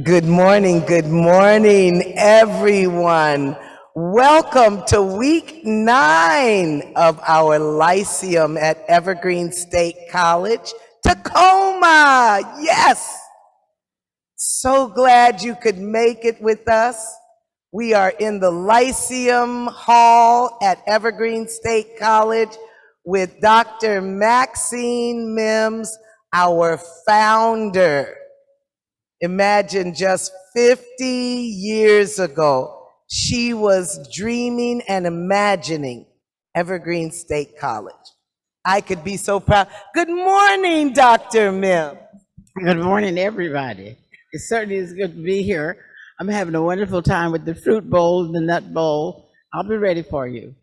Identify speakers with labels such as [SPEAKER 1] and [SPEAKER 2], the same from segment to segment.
[SPEAKER 1] Good morning, everyone. Welcome to week 9 of our Lyceum at Evergreen State College, Tacoma. Yes, so glad you could make it with us. We are in the Lyceum Hall at Evergreen State College with Dr. Maxine Mims, our founder. Imagine just 50 years ago, she was dreaming and imagining Evergreen State College. I could be so proud. Good morning, Dr. Mims.
[SPEAKER 2] Good morning, everybody. It certainly is good to be here. I'm having a wonderful time with the fruit bowl and the nut bowl. I'll be ready for you.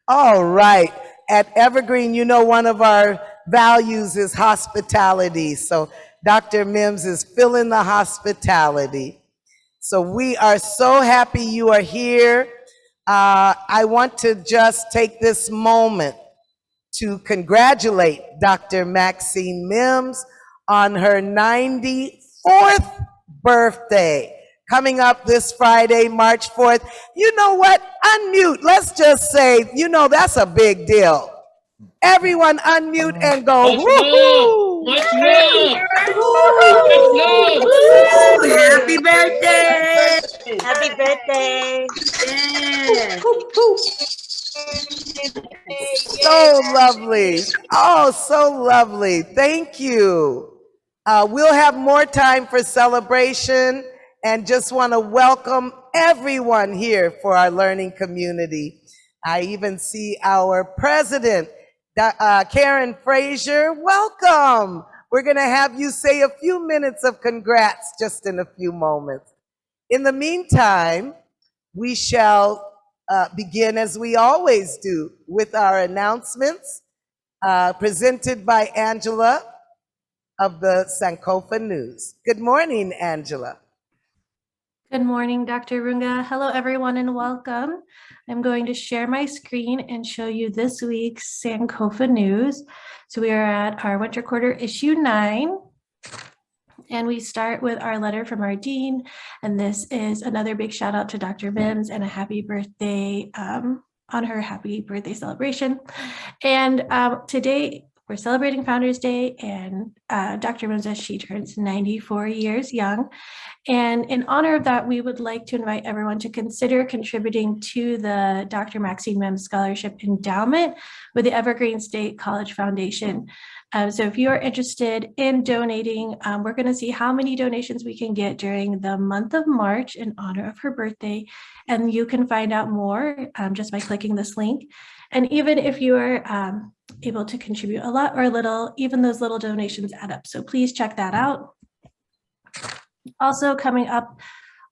[SPEAKER 1] All right. At Evergreen, you know, one of our values is hospitality. So Dr. Mims is filling the hospitality. So we are so happy you are here. I want to just take this moment to congratulate Dr. Maxine Mims on her 94th birthday. Coming up this Friday, March 4th. You know what? Unmute. Let's just say, you know, that's a big deal. Everyone unmute and go, woohoo!
[SPEAKER 3] Much love!
[SPEAKER 4] Happy birthday! Happy birthday! Yeah.
[SPEAKER 1] So lovely. Oh, so lovely. Thank you. We'll have more time for celebration and just want to welcome everyone here for our learning community. I even see our president, Karen Frazier. Welcome. We're going to have you say a few minutes of congrats just in a few moments. In the meantime, we shall begin as we always do with our announcements presented by Angela of the Sankofa News. Good morning, Angela.
[SPEAKER 5] Good morning, Dr. Runga. Hello, everyone, and welcome. I'm going to share my screen and show you this week's Sankofa News. So we are at our winter quarter issue 9. And we start with our letter from our dean. And this is another big shout out to Dr. Mims and a happy birthday on her happy birthday celebration. And today we're celebrating Founders Day, and Dr. Mims, as she turns 94 years young. And in honor of that, we would like to invite everyone to consider contributing to the Dr. Maxine Mims Scholarship Endowment with the Evergreen State College Foundation. So if you are interested in donating, we're going to see how many donations we can get during the month of March in honor of her birthday. And you can find out more just by clicking this link. And even if you are able to contribute a lot or a little, even those little donations add up. So please check that out. Also coming up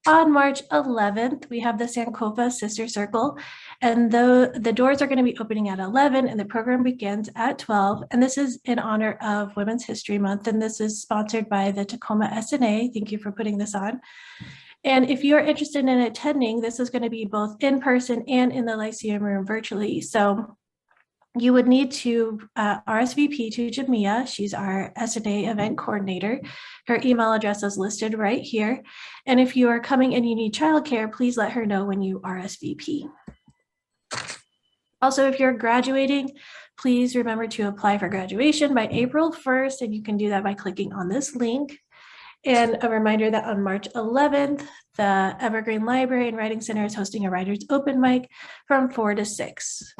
[SPEAKER 5] on March 11th, we have the Sankofa Sister Circle, and the doors are going to be opening at 11 and the program begins at 12. And this is in honor of Women's History Month, and this is sponsored by the Tacoma SNA. Thank you for putting this on. And if you're interested in attending, this is going to be both in person and in the Lyceum room virtually. So you would need to RSVP to Jamia. She's our SNA event coordinator. Her email address is listed right here. And if you are coming and you need childcare, please let her know when you RSVP. Also, if you're graduating, please remember to apply for graduation by April 1st, and you can do that by clicking on this link. And a reminder that on March 11th, the Evergreen Library and Writing Center is hosting a writer's open mic from 4 to 6.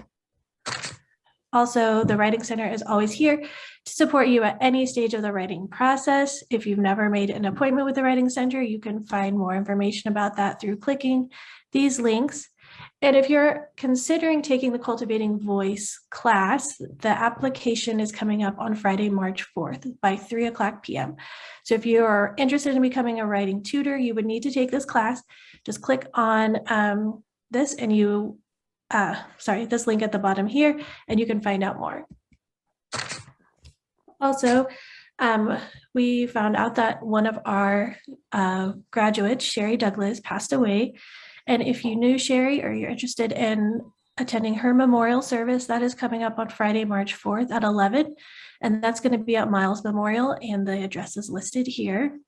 [SPEAKER 5] Also, the Writing Center is always here to support you at any stage of the writing process. If you've never made an appointment with the Writing Center, you can find more information about that through clicking these links. And if you're considering taking the Cultivating Voice class, the application is coming up on Friday, March 4th by 3:00 p.m. So if you are interested in becoming a writing tutor, you would need to take this class. Just click on this and this link at the bottom here, and you can find out more. Also, we found out that one of our graduates, Sherry Douglas, passed away. And if you knew Sherry or you're interested in attending her memorial service, that is coming up on Friday, March 4th at 11. And that's going to be at Miles Memorial, and the address is listed here.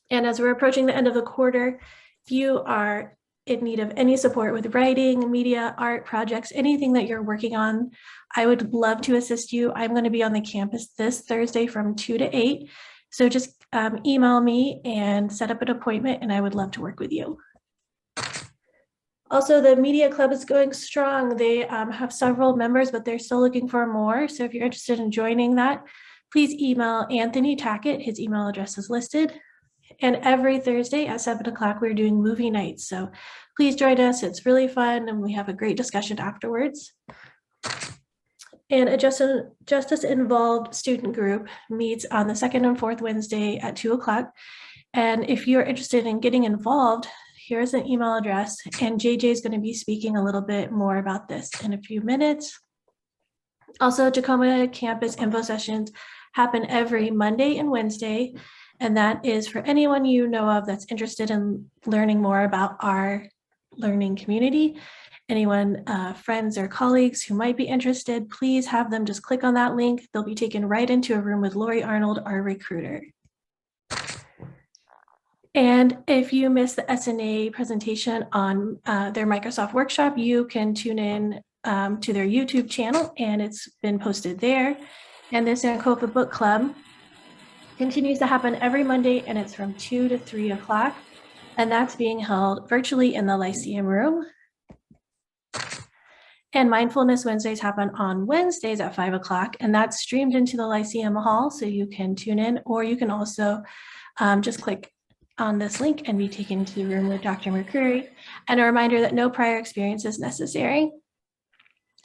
[SPEAKER 5] And as we're approaching the end of the quarter, if you are in need of any support with writing, media, art projects, anything that you're working on, I would love to assist you. I'm going to be on the campus this Thursday from 2 to 8. So just email me and set up an appointment, and I would love to work with you. Also, the media club is going strong. They have several members, but they're still looking for more. So if you're interested in joining that, please email Anthony Tackett. His email address is listed. And every Thursday at 7 o'clock, we're doing movie nights. So please join us. It's really fun, and we have a great discussion afterwards. And a justice-involved student group meets on the second and fourth Wednesday at 2 o'clock. And if you're interested in getting involved, here's an email address, and JJ is going to be speaking a little bit more about this in a few minutes. Also, Tacoma campus info sessions happen every Monday and Wednesday, and that is for anyone you know of that's interested in learning more about our learning community. Anyone, friends or colleagues who might be interested, please have them just click on that link. They'll be taken right into a room with Lori Arnold, our recruiter. And if you missed the SNA presentation on their Microsoft workshop, you can tune in to their YouTube channel, and it's been posted there. And the Sankofa Book Club continues to happen every Monday, and it's from 2 to 3 o'clock. And that's being held virtually in the Lyceum room. And Mindfulness Wednesdays happen on Wednesdays at 5 o'clock, and that's streamed into the Lyceum Hall, so you can tune in, or you can also just click on this link and be taken to the room with Dr. Mercuri. And a reminder that no prior experience is necessary.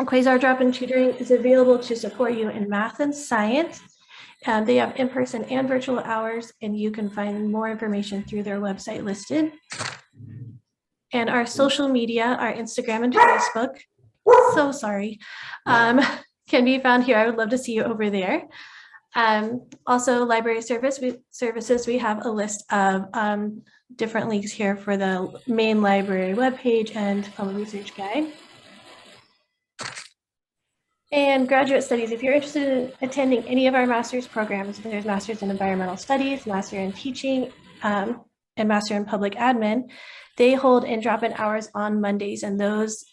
[SPEAKER 5] Quasar Drop-in Tutoring is available to support you in math and science. They have in-person and virtual hours, and you can find more information through their website listed. And our social media, our Instagram and Facebook, so sorry, can be found here. I would love to see you over there. Also, library services, we have a list of different links here for the main library webpage and fellow research guide. And graduate studies, if you're interested in attending any of our master's programs, there's Master's in Environmental Studies, Master in Teaching, and Master in Public Admin. They hold in drop-in hours on Mondays, and those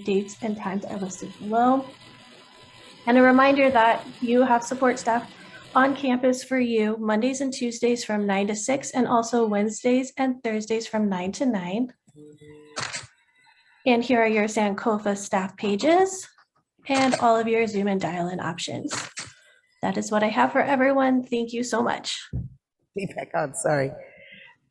[SPEAKER 5] dates and times are listed below. And a reminder that you have support staff on campus for you Mondays and Tuesdays from 9 to 6, and also Wednesdays and Thursdays from 9 to 9. And here are your Sankofa staff pages and all of your Zoom and dial-in options. That is what I have for everyone. Thank you so much.
[SPEAKER 1] Feedback on, sorry.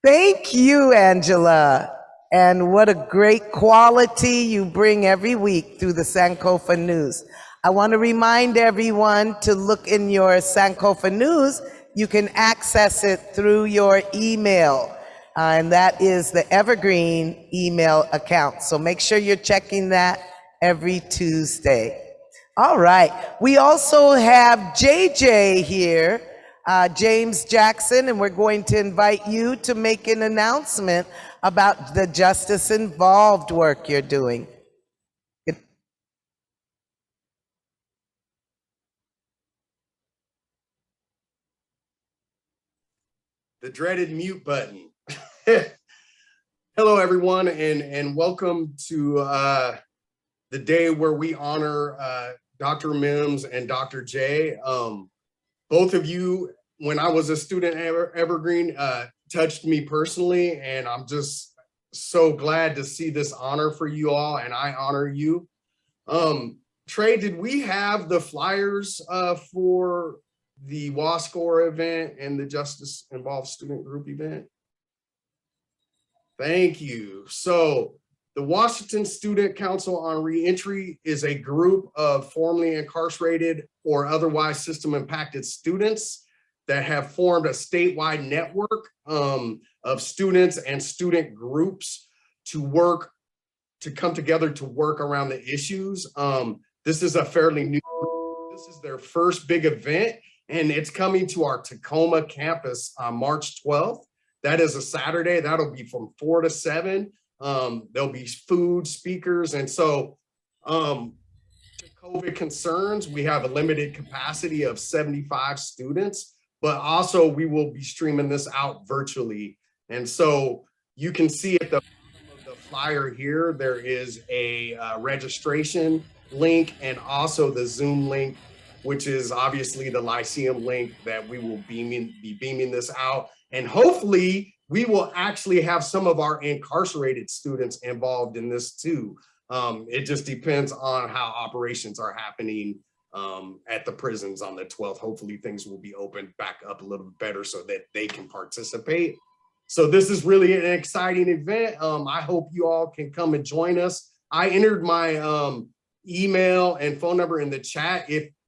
[SPEAKER 1] Thank you, Angela. And what a great quality you bring every week through the Sankofa News. I want to remind everyone to look in your Sankofa News. You can access it through your email, and that is the Evergreen email account. So make sure you're checking that every Tuesday. All right. We also have JJ here, James Jackson, and we're going to invite you to make an announcement about the justice-involved work you're doing.
[SPEAKER 3] The dreaded mute button. Hello, everyone, and welcome to the day where we honor Dr. Mims and Dr. J. Both of you, when I was a student at Evergreen, touched me personally, and I'm just so glad to see this honor for you all, and I honor you. Trey, did we have the flyers for the WASCOR event and the Justice Involved Student Group event? Thank you. So the Washington Student Council on Reentry is a group of formerly incarcerated or otherwise system impacted students that have formed a statewide network of students and student groups to come together to work around the issues. This is a fairly new group. This is their first big event, and it's coming to our Tacoma campus on March 12th. That is a Saturday. That'll be from 4 to 7. There'll be food, speakers, and so to COVID concerns, we have a limited capacity of 75 students, but also we will be streaming this out virtually. And so you can see at the bottom of the flyer here, there is a registration link and also the Zoom link, which is obviously the Lyceum link that we will be beaming this out. And hopefully we will actually have some of our incarcerated students involved in this too. It just depends on how operations are happening at the prisons on the 12th. Hopefully things will be opened back up a little bit better so that they can participate. So this is really an exciting event. I hope you all can come and join us. I entered my email and phone number in the chat.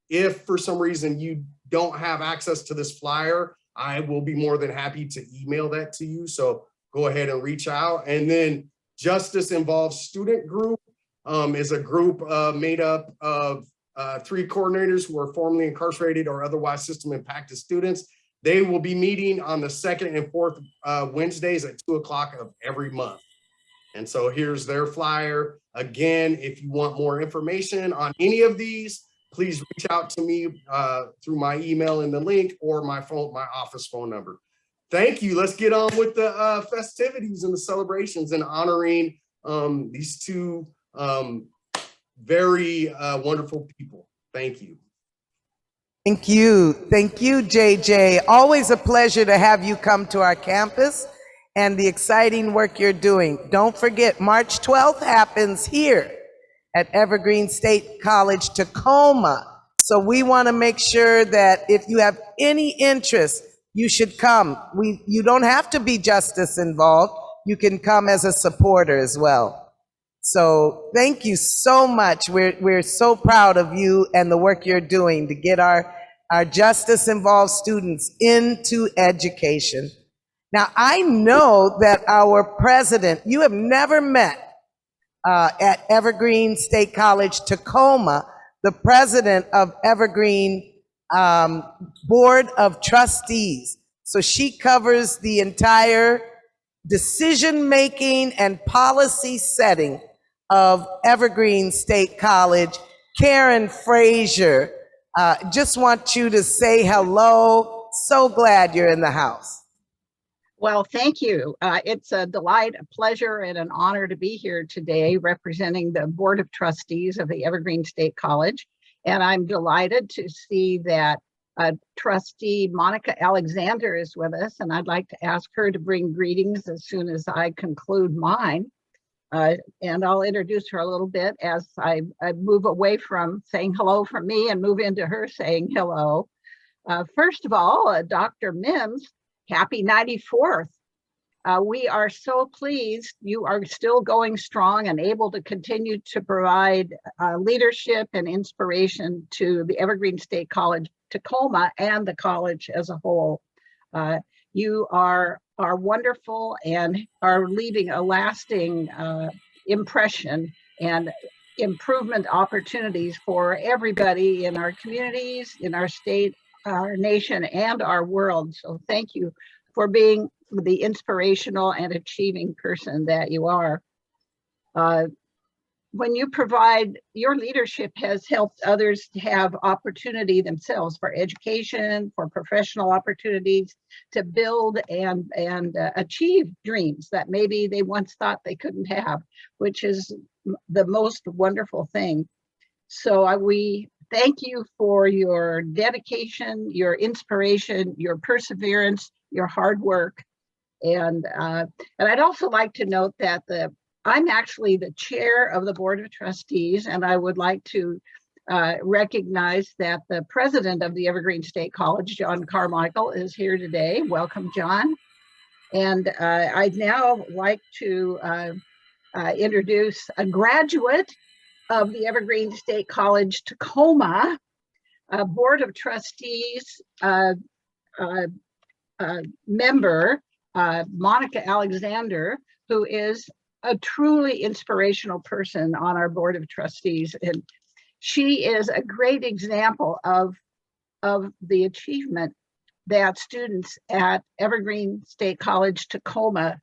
[SPEAKER 3] If for some reason you don't have access to this flyer, I will be more than happy to email that to you. So go ahead and reach out. And then Justice Involved Student Group is a group made up of 3 coordinators who are formerly incarcerated or otherwise system impacted students. They will be meeting on the 2nd and 4th Wednesdays at 2 o'clock of every month. And so here's their flyer. Again, if you want more information on any of these, please reach out to me through my email in the link or my office phone number. Thank you. Let's get on with the festivities and the celebrations and honoring these 2 very wonderful people. Thank you.
[SPEAKER 1] Thank you. Thank you, JJ. Always a pleasure to have you come to our campus and the exciting work you're doing. Don't forget, March 12th happens here at Evergreen State College, Tacoma. So we want to make sure that if you have any interest, you should come. You don't have to be justice involved. You can come as a supporter as well. So thank you so much. We're so proud of you and the work you're doing to get our justice involved students into education. Now, I know that our president, you have never met at Evergreen State College, Tacoma, the president of Evergreen Board of Trustees. So she covers the entire decision-making and policy setting of Evergreen State College. Karen Frazier, just want you to say hello. So glad you're in the house.
[SPEAKER 6] Well, thank you. It's a delight, a pleasure, and an honor to be here today representing the Board of Trustees of the Evergreen State College. And I'm delighted to see that Trustee Monica Alexander is with us, and I'd like to ask her to bring greetings as soon as I conclude mine. And I'll introduce her a little bit as I move away from saying hello from me and move into her saying hello. First of all, Dr. Mims, happy 94th. We are so pleased you are still going strong and able to continue to provide leadership and inspiration to the Evergreen State College, Tacoma, and the college as a whole. You are wonderful and are leaving a lasting impression and improvement opportunities for everybody in our communities, in our state, our nation, and our world. So thank you for being the inspirational and achieving person that you are. When you provide, your leadership has helped others to have opportunity themselves for education, for professional opportunities, to build and achieve dreams that maybe they once thought they couldn't have, which is the most wonderful thing. So we thank you for your dedication, your inspiration, your perseverance, your hard work. And I'd also like to note that I'm actually the chair of the Board of Trustees, and I would like to recognize that the president of the Evergreen State College, John Carmichael, is here today. Welcome, John. And I'd now like to introduce a graduate of the Evergreen State College, Tacoma, Board of Trustees member, Monica Alexander, who is a truly inspirational person on our Board of Trustees. And she is a great example of the achievement that students at Evergreen State College, Tacoma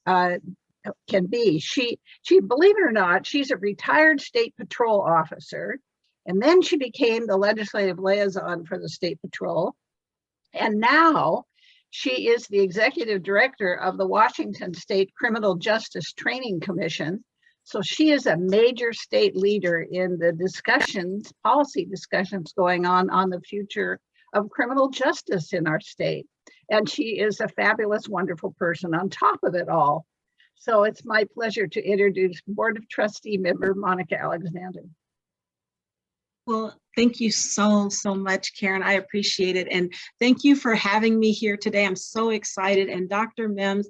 [SPEAKER 6] can be. She, believe it or not, she's a retired state patrol officer, and then she became the legislative liaison for the state patrol. And now She is the executive director of the Washington State Criminal Justice Training Commission. So she is a major state leader in the discussions, policy discussions going on the future of criminal justice in our state. And she is a fabulous, wonderful person on top of it all. So it's my pleasure to introduce Board of Trustee member Monica Alexander.
[SPEAKER 7] Well, thank you so much, Karen. I appreciate it. And thank you for having me here today. I'm so excited. And Dr. Mims,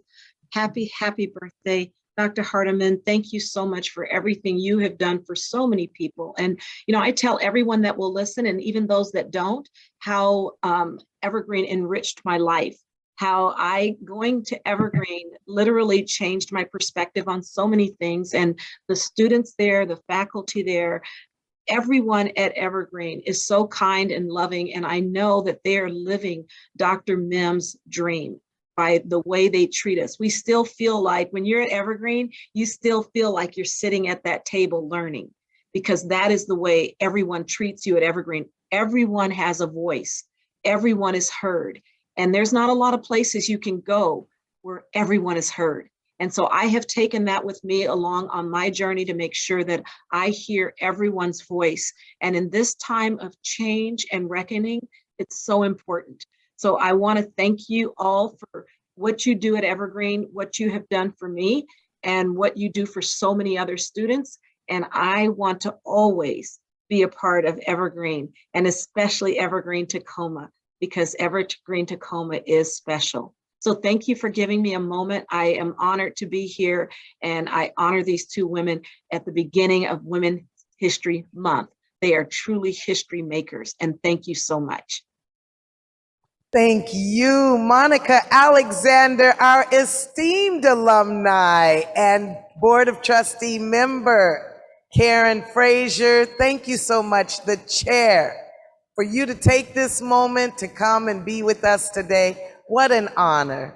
[SPEAKER 7] happy birthday. Dr. Hardiman, thank you so much for everything you have done for so many people. And, you know, I tell everyone that will listen, and even those that don't, how Evergreen enriched my life. How going to Evergreen literally changed my perspective on so many things. And the students there, the faculty there, everyone at Evergreen is so kind and loving. And I know that they are living Dr. Mims' dream by the way they treat us. We still feel like when you're at Evergreen, you still feel like you're sitting at that table learning, because that is the way everyone treats you at Evergreen. Everyone has a voice. Everyone is heard. And there's not a lot of places you can go where everyone is heard. And so I have taken that with me along on my journey to make sure that I hear everyone's voice. And in this time of change and reckoning, it's so important. So I want to thank you all for what you do at Evergreen, what you have done for me, and what you do for so many other students. And I want to always be a part of Evergreen, and especially Evergreen Tacoma, because Evergreen Tacoma is special. So thank you for giving me a moment. I am honored to be here, and I honor these two women at the beginning of Women's History Month. They are truly history makers, and thank you so much.
[SPEAKER 1] Thank you, Monica Alexander, our esteemed alumni and Board of Trustee member, Karen Frazier. Thank you so much, the chair, for you to take this moment to come and be with us today. What an honor.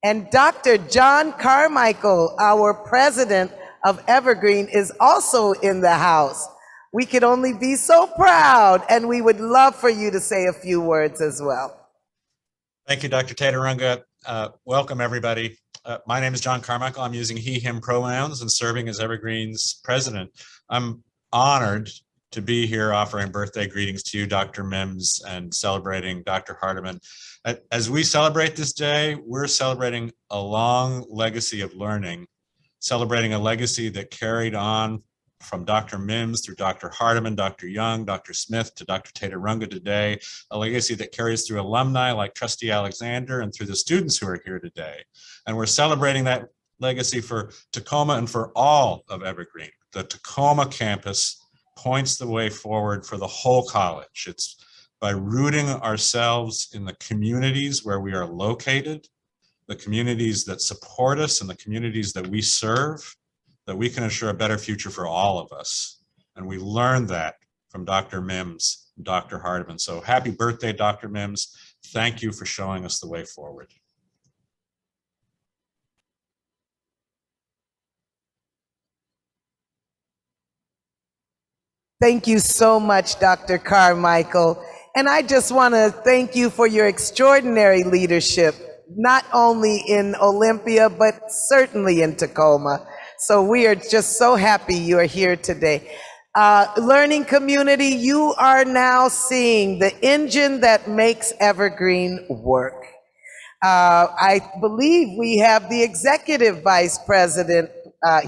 [SPEAKER 1] And Dr. John Carmichael, our president of Evergreen, is also in the house. We could only be so proud, and we would love for you to say a few words as well.
[SPEAKER 8] Thank you, Dr. Tatarunga. Welcome, everybody. My name is John Carmichael. I'm using he, him pronouns and serving as Evergreen's president. I'm honored to be here offering birthday greetings to you, Dr. Mims, and celebrating Dr. Hardiman. As we celebrate this day, we're celebrating a long legacy of learning, celebrating a legacy that carried on from Dr. Mims through Dr. Hardiman, Dr. Young, Dr. Smith to Dr. Tatarunga today, a legacy that carries through alumni like Trustee Alexander and through the students who are here today. And we're celebrating that legacy for Tacoma and for all of Evergreen. The Tacoma campus points the way forward for the whole college. It's by rooting ourselves in the communities where we are located, the communities that support us and the communities that we serve, that we can assure a better future for all of us. And we learned that from Dr. Mims, and Dr. Hardiman. So happy birthday, Dr. Mims. Thank you for showing us the way forward.
[SPEAKER 1] Thank you so much, Dr. Carmichael. And I just want to thank you for your extraordinary leadership, not only in Olympia, but certainly in Tacoma. So we are just so happy you are here today. Learning community, you are now seeing the engine that makes Evergreen work. I believe we have the executive vice president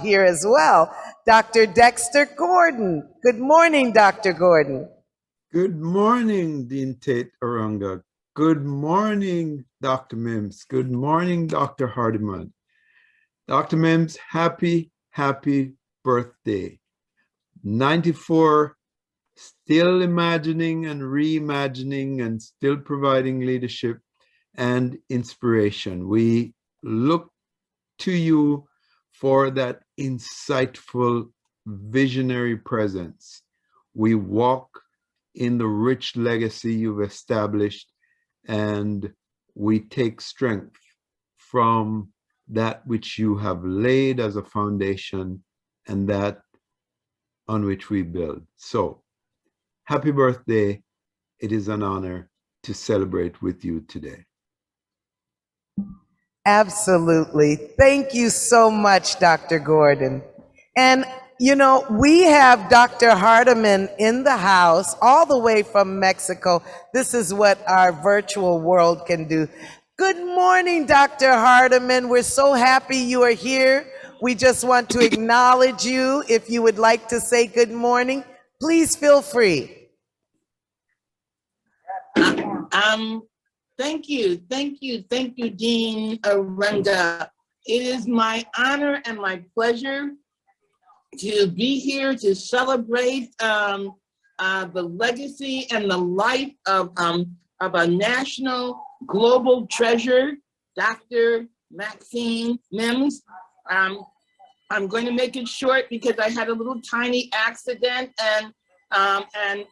[SPEAKER 1] here as well, Dr. Dexter Gordon. Good morning, Dr. Gordon.
[SPEAKER 9] Good morning, Dean Tatarunga. Good morning, Dr. Mims. Good morning, Dr. Hardiman. Dr. Mims, happy birthday. 94, still imagining and reimagining and still providing leadership and inspiration. We look to you for that insightful, visionary presence. We walk in the rich legacy you've established, and we take strength from that which you have laid as a foundation and that on which we build. So, happy birthday. It is an honor to celebrate with you today.
[SPEAKER 1] Absolutely. Thank you so much, Dr. Gordon. And, you know, we have Dr. Hardiman in the house all the way from Mexico. This is what our virtual world can do. Good morning, Dr. Hardiman. We're so happy you are here. We just want to acknowledge you. If you would like to say good morning, please feel free.
[SPEAKER 10] Thank you, Dean Arunda. It is my honor and my pleasure to be here to celebrate the legacy and the life of a national global treasure, Dr. Maxine Mims. I'm going to make it short because I had a little tiny accident and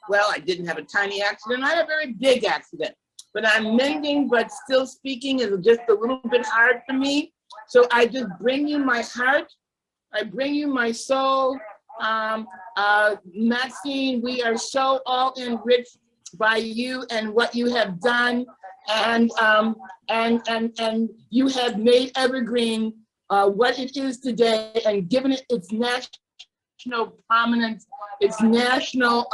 [SPEAKER 10] well, I didn't have a tiny accident. I had a very big accident, but I'm mending, but still speaking is just a little bit hard for me. So I just bring you my heart. I bring you my soul. Maxine, we are so all enriched by you and what you have done. And you have made Evergreen what it is today and given it its national prominence, its national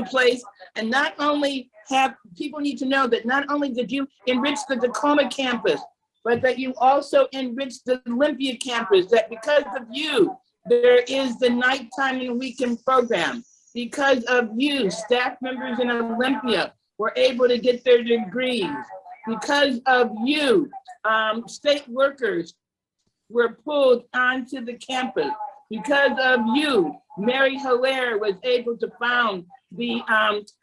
[SPEAKER 10] place. And not only have people need to know that not only did you enrich the Tacoma campus, but that you also enriched the Olympia campus, that because of you, there is the nighttime and weekend program. Because of you, staff members in Olympia were able to get their degrees. Because of you, state workers were pulled onto the campus. Because of you, Mary Hilaire was able to found the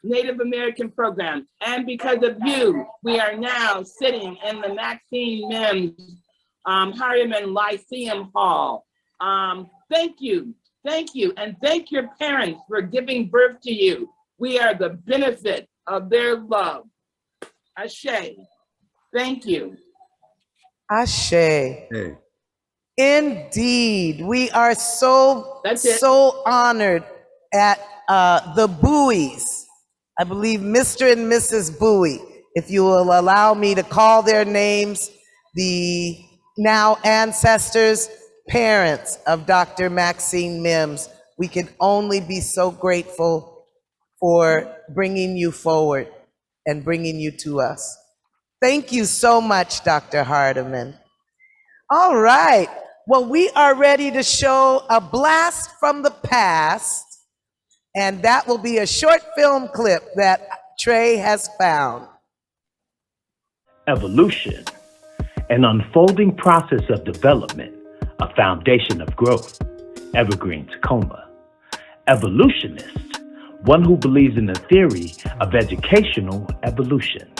[SPEAKER 10] Native American program. And because of you, we are now sitting in the Maxine Mims Hardiman Lyceum Hall. Thank you, and thank your parents for giving birth to you. We are the benefit of their love. Ashe, thank you.
[SPEAKER 1] Ashe.
[SPEAKER 9] Hey.
[SPEAKER 1] Indeed, we are so honored at the Bowies. I believe Mr. and Mrs. Bowie, if you will allow me to call their names, the now ancestors, parents of Dr. Maxine Mims. We can only be so grateful for bringing you forward and bringing you to us. Thank you so much, Dr. Hardiman. All right. Well, we are ready to show a blast from the past, and that will be a short film clip that Trey has found.
[SPEAKER 11] Evolution, an unfolding process of development, a foundation of growth. Evergreen, Tacoma. Evolutionist, one who believes in the theory of educational evolution.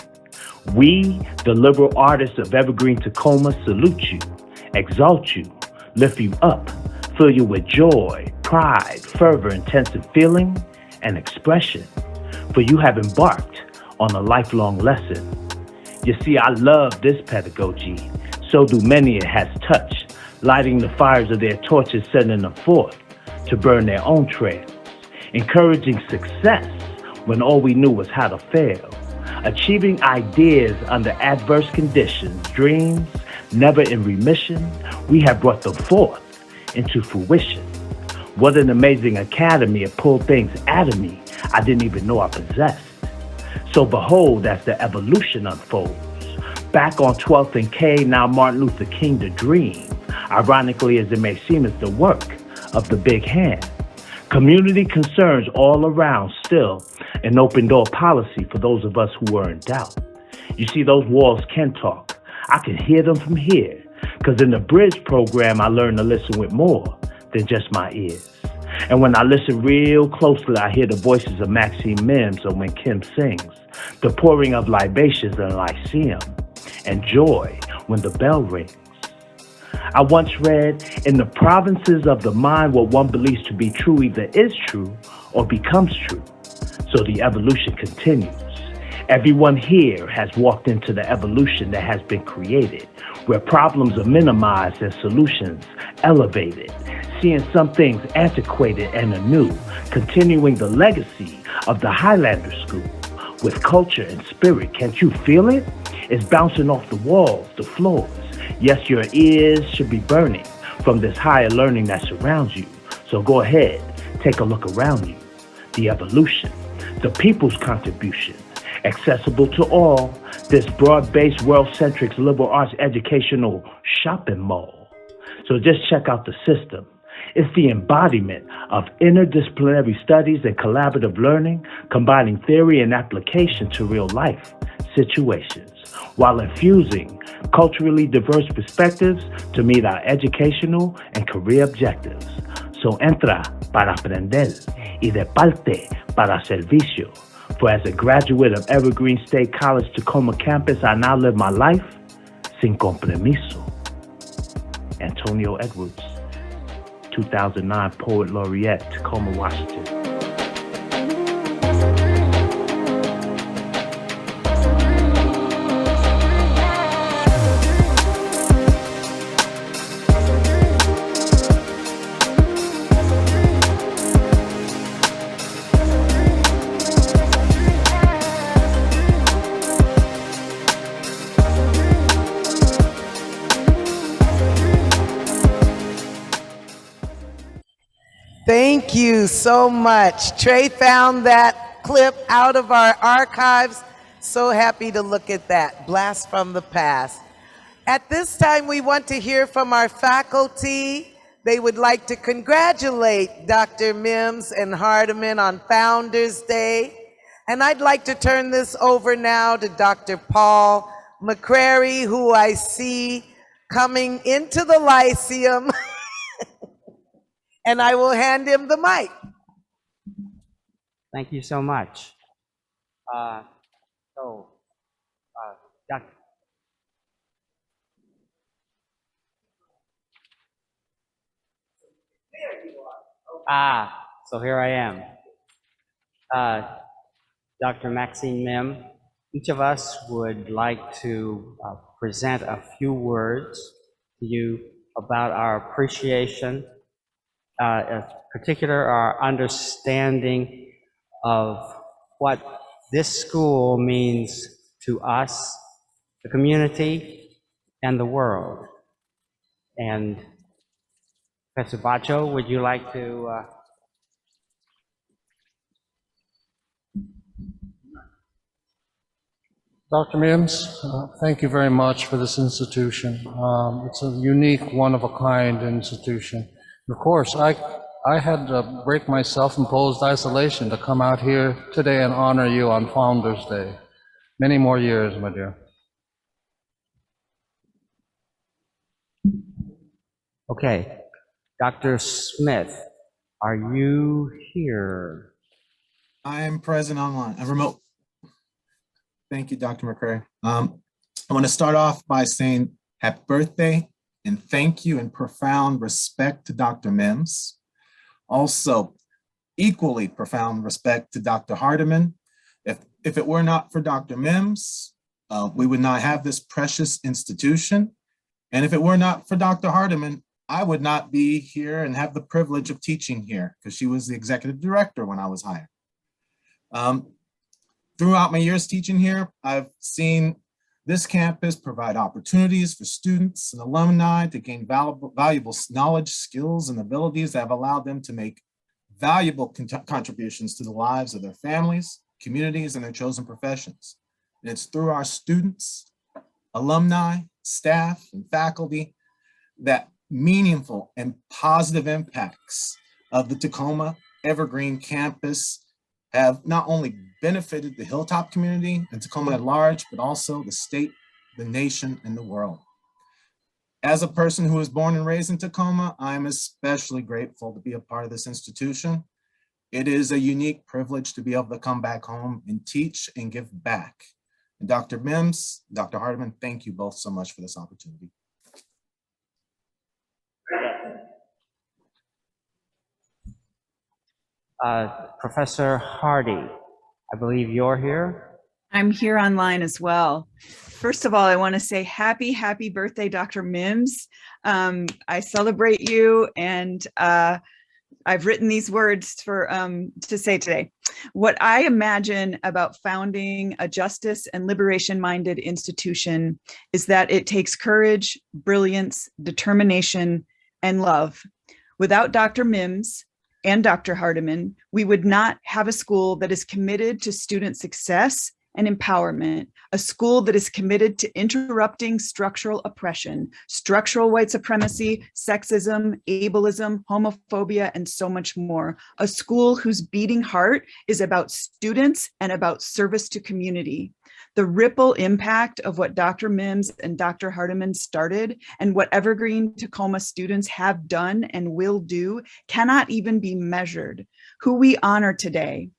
[SPEAKER 11] We, the liberal artists of Evergreen, Tacoma, salute you, exalt you, lift you up, fill you with joy, pride, fervor, intensive feeling, and expression. For you have embarked on a lifelong lesson. You see, I love this pedagogy. So do many it has touched, lighting the fires of their torches, setting them forth to burn their own trails, encouraging success when all we knew was how to fail, achieving ideas under adverse conditions, dreams never in remission. We have brought them forth into fruition. What an amazing academy. It pulled things out of me I didn't even know I possessed. So behold, as the evolution unfolds, back on 12th and K, now Martin Luther King, the dream, ironically as it may seem, is the work of the big hand. Community concerns all around, still an open door policy for those of us who were in doubt. You see, those walls can talk. I can hear them from here, because in the Bridge program, I learned to listen with more than just my ears. And when I listen real closely, I hear the voices of Maxine Mims, or when Kim sings, the pouring of libations in Lyceum, and joy when the bell rings. I once read, in the provinces of the mind, what one believes to be true either is true or becomes true. So the evolution continues. Everyone here has walked into the evolution that has been created, where problems are minimized and solutions elevated, seeing some things antiquated and anew, continuing the legacy of the Highlander School, with culture and spirit. Can't you feel it? It's bouncing off the walls, the floors. Yes, your ears should be burning from this higher learning that surrounds you. So go ahead, take a look around you. The evolution, the people's contribution, accessible to all, this broad-based, world-centric liberal arts educational shopping mall. So just check out the system. It's the embodiment of interdisciplinary studies and collaborative learning, combining theory and application to real life situations, while infusing culturally diverse perspectives to meet our educational and career objectives. So entra para aprender y de parte para servicio. For as a graduate of Evergreen State College Tacoma campus, I now live my life sin compromiso. Antonio Edwards, 2009 Poet Laureate, Tacoma, Washington.
[SPEAKER 1] Thank you so much. Trey found that clip out of our archives. So happy to look at that. Blast from the past. At this time, we want to hear from our faculty. They would like to congratulate Dr. Mims and Hardiman on Founders Day. And I'd like to turn this over now to Dr. Paul McCrary, who I see coming into the Lyceum. And I will hand him the mic.
[SPEAKER 12] Thank you so much. So here I am. Dr. Maxine Mim, each of us would like to present a few words to you about our appreciation, in particular our understanding of what this school means to us, the community, and the world. And Professor Bacho, would you like to?
[SPEAKER 13] Dr. Mims, thank you very much for this institution. It's a unique, one-of-a-kind institution. Of course, I had to break my self-imposed isolation to come out here today and honor you on Founders Day. Many more years, my dear.
[SPEAKER 12] Okay, Dr. Smith, are you here?
[SPEAKER 14] I am present online, remote. Thank you, Dr. McCray. I want to start off by saying happy birthday and thank you and profound respect to Dr. Mims. Also, equally profound respect to Dr. Hardiman. If it were not for Dr. Mims, we would not have this precious institution. And if it were not for Dr. Hardiman, I would not be here and have the privilege of teaching here because she was the executive director when I was hired. Throughout my years teaching here, I've seen this campus provide opportunities for students and alumni to gain valuable knowledge, skills, and abilities that have allowed them to make valuable contributions to the lives of their families, communities, and their chosen professions. And it's through our students, alumni, staff, and faculty that meaningful and positive impacts of the Tacoma Evergreen campus have not only benefited the Hilltop community and Tacoma at large, but also the state, the nation, and the world. As a person who was born and raised in Tacoma, I'm especially grateful to be a part of this institution. It is a unique privilege to be able to come back home and teach and give back. And Dr. Mims, Dr. Hardiman, thank you both so much for this opportunity.
[SPEAKER 12] Professor Hardy, I believe you're here.
[SPEAKER 15] I'm here online as well. First of all, I want to say happy birthday, Dr. Mims. I celebrate you and I've written these words for to say today. What I imagine about founding a justice and liberation-minded institution is that it takes courage, brilliance, determination, and love. Without Dr. Mims and Dr. Hardiman, we would not have a school that is committed to student success and empowerment, a school that is committed to interrupting structural oppression, structural white supremacy, sexism, ableism, homophobia, and so much more. A school whose beating heart is about students and about service to community. The ripple impact of what Dr. Mims and Dr. Hardiman started and what Evergreen Tacoma students have done and will do cannot even be measured. Who we honor today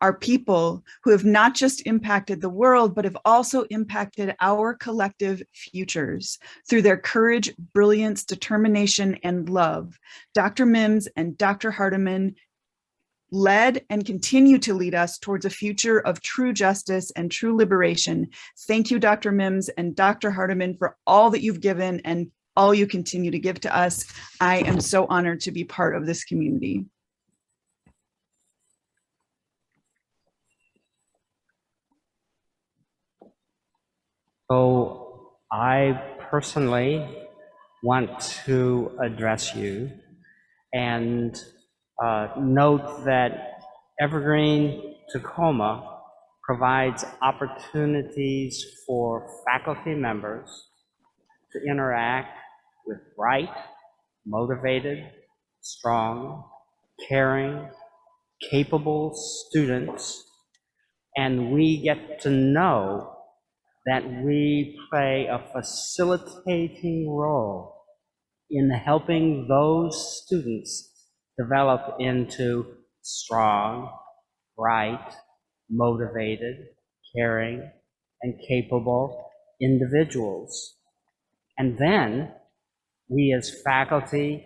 [SPEAKER 15] are people who have not just impacted the world, but have also impacted our collective futures through their courage, brilliance, determination, and love. Dr. Mims and Dr. Hardiman led and continue to lead us towards a future of true justice and true liberation. Thank you, Dr. Mims and Dr. Hardiman, for all that you've given and all you continue to give to us. I am so honored to be part of this community.
[SPEAKER 12] So I personally want to address you and note that Evergreen Tacoma provides opportunities for faculty members to interact with bright, motivated, strong, caring, capable students, and we get to know that we play a facilitating role in helping those students develop into strong, bright, motivated, caring, and capable individuals. And then we as faculty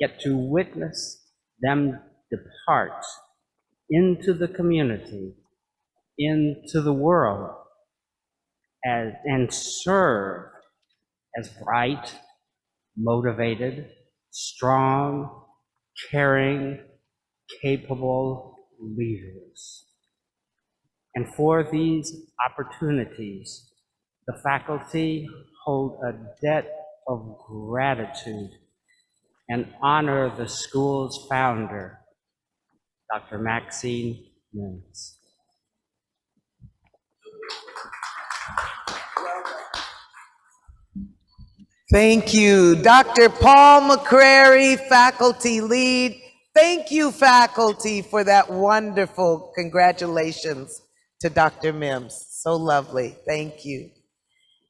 [SPEAKER 12] get to witness them depart into the community, into the world, and serve as bright, motivated, strong, caring, capable leaders. And for these opportunities, the faculty hold a debt of gratitude and honor the school's founder, Dr. Maxine Mims.
[SPEAKER 1] Thank you, Dr. Paul McCrary, faculty lead. Thank you, faculty, for that wonderful congratulations to Dr. Mims. So lovely. Thank you.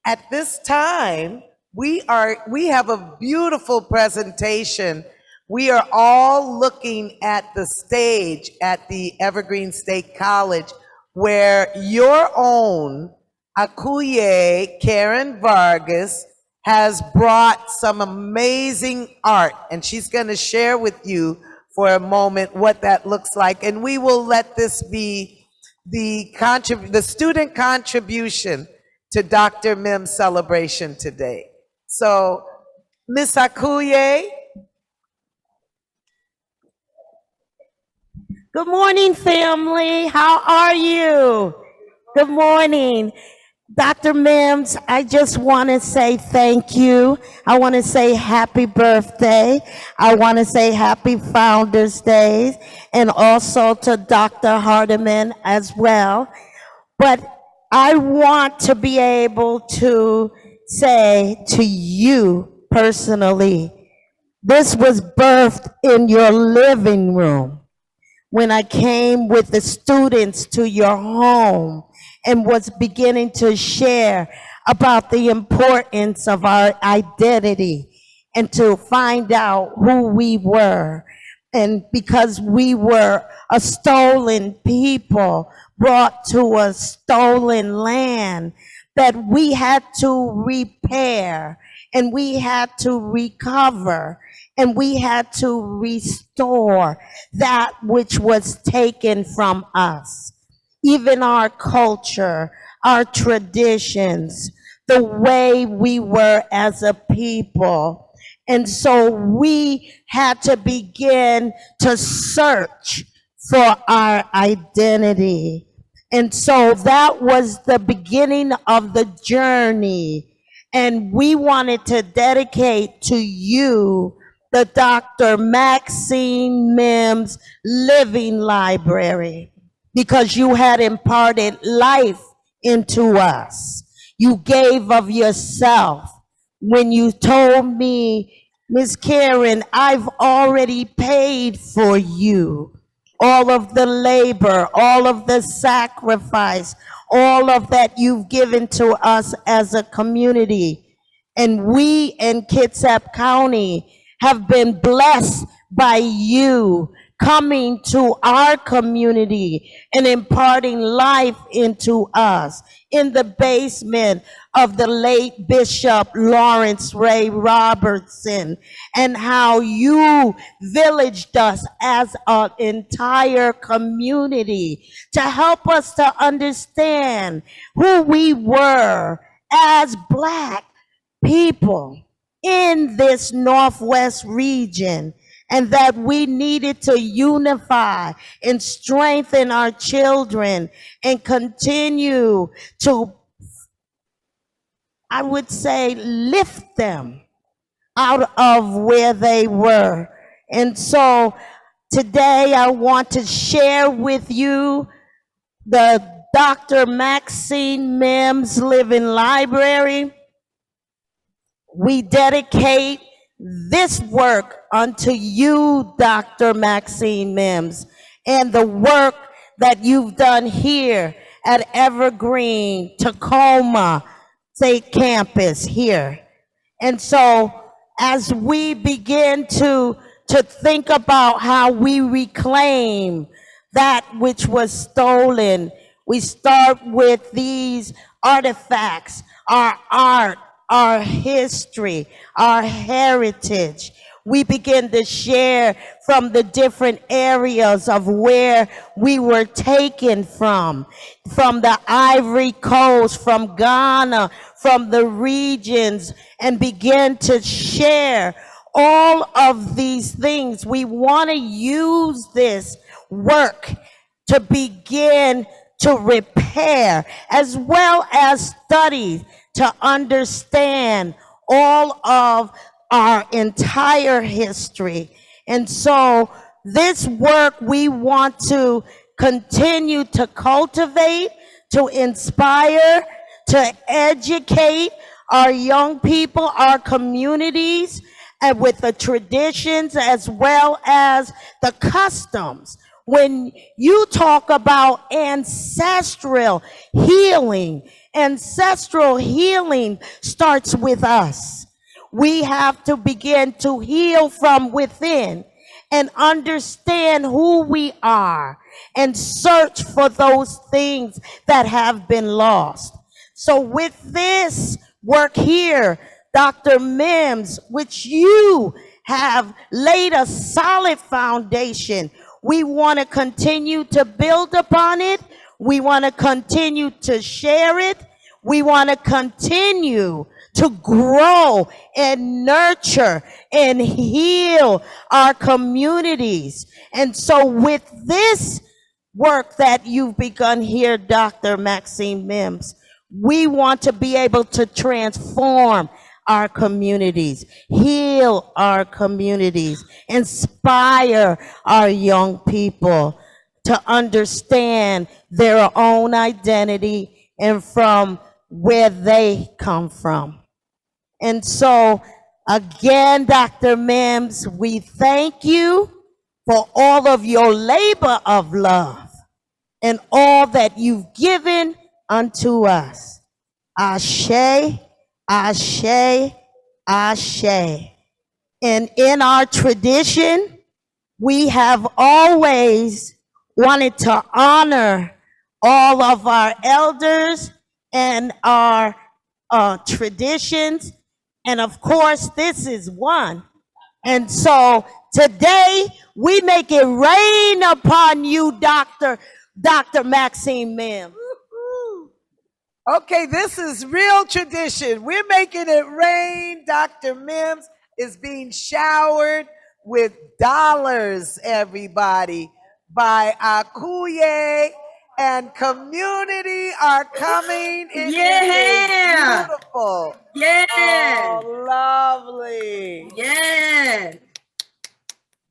[SPEAKER 1] At this time, we have a beautiful presentation. We are all looking at the stage at the Evergreen State College, where your own Akuye Karen Vargas has brought some amazing art, and she's going to share with you for a moment what that looks like. And we will let this be the student contribution to Dr. Mims' celebration today. So, Miss Akuye.
[SPEAKER 16] Good morning, family. How are you? Good morning. Dr. Mims, I just want to say thank you. I want to say happy birthday. I want to say happy Founders Day, and also to Dr. Hardiman as well. But I want to be able to say to you personally, this was birthed in your living room when I came with the students to your home and was beginning to share about the importance of our identity and to find out who we were. And because we were a stolen people brought to a stolen land, that we had to repair and we had to recover and we had to restore that which was taken from us. Even our culture, our traditions, the way we were as a people. And so we had to begin to search for our identity. And so that was the beginning of the journey. And we wanted to dedicate to you the Dr. Maxine Mims Living Library, because you had imparted life into us. You gave of yourself when you told me, Miss Karen, I've already paid for you. All of the labor, all of the sacrifice, all of that you've given to us as a community. And we in Kitsap County have been blessed by you coming to our community and imparting life into us in the basement of the late Bishop Lawrence Ray Robertson, and how you villaged us as an entire community to help us to understand who we were as Black people in this Northwest region, and that we needed to unify and strengthen our children and continue to, I would say, lift them out of where they were. And so today I want to share with you the Dr. Maxine Mims Living Library. We dedicate this work unto you, Dr. Maxine Mims, and the work that you've done here at Evergreen, Tacoma State Campus here. And so as we begin to think about how we reclaim that which was stolen, we start with these artifacts, our art, our history, our heritage. We begin to share from the different areas of where we were taken from the Ivory Coast, from Ghana, from the regions, and begin to share all of these things. We want to use this work to begin to repair, as well as study, to understand all of our entire history. And so this work we want to continue to cultivate, to inspire, to educate our young people, our communities, and with the traditions as well as the customs. When you talk about ancestral healing starts with us. We have to begin to heal from within and understand who we are and search for those things that have been lost. So with this work here, Dr. Mims, which you have laid a solid foundation, we want to continue to build upon it. We want to continue to share it. We want to continue to grow and nurture and heal our communities. And so with this work that you've begun here, Dr. Maxine Mims, we want to be able to transform our communities, heal our communities, inspire our young people to understand their own identity and from where they come from. And so, again, Dr. Mims, we thank you for all of your labor of love and all that you've given unto us. Ashe, ashe, ashe. And in our tradition, we have always wanted to honor all of our elders and our traditions. And of course, this is one. And so today, we make it rain upon you, Dr. Maxine Mims.
[SPEAKER 1] Okay, this is real tradition. We're making it rain, Dr. Mims, is being showered with dollars, everybody, by Akuye and community are coming. It
[SPEAKER 4] Yeah.
[SPEAKER 1] is beautiful.
[SPEAKER 4] Yeah.
[SPEAKER 1] Oh, lovely.
[SPEAKER 4] Yeah.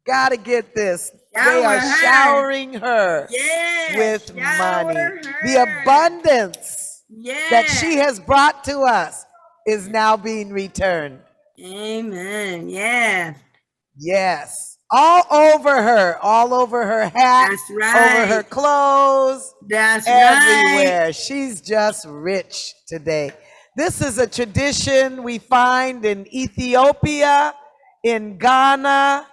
[SPEAKER 1] Gotta get this. They
[SPEAKER 4] Shower
[SPEAKER 1] are
[SPEAKER 4] her.
[SPEAKER 1] showering her
[SPEAKER 4] Yeah.
[SPEAKER 1] with
[SPEAKER 4] Shower
[SPEAKER 1] money.
[SPEAKER 4] her.
[SPEAKER 1] The abundance that
[SPEAKER 4] Yeah.
[SPEAKER 1] she has brought to us is now being returned.
[SPEAKER 4] Amen. Yeah.
[SPEAKER 1] Yes. All over her hat,
[SPEAKER 4] That's right.
[SPEAKER 1] over her clothes,
[SPEAKER 4] That's
[SPEAKER 1] everywhere.
[SPEAKER 4] right.
[SPEAKER 1] She's just rich today. This is a tradition we find in Ethiopia, in Ghana,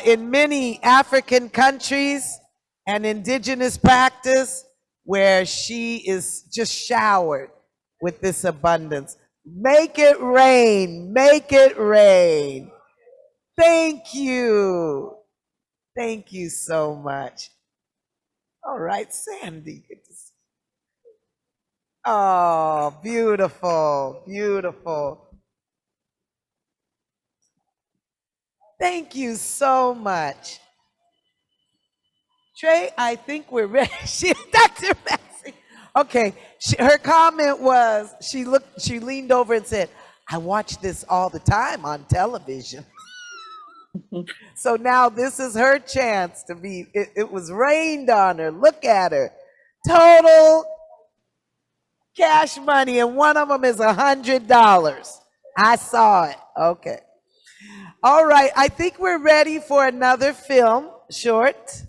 [SPEAKER 1] in many African countries, and indigenous practice where she is just showered with this abundance. Make it rain, make it rain. Thank you. Thank you so much. All right, Sandy. Good to see you. Oh, beautiful, beautiful. Thank you so much. Trey, I think we're ready. Dr. Massey. Okay, her comment was, she leaned over and said, I watch this all the time on television. So now this is her chance to be, it was rained on her. Look at her. Total cash money, and one of them is $100. I saw it. Okay. All right, I think we're ready for another film short.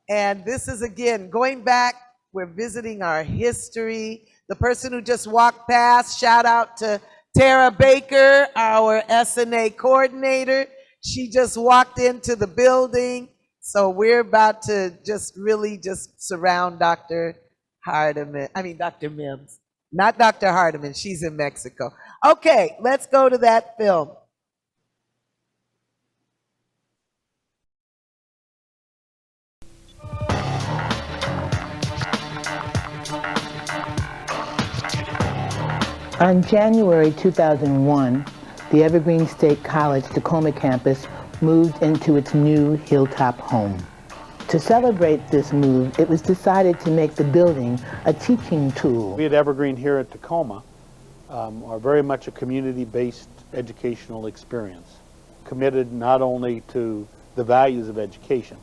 [SPEAKER 1] And this is, again, going back, we're visiting our history. The person who just walked past, shout out to Tara Baker, our SNA coordinator. She just walked into the building. So we're about to just really just surround Dr. Mims. Not Dr. Hardiman, she's in Mexico. Okay, let's go to that film.
[SPEAKER 17] On January 2001, the Evergreen State College Tacoma campus moved into its new hilltop home. To celebrate this move, it was decided to make the building a teaching tool.
[SPEAKER 18] We at Evergreen here at Tacoma are very much a community-based educational experience, committed not only to the values of education,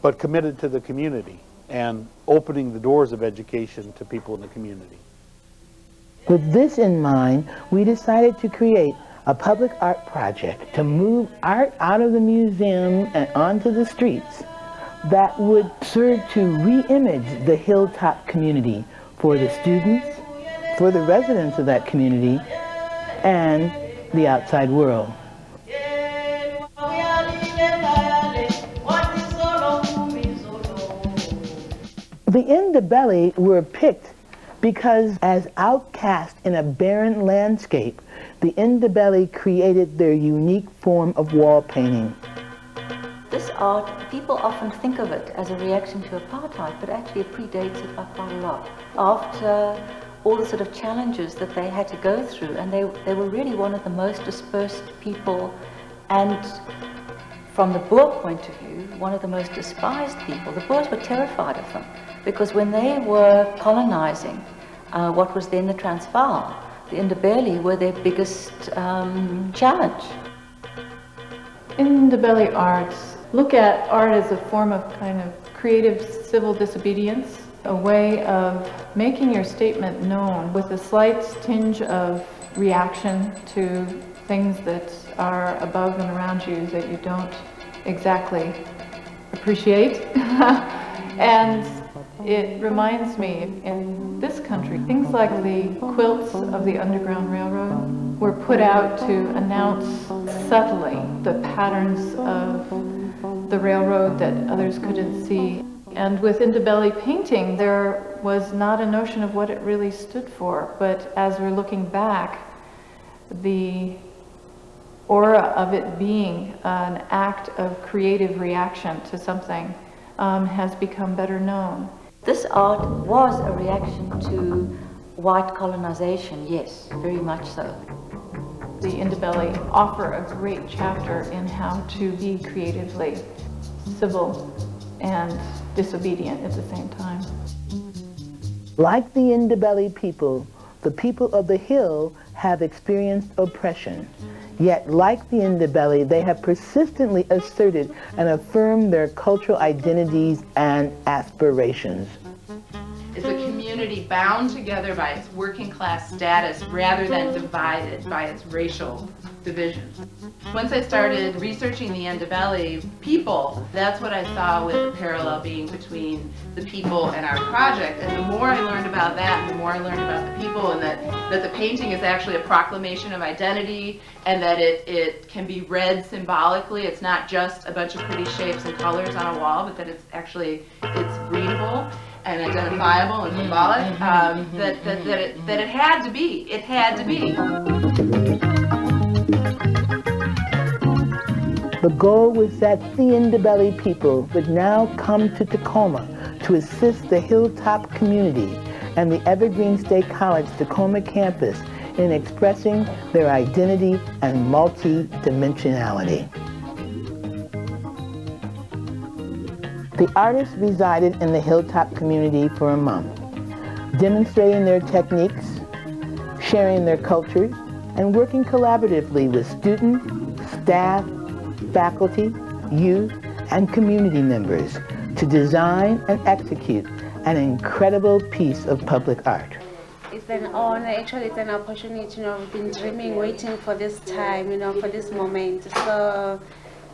[SPEAKER 18] but committed to the community and opening the doors of education to people in the community.
[SPEAKER 17] With this in mind, we decided to create a public art project to move art out of the museum and onto the streets that would serve to re-image the hilltop community for the students, for the residents of that community, and the outside world. The Ndebele were picked because as outcasts in a barren landscape, the Ndebele created their unique form of wall painting.
[SPEAKER 19] This art, people often think of it as a reaction to apartheid, but actually it predates it by quite a lot. After all the sort of challenges that they had to go through, and they were really one of the most dispersed people, and from the Boer point of view, one of the most despised people. The Boers were terrified of them, because when they were colonizing what was then the Transvaal, the Ndebele were their biggest challenge.
[SPEAKER 20] Ndebele arts look at art as a form of kind of creative civil disobedience, a way of making your statement known with a slight tinge of reaction to things that are above and around you that you don't exactly appreciate. And it reminds me, in this country, things like the quilts of the Underground Railroad were put out to announce subtly the patterns of the railroad that others couldn't see. And with Ndebele painting, there was not a notion of what it really stood for, but as we're looking back, the aura of it being an act of creative reaction to something has become better known.
[SPEAKER 19] This art was a reaction to white colonization, yes, very much so.
[SPEAKER 20] The Indabelli offer a great chapter in how to be creatively civil and disobedient at the same time.
[SPEAKER 17] Like the Indabelli people, the people of the Hill have experienced oppression. Yet, like the Indabelli, they have persistently asserted and affirmed their cultural identities and aspirations.
[SPEAKER 21] It's a community bound together by its working class status rather than divided by its racial divisions. Once I started researching the Indabelli people, that's what I saw with the parallel being between the people and our project. And the more I learned about that, and the more I learned about the people, and that the painting is actually a proclamation of identity, and that it can be read symbolically. It's not just a bunch of pretty shapes and colors on a wall, but that it's readable and identifiable and symbolic, that it had to be. It had to be.
[SPEAKER 17] The goal was that the Indabelli people would now come to Tacoma to assist the Hilltop community and the Evergreen State College Tacoma campus in expressing their identity and multi-dimensionality. The artists resided in the Hilltop community for a month, demonstrating their techniques, sharing their cultures, and working collaboratively with students, staff, faculty, youth, and community members to design and execute an incredible piece of public art.
[SPEAKER 22] It's an honor, actually it's an opportunity, we've been dreaming, waiting for this time, for this moment. So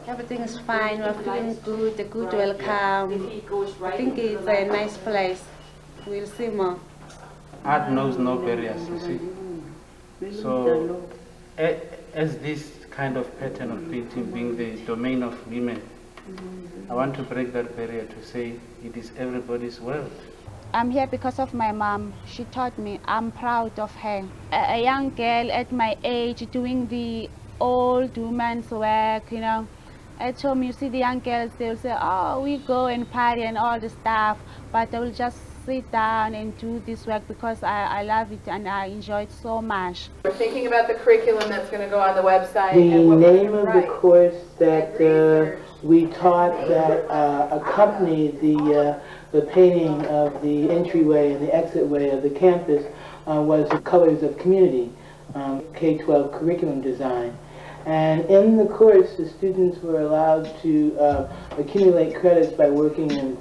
[SPEAKER 22] everything is fine, we're feeling good, a good welcome. I think it's a nice place. We'll see more.
[SPEAKER 23] Art knows no barriers, you see. So as this kind of pattern of painting being the domain of women, I want to break that barrier to say it is everybody's world.
[SPEAKER 24] I'm here because of my mom. She taught me. I'm proud of her. A young girl at my age doing the old woman's work, At home, you see the young girls, they'll say, oh, we go and party and all the stuff, but I will just sit down and do this work because I love it and I enjoy it so much.
[SPEAKER 20] We're thinking about the curriculum that's going to go on the website.
[SPEAKER 17] The
[SPEAKER 20] and what
[SPEAKER 17] name of the course that we taught that accompanied the painting of the entryway and the exitway of the campus was The Colors of Community, K-12 curriculum design. And in the course, the students were allowed to accumulate credits by working in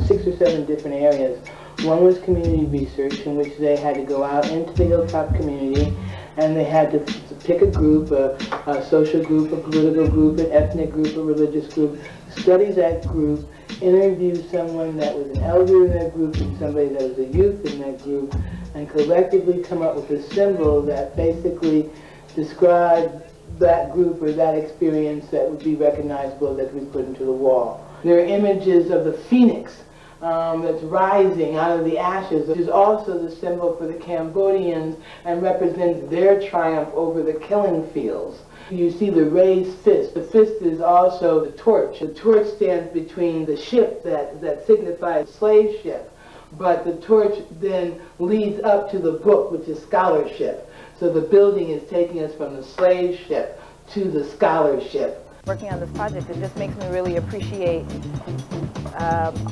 [SPEAKER 17] 6 or 7 different areas. One was community research, in which they had to go out into the Hilltop community, and they had to pick a group, a social group, a political group, an ethnic group, a religious group, study that group, interview someone that was an elder in that group and somebody that was a youth in that group, and collectively come up with a symbol that basically described that group or that experience that would be recognizable, that we put into the wall. There are images of the phoenix that's rising out of the ashes, which is also the symbol for the Cambodians and represents their triumph over the killing fields. You see the raised fist. The fist is also the torch. The torch stands between the ship that signifies slave ship, but the torch then leads up to the book, which is scholarship. So the building is taking us from the slave ship to the scholarship.
[SPEAKER 25] Working on this project, it just makes me really appreciate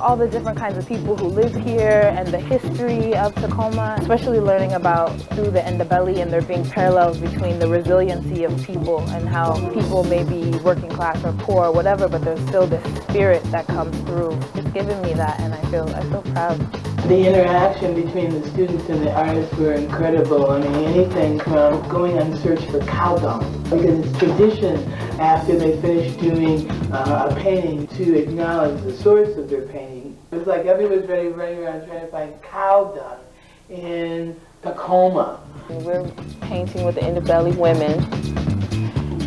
[SPEAKER 25] all the different kinds of people who live here and the history of Tacoma, especially learning about through the Indabelli and there being parallels between the resiliency of people and how people may be working class or poor or whatever, but there's still this spirit that comes through. It's given me that, and I feel proud.
[SPEAKER 17] The interaction between the students and the artists were incredible. I mean, anything from going on search for cow dung, because it's tradition after they finish doing a painting to acknowledge the source of their painting. It was like everyone's running around trying to find cow dung in Tacoma.
[SPEAKER 25] We're painting with the Indabelli women,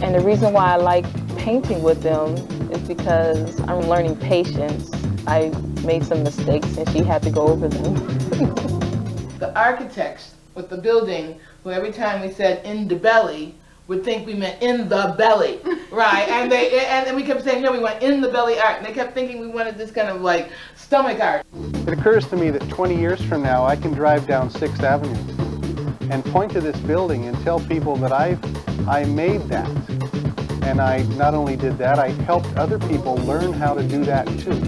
[SPEAKER 25] and the reason why I like painting with them is because I'm learning patience. I made some mistakes and she had to go over them.
[SPEAKER 26] The architects with the building, who every time we said Indabelli, would think we meant in the belly, right? And then we kept saying, no, we want in the belly art. And they kept thinking we wanted this kind of like stomach art.
[SPEAKER 18] It occurs to me that 20 years from now, I can drive down 6th Avenue and point to this building and tell people that I've I made that. And I not only did that, I helped other people learn how to do that too.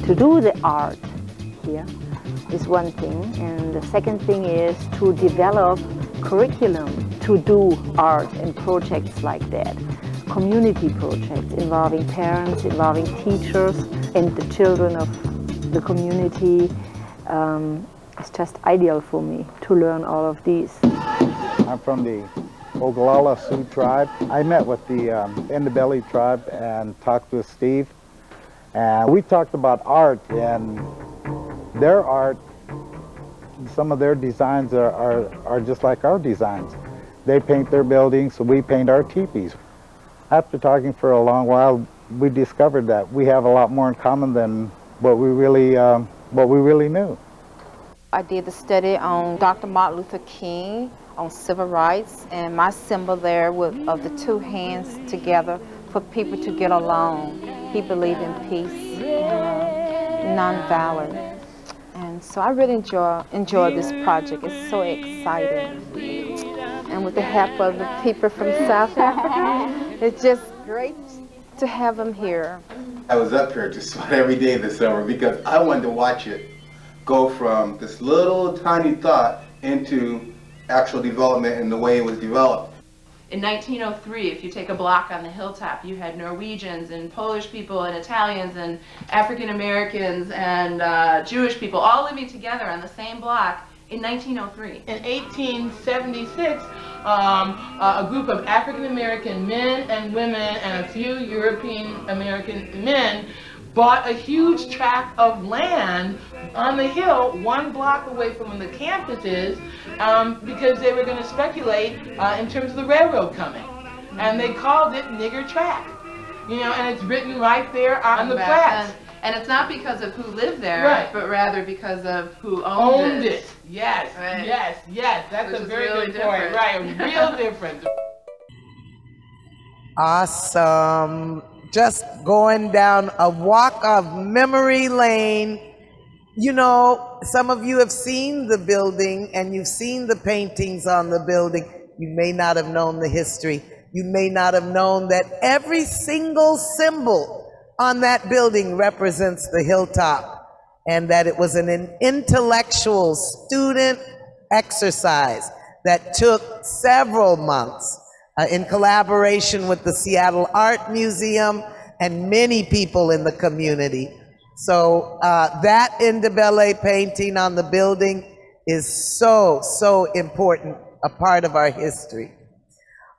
[SPEAKER 25] To do the art here is one thing, and the second thing is to develop curriculum to do art and projects like that. Community projects involving parents, involving teachers, and the children of the community. It's just ideal for me to learn all of these.
[SPEAKER 18] I'm from the Oglala Sioux tribe. I met with the Ndebele tribe and talked with Steve. And we talked about art, and their art, some of their designs are just like our designs. They paint their buildings, so we paint our teepees. After talking for a long while, we discovered that we have a lot more in common than what we really knew.
[SPEAKER 2] I did the study on Dr. Martin Luther King, on civil rights, and my symbol there of the two hands together for people to get along. He believed in peace and nonviolence. And so I really enjoy this project. It's so exciting. And with the help of the people from South Africa, it's just great to have them here.
[SPEAKER 3] I was up here just about every day this summer because I wanted to watch it go from this little tiny thought into actual development and the way it was developed.
[SPEAKER 21] In 1903, if you take a block on the hilltop, you had Norwegians and Polish people and Italians and African Americans and Jewish people all living together on the same block in 1903.
[SPEAKER 26] In 1876, a group of African American men and women and a few European American men bought a huge tract of land on the hill 1 block away from where the campus is because they were going to speculate in terms of the railroad coming. And they called it Nigger Tract. You know, and it's written right there on the plaques.
[SPEAKER 21] And it's not because of who lived there,
[SPEAKER 26] Right.
[SPEAKER 21] but rather because of who owned it.
[SPEAKER 26] Yes,
[SPEAKER 21] Right.
[SPEAKER 26] yes. That's
[SPEAKER 21] Which
[SPEAKER 26] a
[SPEAKER 21] is
[SPEAKER 26] very
[SPEAKER 21] really
[SPEAKER 26] good point.
[SPEAKER 21] different.
[SPEAKER 26] Right, a real difference.
[SPEAKER 1] Awesome. Just going down a walk of memory lane. You know, some of you have seen the building and you've seen the paintings on the building. You may not have known the history. You may not have known that every single symbol on that building represents the hilltop, and that it was an intellectual student exercise that took several months in collaboration with the Seattle Art Museum and many people in the community. So that Ndebele painting on the building is so important, a part of our history.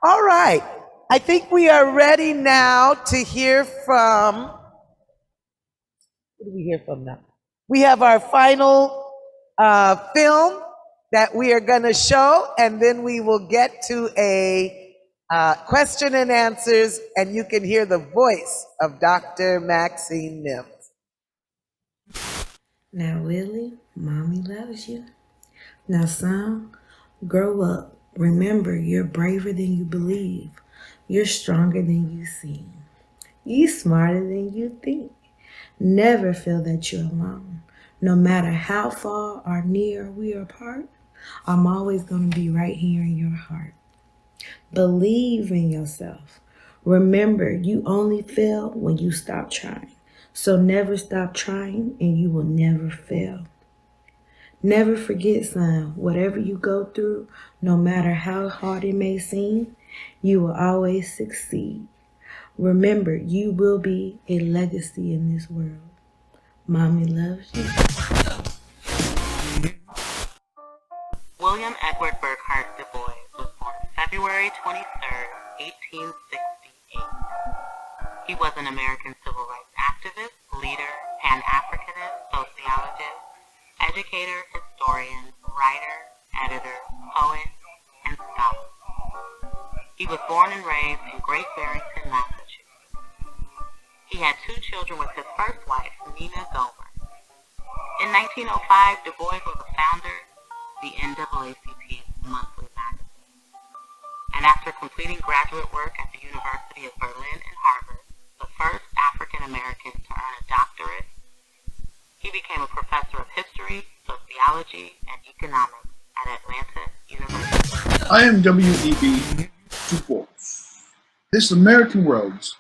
[SPEAKER 1] All right, I think we are ready now to hear from, who do we hear from now? We have our final film that we are going to show, and then we will get to a question and answers, and you can hear the voice of Dr. Maxine Mims.
[SPEAKER 5] Now, Willie, mommy loves you. Now, son, grow up. Remember, you're braver than you believe. You're stronger than you seem. You're smarter than you think. Never feel that you're alone. No matter how far or near we are apart, I'm always going to be right here in your heart. Believe in yourself. Remember, you only fail when you stop trying. So never stop trying and you will never fail. Never forget, son, whatever you go through, no matter how hard it may seem, you will always succeed. Remember, you will be a legacy in this world. Mommy loves you.
[SPEAKER 6] William Edward Burghardt Du Bois was born February 23rd, 1868. He was an American civil rights activist, leader, Pan-Africanist, sociologist, educator, historian, writer, editor, poet, and scholar. He was born and raised in Great Barrington, Massachusetts. He had 2 children with his first wife, Nina Gomer. In 1905, Du Bois was a founder of the NAACP's monthly magazine. And after completing graduate work at the University of Berlin and Harvard, the first African American to earn a doctorate, he became a professor of history, sociology, and economics at Atlanta University.
[SPEAKER 7] I am W.E.B. Du Bois. This American world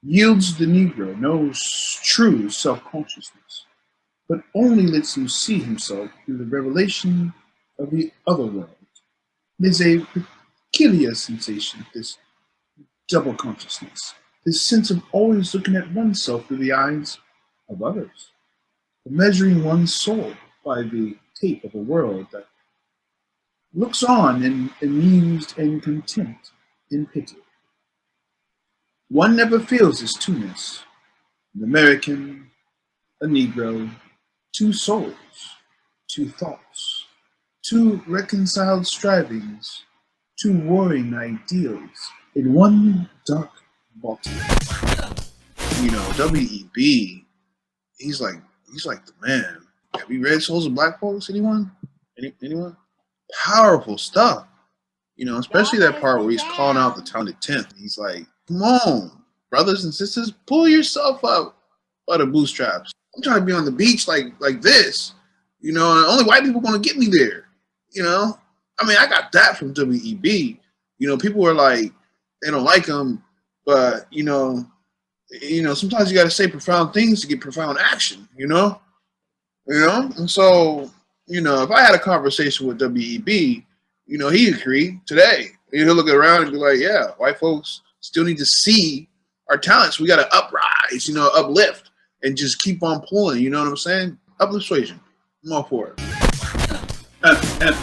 [SPEAKER 7] yields the Negro no true self-consciousness, but only lets him see himself through the revelation of the other world. It is a peculiar sensation, this double consciousness, this sense of always looking at oneself through the eyes of others, of measuring one's soul by the tape of a world that looks on and amused and content in pity. One never feels his two-ness, an American, a Negro, two souls, two thoughts, two reconciled strivings, two warring ideals in one dark bottle. You know, W.E.B. He's like the man. Have you read Souls of Black Folks? Anyone? Anyone? Powerful stuff. You know, especially that part where he's calling out the talented 10th. He's like, come on, brothers and sisters, pull yourself up by the bootstraps. I'm trying to be on the beach like this. You know, and only white people gonna get me there. You know? I mean, I got that from W.E.B. You know, people were like, they don't like him, but sometimes you gotta say profound things to get profound action, you know? And so, if I had a conversation with W.E.B., he'd agree today. He'll look around and be like, yeah, white folks still need to see our talents. We got to uprise, uplift, and just keep on pulling. You know what I'm saying? Uplift persuasion. I'm all for it. And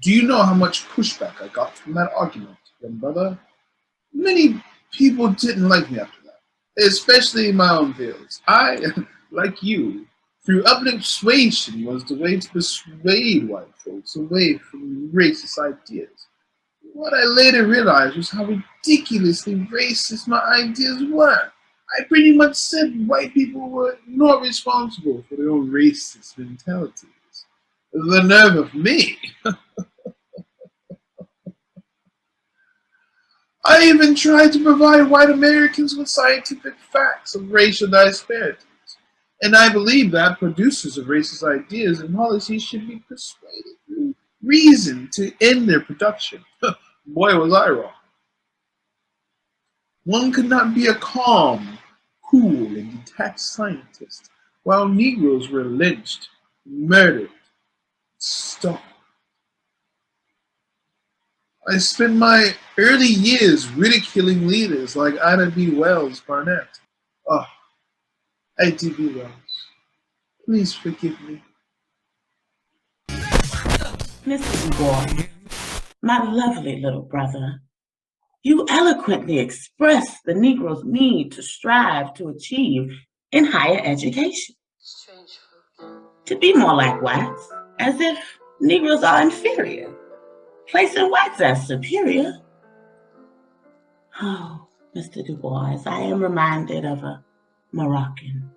[SPEAKER 7] do you know how much pushback I got from that argument, young brother? Many people didn't like me after that, especially in my own fields. I, like you, through uplift persuasion was the way to persuade white folks away from racist ideas. What I later realized was how ridiculously racist my ideas were. I pretty much said white people were not responsible for their own racist mentalities. The nerve of me! I even tried to provide white Americans with scientific facts of racial disparities. And I believe that producers of racist ideas and policies should be persuaded through reason to end their production. Boy, was I wrong. One could not be a calm, cool, and detached scientist while Negroes were lynched, murdered, stoned. I spent my early years ridiculing leaders like Ida B. Wells Barnett. Oh, Ida B. Wells, please forgive me.
[SPEAKER 16] Mr. Du Bois, my lovely little brother, you eloquently express the Negro's need to strive to achieve in higher education, to be more like whites, as if Negroes are inferior, placing whites as superior. Oh, Mr. Du Bois, I am reminded of a Moroccan,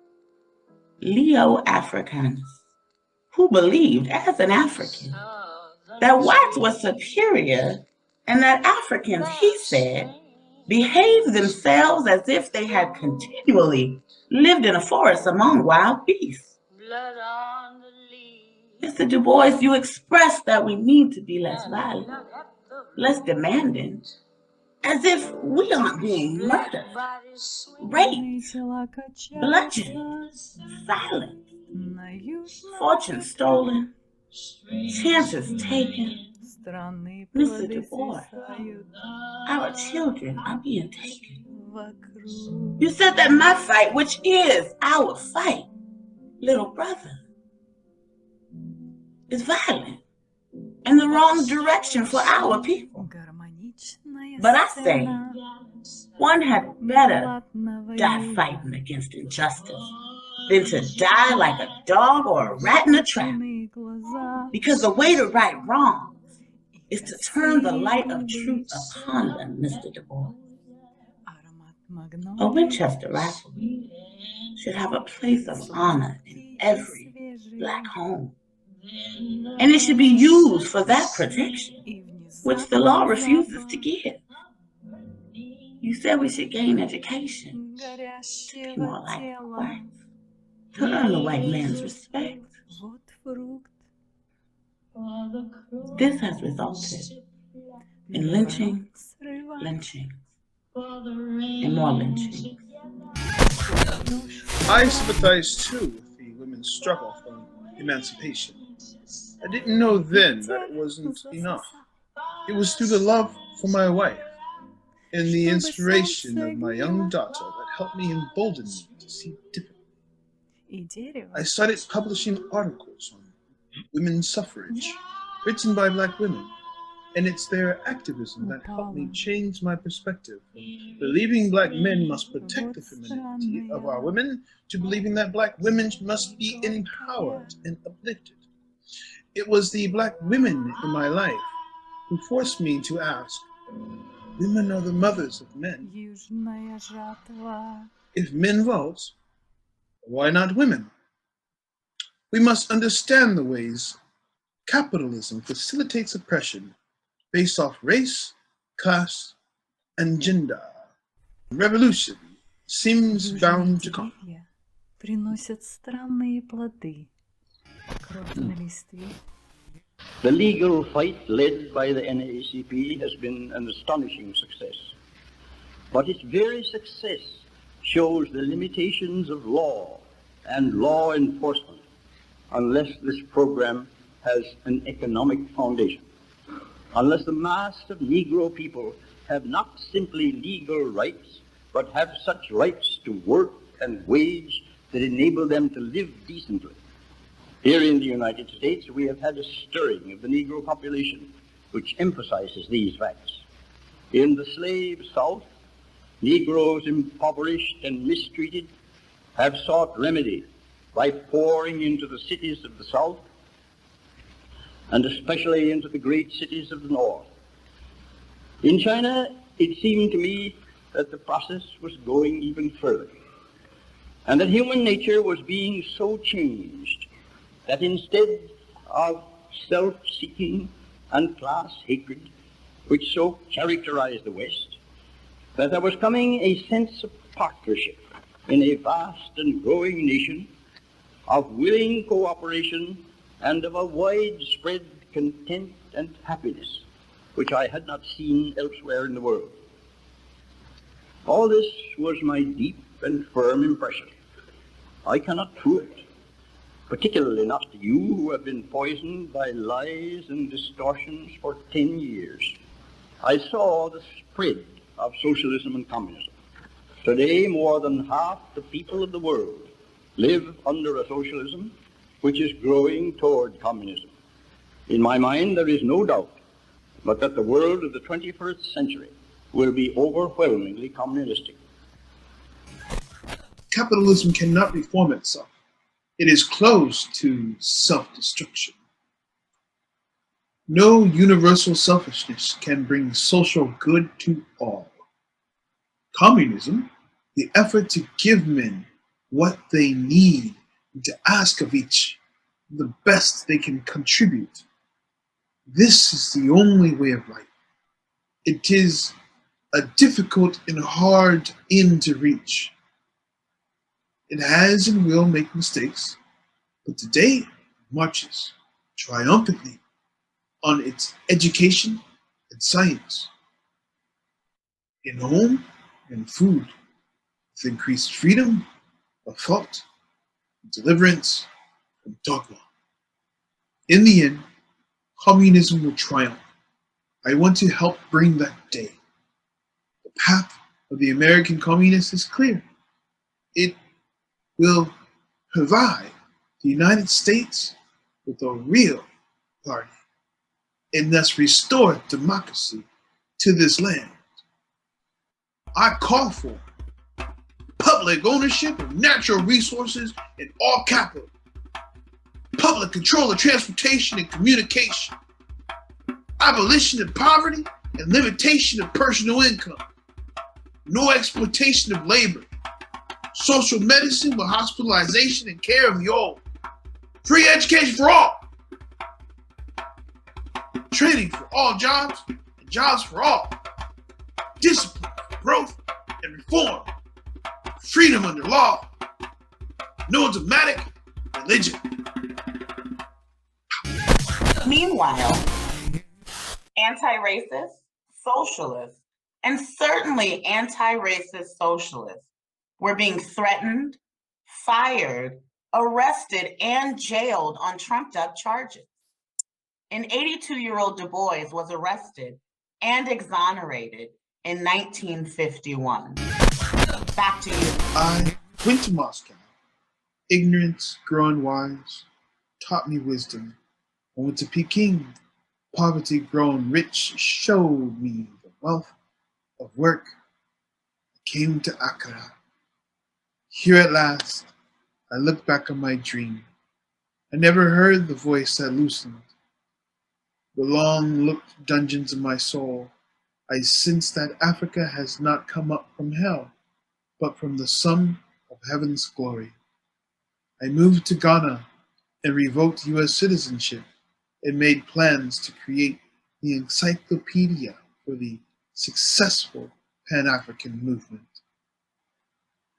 [SPEAKER 16] Leo Africanus, who believed as an African that whites were superior and that Africans, he said, behaved themselves as if they had continually lived in a forest among wild beasts. Mr. Du Bois, you expressed that we need to be less violent, less demanding, as if we aren't being murdered, raped, bludgeoned, silenced, fortune stolen, chances taken. Mr. Du Bois, our children are being taken. You said that my fight, which is our fight, little brother, is violent in the wrong direction for our people. But I say, one had better die fighting against injustice than to die like a dog or a rat in a trap. Because the way to right wrongs is to turn the light of truth upon them, Mr. Du Bois. A Winchester rifle should have a place of honor in every Black home. And it should be used for that protection, which the law refuses to give. You said we should gain education to be more like whites, to earn the white man's respect. This has resulted
[SPEAKER 8] and lynching, lynching, and more lynching.
[SPEAKER 7] I sympathize too with the women's struggle for emancipation. I didn't know then that it wasn't enough. It was through the love for my wife and the inspiration of my young daughter that helped me embolden me to see differently. I started publishing articles on women's suffrage written by Black women, and it's their activism that helped me change my perspective from believing Black men must protect the femininity of our women to believing that Black women must be empowered and uplifted. It was the Black women in my life who forced me to ask, women are the mothers of men. If men vote, why not women? We must understand the ways capitalism facilitates oppression based off race, class, and gender. Revolution seems bound to come.
[SPEAKER 9] Приносят странные плоды. Кровь на листе.
[SPEAKER 10] The legal fight led by the NAACP has been an astonishing success. But its very success shows the limitations of law and law enforcement unless this program has an economic foundation. Unless the mass of Negro people have not simply legal rights, but have such rights to work and wage that enable them to live decently. Here in the United States, we have had a stirring of the Negro population, which emphasizes these facts. In the slave South, Negroes impoverished and mistreated have sought remedy by pouring into the cities of the South, and especially into the great cities of the North. In China, it seemed to me that the process was going even further, and that human nature was being so changed that instead of self-seeking and class hatred, which so characterized the West, that there was coming a sense of partnership in a vast and growing nation, of willing cooperation, and of a widespread content and happiness, which I had not seen elsewhere in the world. All this was my deep and firm impression. I cannot prove it, particularly not to you who have been poisoned by lies and distortions for 10 years. I saw the spread of socialism and communism. Today, more than half the people of the world live under a socialism which is growing toward communism. In my mind, there is no doubt but that the world of the 21st century will be overwhelmingly communistic.
[SPEAKER 7] Capitalism cannot reform itself. It is close to self-destruction. No universal selfishness can bring social good to all. Communism, the effort to give men what they need and to ask of each the best they can contribute. This is the only way of life. It is a difficult and hard end to reach. It has and will make mistakes, but today it marches triumphantly on its education and science, in home and food, with increased freedom of thought, deliverance from dogma. In the end, communism will triumph. I want to help bring that day. The path of the American communists is clear. It will provide the United States with a real party and thus restore democracy to this land. I call for public ownership of natural resources and all capital, public control of transportation and communication, abolition of poverty and limitation of personal income, no exploitation of labor, social medicine with hospitalization and care of the old, free education for all, training for all jobs and jobs for all, discipline for growth and reform, freedom under law, no dogmatic religion.
[SPEAKER 11] Meanwhile, anti-racist,
[SPEAKER 6] socialists, and certainly anti-racist socialists were being threatened, fired, arrested, and jailed on trumped-up charges. An 82-year-old Du Bois was arrested and exonerated in 1951. Back to you.
[SPEAKER 7] I went to Moscow. Ignorance, grown wise, taught me wisdom. I went to Peking. Poverty grown rich showed me the wealth of work. I came to Accra. Here at last, I look back on my dream. I never heard the voice that loosened the long-looked dungeons of my soul. I sense that Africa has not come up from hell, but from the sum of heaven's glory. I moved to Ghana and revoked U.S. citizenship and made plans to create the encyclopedia for the successful Pan-African movement.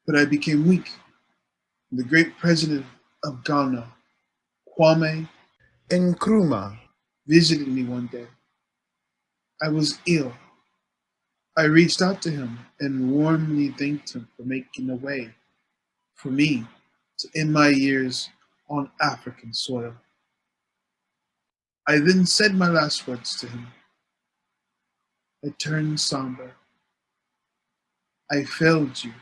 [SPEAKER 7] But I became weak. The great president of Ghana, Kwame Nkrumah, visited me one day. I was ill. I reached out to him and warmly thanked him for making a way for me to end my years on African soil. I then said my last words to him. I turned somber. I failed you.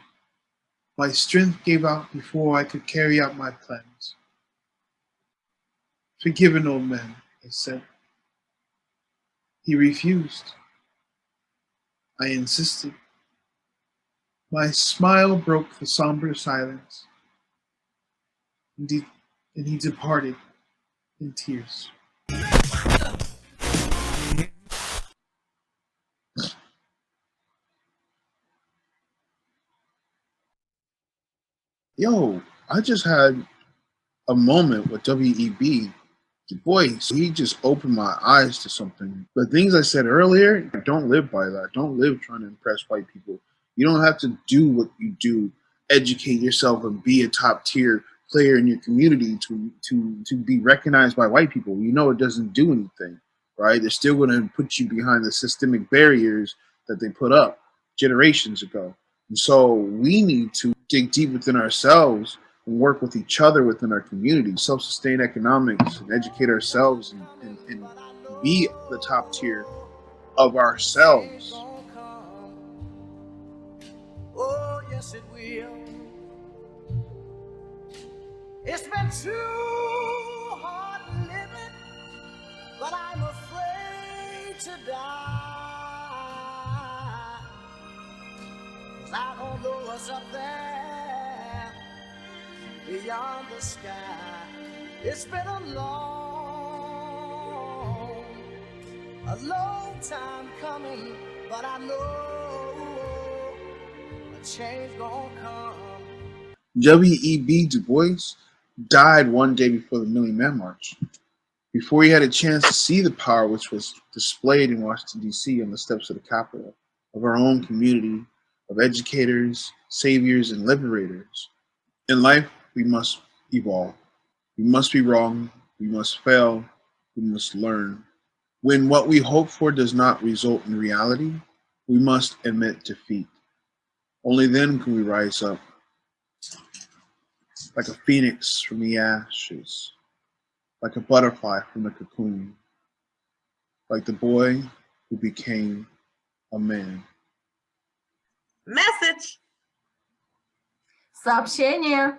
[SPEAKER 7] My strength gave out before I could carry out my plans. Forgive an old man, I said. He refused. I insisted. My smile broke the somber silence, and he departed in tears. Yo, I just had a moment with W.E.B. Du Bois. He just opened my eyes to something. The things I said earlier, don't live by that. Don't live trying to impress white people. You don't have to do what you do, educate yourself and be a top tier player in your community to be recognized by white people. You know it doesn't do anything, right? They're still going to put you behind the systemic barriers that they put up generations ago. And so we need to dig deep within ourselves and work with each other within our community, self-sustain economics, and educate ourselves and be the top tier of ourselves.
[SPEAKER 4] Oh, yes, it will. It's been too hard living, but I'm afraid to die. 'Cause I don't know what's up there beyond the sky. It's been a long time coming, but I know a change gonna come.
[SPEAKER 7] W.E.B. Du Bois died one day before the Million Man March, before he had a chance to see the power which was displayed in Washington, D.C. on the steps of the Capitol, of our own community, of educators, saviors, and liberators. In life, we must evolve. We must be wrong. We must fail. We must learn. When what we hope for does not result in reality, we must admit defeat. Only then can we rise up like a phoenix from the ashes, like a butterfly from the cocoon, like the boy who became a man.
[SPEAKER 6] Message.
[SPEAKER 11] Сообщение.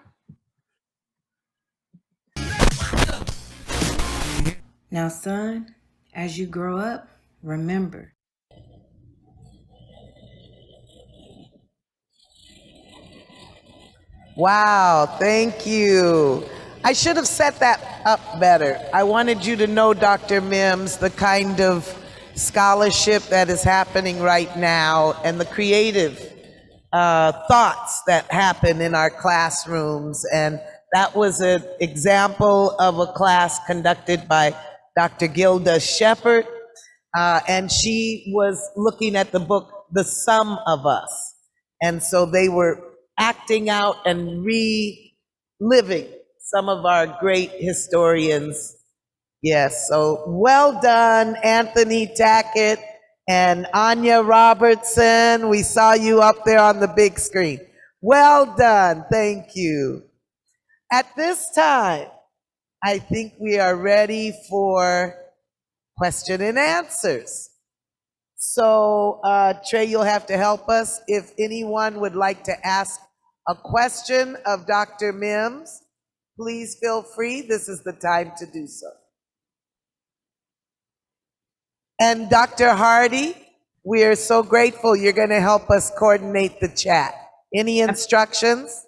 [SPEAKER 5] Now, son, as you grow up, remember.
[SPEAKER 1] Wow, thank you. I should have set that up better. I wanted you to know, Dr. Mims, the kind of scholarship that is happening right now and the creative thoughts that happen in our classrooms. And that was an example of a class conducted by Dr. Gilda Shepherd. And she was looking at the book, The Sum of Us. And so they were acting out and reliving some of our great historians. Yes, so well done, Anthony Tackett. And Anya Robertson, we saw you up there on the big screen. Well done, thank you. At this time, I think we are ready for question and answers. So, Trey, you'll have to help us. If anyone would like to ask a question of Dr. Mims, please feel free. This is the time to do so. And Dr. Hardy, we are so grateful you're going to help us coordinate the chat. Any instructions?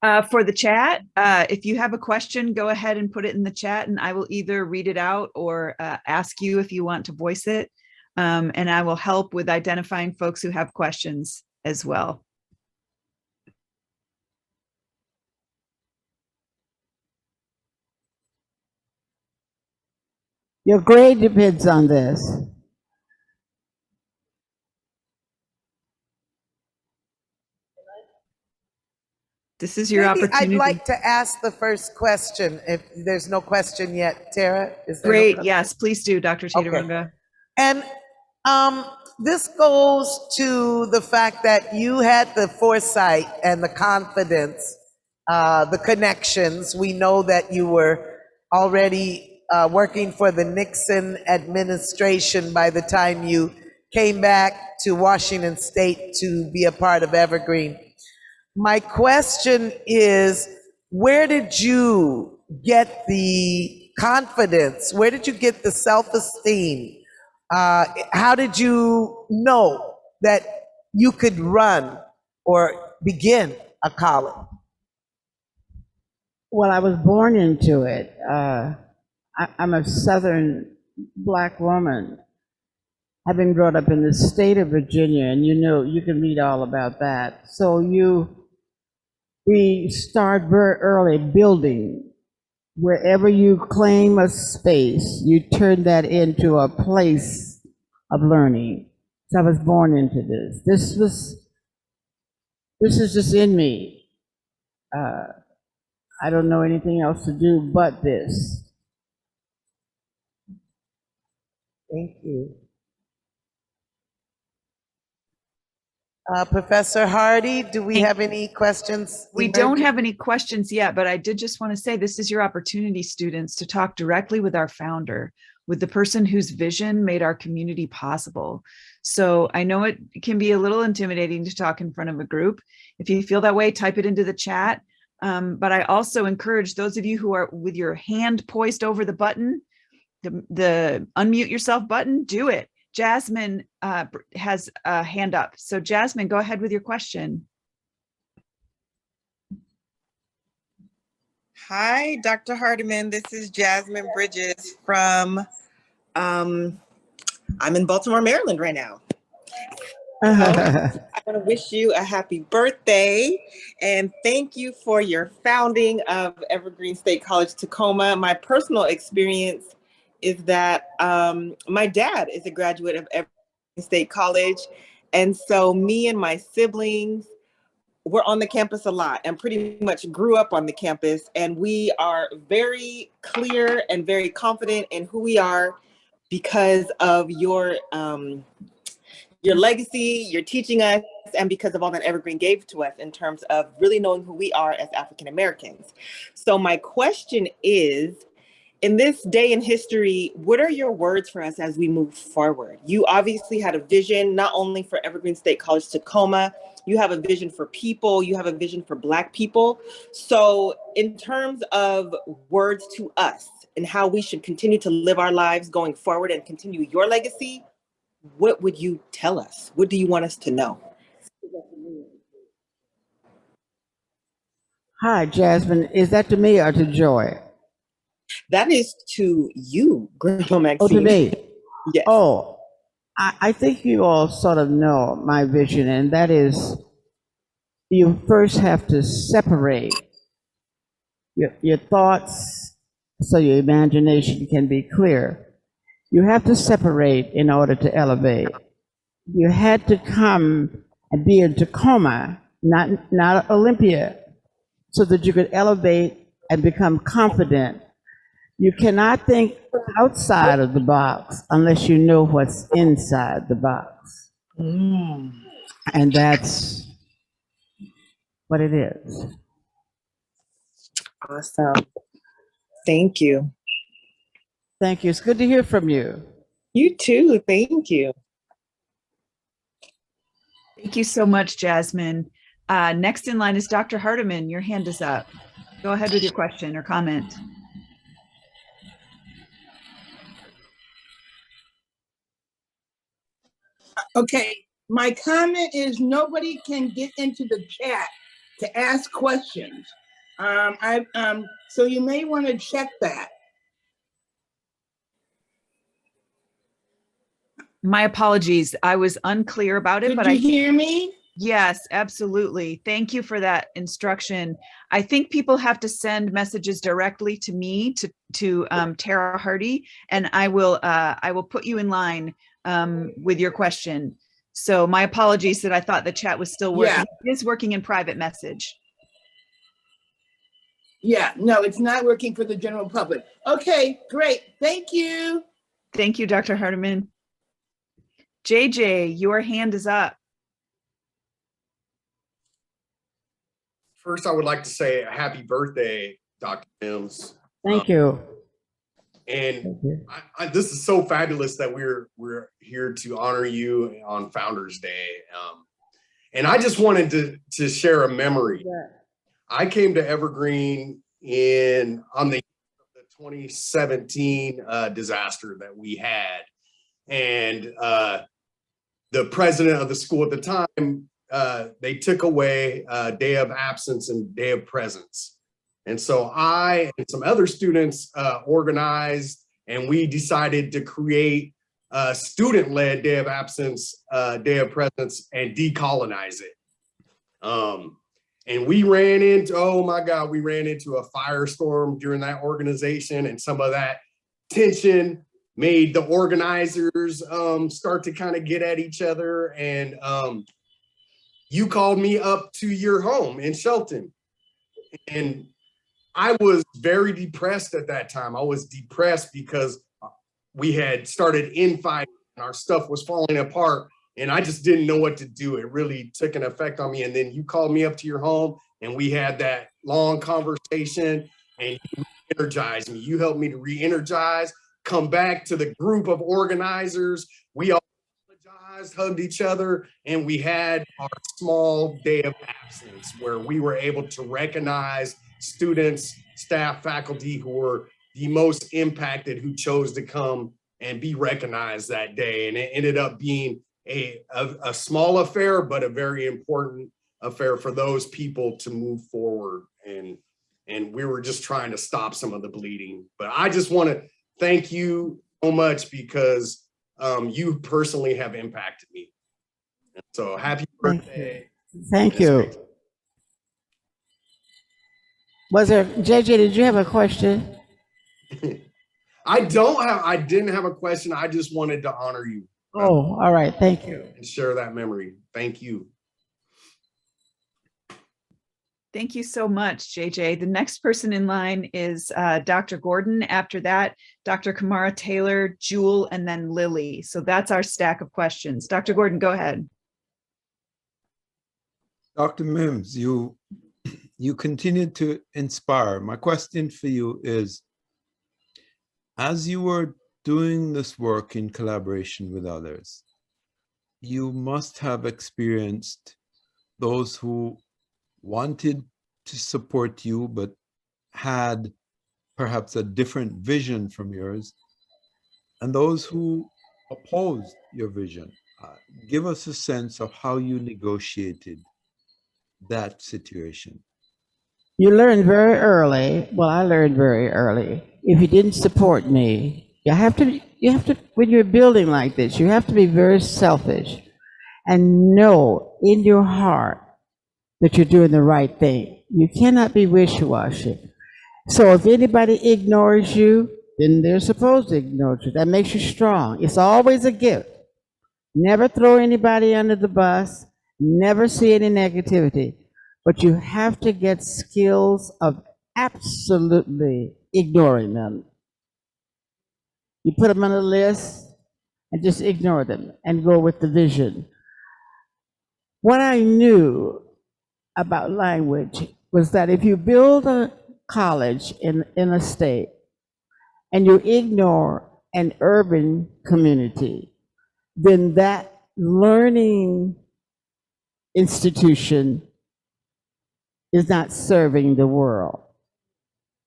[SPEAKER 11] For the chat, if you have a question, go ahead and put it in the chat and I will either read it out or ask you if you want to voice it. And I will help with identifying folks who have questions as well.
[SPEAKER 16] Your grade depends on this.
[SPEAKER 11] This is your
[SPEAKER 1] Maybe
[SPEAKER 11] opportunity.
[SPEAKER 1] I'd like to ask the first question if there's no question yet. Tara, is there?
[SPEAKER 11] Great.
[SPEAKER 1] No
[SPEAKER 11] Yes, please do, Dr. Tatarunga.
[SPEAKER 1] Okay. And this goes to the fact that you had the foresight and the confidence, the connections. We know that you were already working for the Nixon administration by the time you came back to Washington State to be a part of Evergreen. My question is, where did you get the confidence? Where did you get the self-esteem? How did you know that you could run or begin a college?
[SPEAKER 16] Well, I was born into it. I'm a Southern Black woman, having grown up in the state of Virginia, and you know, you can read all about that. So we start very early building. Wherever you claim a space, you turn that into a place of learning. So I was born into this. This is just in me. I don't know anything else to do but this.
[SPEAKER 1] Thank you. Professor Hardy, do we have any questions?
[SPEAKER 11] We don't have any questions yet, but I did just want to say this is your opportunity, students, to talk directly with our founder, with the person whose vision made our community possible. So I know it can be a little intimidating to talk in front of a group. If you feel that way, type it into the chat. But I also encourage those of you who are with your hand poised over the button, the unmute yourself button, do it. Jasmine has a hand up. So Jasmine, go ahead with your question.
[SPEAKER 12] Hi, Dr. Hardiman. This is Jasmine Bridges from, I'm in Baltimore, Maryland right now. So I want to wish you a happy birthday and thank you for your founding of Evergreen State College Tacoma. My personal experience is that my dad is a graduate of Evergreen State College. And so me and my siblings were on the campus a lot and pretty much grew up on the campus. And we are very clear and very confident in who we are because of your legacy, your teaching us, and because of all that Evergreen gave to us in terms of really knowing who we are as African Americans. So my question is, in this day in history, what are your words for us as we move forward? You obviously had a vision, not only for Evergreen State College Tacoma, you have a vision for people, you have a vision for Black people. So in terms of words to us and how we should continue to live our lives going forward and continue your legacy, what would you tell us? What do you want us to know?
[SPEAKER 16] Hi, Jasmine. Is that to me or to Joy?
[SPEAKER 12] That is to you, Grandma Maxine.
[SPEAKER 16] Oh, to me?
[SPEAKER 12] Yes.
[SPEAKER 16] Oh, I think you all sort of know my vision, and that is you first have to separate your thoughts so your imagination can be clear. You have to separate in order to elevate. You had to come and be in Tacoma, not Olympia, so that you could elevate and become confident You cannot think outside of the box unless you know what's inside the box. And that's what it is.
[SPEAKER 12] Awesome. Thank you.
[SPEAKER 16] Thank you. It's good to hear from you.
[SPEAKER 12] You too. Thank you.
[SPEAKER 11] Thank you so much, Jasmine. Next in line is Dr. Hardiman. Your hand is up. Go ahead with your question or comment.
[SPEAKER 13] Okay, my comment is nobody can get into the chat to ask questions. So you may want to check that.
[SPEAKER 11] My apologies. I was unclear about it,
[SPEAKER 13] Did
[SPEAKER 11] but
[SPEAKER 13] you hear me?
[SPEAKER 11] Yes, absolutely. Thank you for that instruction. I think people have to send messages directly to me, to Tara Hardy, and I will put you in line with your question. So my apologies that I thought the chat was still working.
[SPEAKER 13] Yeah.
[SPEAKER 11] It is working in private message.
[SPEAKER 13] Yeah, no, it's not working for the general public. Okay, great. Thank you.
[SPEAKER 11] Thank you, Dr. Hardiman. JJ, your hand is up.
[SPEAKER 14] First, I would like to say a happy birthday, Dr. Mims.
[SPEAKER 16] Thank you.
[SPEAKER 14] And this is so fabulous that we're here to honor you on Founders Day. And I just wanted to share a memory. Yeah. I came to Evergreen on the 2017 disaster that we had, and the president of the school at the time, they took away day of absence and day of presence. And so I and some other students organized, and we decided to create a student-led day of absence, day of presence, and decolonize it. And we ran into, oh my God, we ran into a firestorm during that organization, and some of that tension made the organizers start to kind of get at each other. And you called me up to your home in Shelton. And I was very depressed at that time. I was depressed because we had started infighting and our stuff was falling apart. And I just didn't know what to do. It really took an effect on me. And then you called me up to your home and we had that long conversation and you energized me. You helped me to re-energize, come back to the group of organizers. We all apologized, hugged each other, and we had our small day of absence where we were able to recognize students, staff, faculty who were the most impacted, who chose to come and be recognized that day. And it ended up being a small affair, but a very important affair for those people to move forward. And we were just trying to stop some of the bleeding. But I just want to thank you so much because you personally have impacted me. And so happy birthday.
[SPEAKER 16] Thank you. Was there, JJ, did you have a question?
[SPEAKER 14] I didn't have a question. I just wanted to honor you.
[SPEAKER 16] Oh, all right. Thank you.
[SPEAKER 14] And share that memory. Thank you.
[SPEAKER 11] Thank you so much, JJ. The next person in line is Dr. Gordon. After that, Dr. Kamara Taylor, Jewel, and then Lily. So that's our stack of questions. Dr. Gordon, go ahead.
[SPEAKER 15] Dr. Mims, you continue to inspire. My question for you is, as you were doing this work in collaboration with others, you must have experienced those who wanted to support you, but had perhaps a different vision from yours, and those who opposed your vision. Give us a sense of how you negotiated that situation.
[SPEAKER 16] You learned very early. Well, I learned very early. If you didn't support me, you have to, when you're building like this, you have to be very selfish and know in your heart that you're doing the right thing. You cannot be wishy-washy. So if anybody ignores you, then they're supposed to ignore you. That makes you strong. It's always a gift. Never throw anybody under the bus. Never see any negativity. But you have to get skills of absolutely ignoring them. You put them on a list and just ignore them and go with the vision. What I knew about language was that if you build a college in a state and you ignore an urban community, then that learning institution is not serving the world.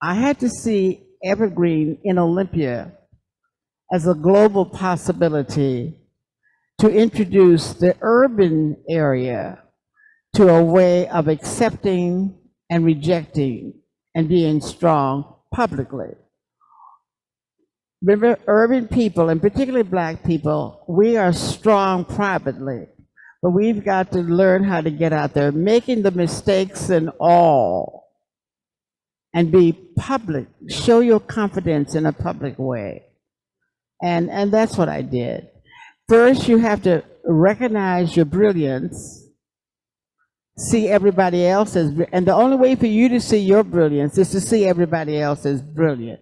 [SPEAKER 16] I had to see Evergreen in Olympia as a global possibility to introduce the urban area to a way of accepting and rejecting and being strong publicly. Remember, urban people, and particularly Black people, we are strong privately, but we've got to learn how to get out there, making the mistakes and all, and be public, show your confidence in a public way. And that's what I did. First, you have to recognize your brilliance, see everybody else as, and the only way for you to see your brilliance is to see everybody else as brilliant.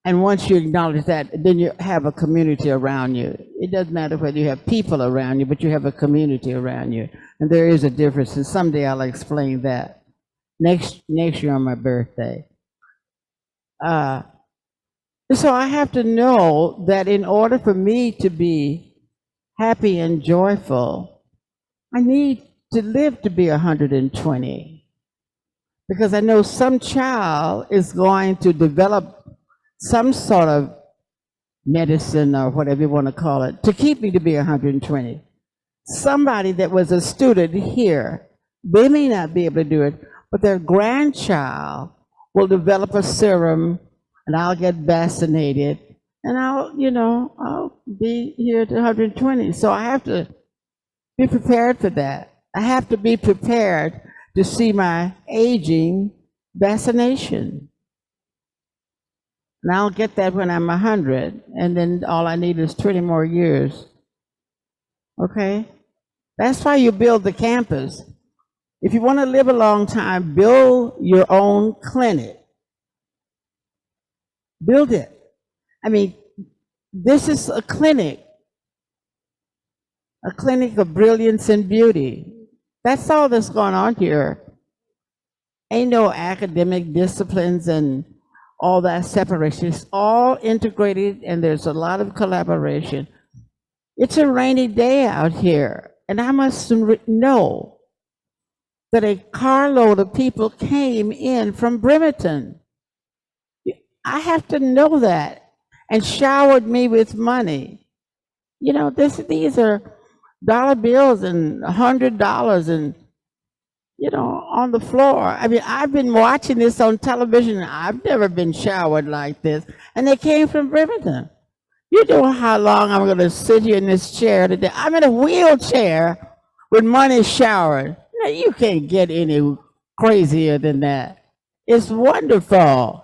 [SPEAKER 16] And once you acknowledge that, then you have a community around you. It doesn't matter whether you have people around you, but you have a community around you. And there is a difference, and someday I'll explain that. Next year on my birthday. So I have to know that in order for me to be happy and joyful, I need to live to be 120. Because I know some child is going to develop some sort of medicine or whatever you want to call it to keep me to be 120. Somebody that was a student here, they may not be able to do it, but their grandchild will develop a serum and I'll get vaccinated and I'll be here to 120. So I have to be prepared for that. I have to be prepared to see my aging vaccination. And I'll get that when I'm 100, and then all I need is 20 more years. Okay? That's why you build the campus. If you want to live a long time, build your own clinic. Build it. I mean, this is a clinic of brilliance and beauty. That's all that's going on here. Ain't no academic disciplines and all that separation. It's all integrated and there's a lot of collaboration. It's a rainy day out here, and I must know that a carload of people came in from Bremerton. I have to know that, and showered me with money. You know, these are dollar bills and $100 and, on the floor. I mean, I've been watching this on television. I've never been showered like this. And they came from Bremerton. You know how long I'm going to sit here in this chair today. I'm in a wheelchair with money showered. Now, you can't get any crazier than that. It's wonderful.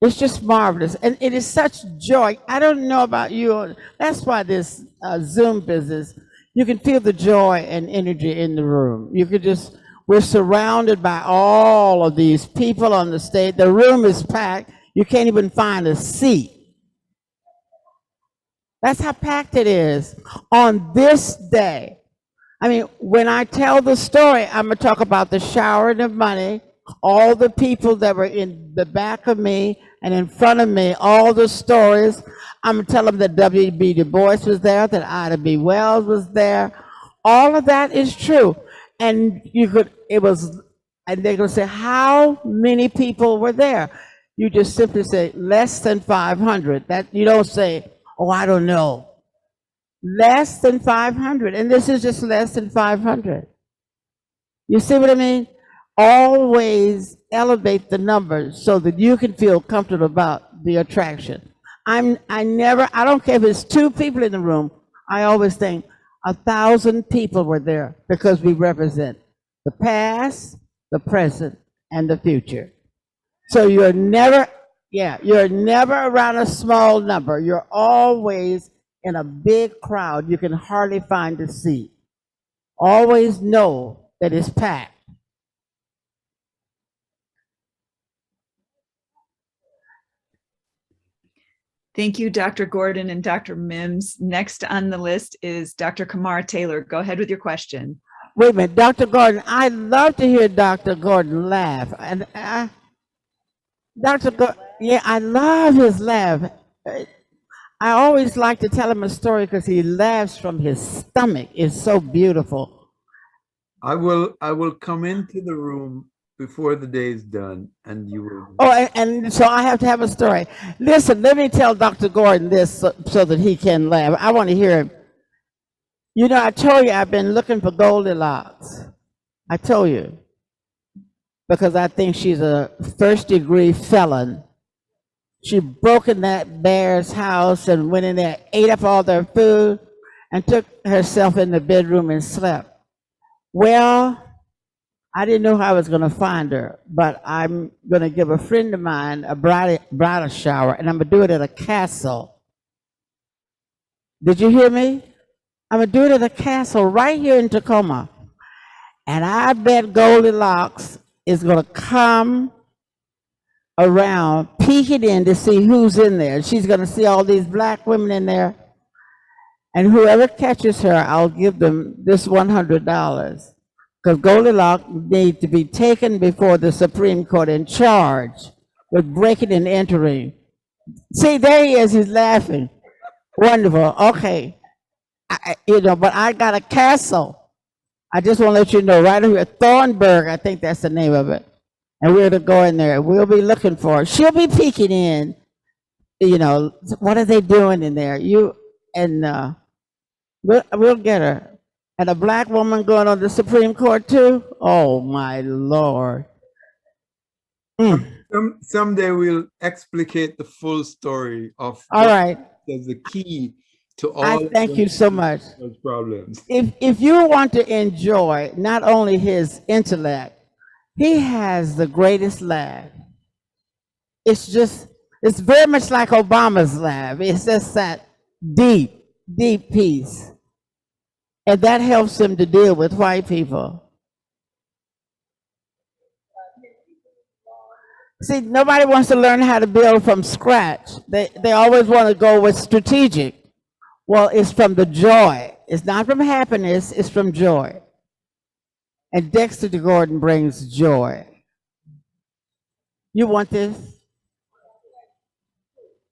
[SPEAKER 16] It's just marvelous. And it is such joy. I don't know about you. That's why this Zoom business, you can feel the joy and energy in the room. You could just, we're surrounded by all of these people on the stage. The room is packed. You can't even find a seat. That's how packed it is on this day. I mean, when I tell the story, I'm going to talk about the showering of money, all the people that were in the back of me and in front of me, all the stories. I'm going to tell them that W.B. Du Bois was there, that Ida B. Wells was there. All of that is true. And and they're going to say, how many people were there? You just simply say less than 500. That you don't say, oh, I don't know. Less than 500, and this is just less than 500. You see what I mean? Always elevate the numbers so that you can feel comfortable about the attraction. I don't care if it's 2 people in the room. I always think 1,000 people were there because we represent the past, the present, and the future. So you're never around a small number. You're always in a big crowd. You can hardly find a seat. Always know that it's packed.
[SPEAKER 11] Thank you, Dr. Gordon and Dr. Mims. Next on the list is Dr. Kamara Taylor. Go ahead with your question.
[SPEAKER 16] Wait a minute, Dr. Gordon, I love to hear Dr. Gordon laugh. And Dr. Gordon, yeah, I love his laugh. I always like to tell him a story because he laughs from his stomach. It's so beautiful.
[SPEAKER 15] I will come into the room before the day is done, and you will.
[SPEAKER 16] Oh, and so I have to have a story. Listen, let me tell Dr. Gordon this so that he can laugh. I want to hear him. You know, I told you I've been looking for Goldilocks. I told you. Because I think she's a first-degree felon. She broke in that bear's house and went in there, ate up all their food, and took herself in the bedroom and slept. Well, I didn't know how I was going to find her, but I'm going to give a friend of mine a bridal shower, and I'm going to do it at a castle. Did you hear me? I'm going to do it at a castle right here in Tacoma. And I bet Goldilocks is going to come around, peeking in to see who's in there. She's going to see all these black women in there. And whoever catches her, I'll give them this $100. Because Goldilocks needs to be taken before the Supreme Court and charged with breaking and entering. See, there he is. He's laughing. Wonderful. Okay. But I got a castle. I just want to let you know, right here, Thornburg, I think that's the name of it. And we're to go in there. We'll be looking for her. She'll be peeking in. What are they doing in there? We'll get her. And a black woman going on the Supreme Court too? Oh my Lord.
[SPEAKER 15] Someday we'll explicate the full story of
[SPEAKER 16] All right.
[SPEAKER 15] There's the key to all.
[SPEAKER 16] I thank you so much.
[SPEAKER 15] Those problems.
[SPEAKER 16] If you want to enjoy not only his intellect, he has the greatest laugh. It's very much like Obama's laugh. It's just that deep, deep peace. And that helps him to deal with white people. See, nobody wants to learn how to build from scratch. They always want to go with strategic. Well, it's from the joy. It's not from happiness, it's from joy. And Dexter Gordon brings joy. You want this?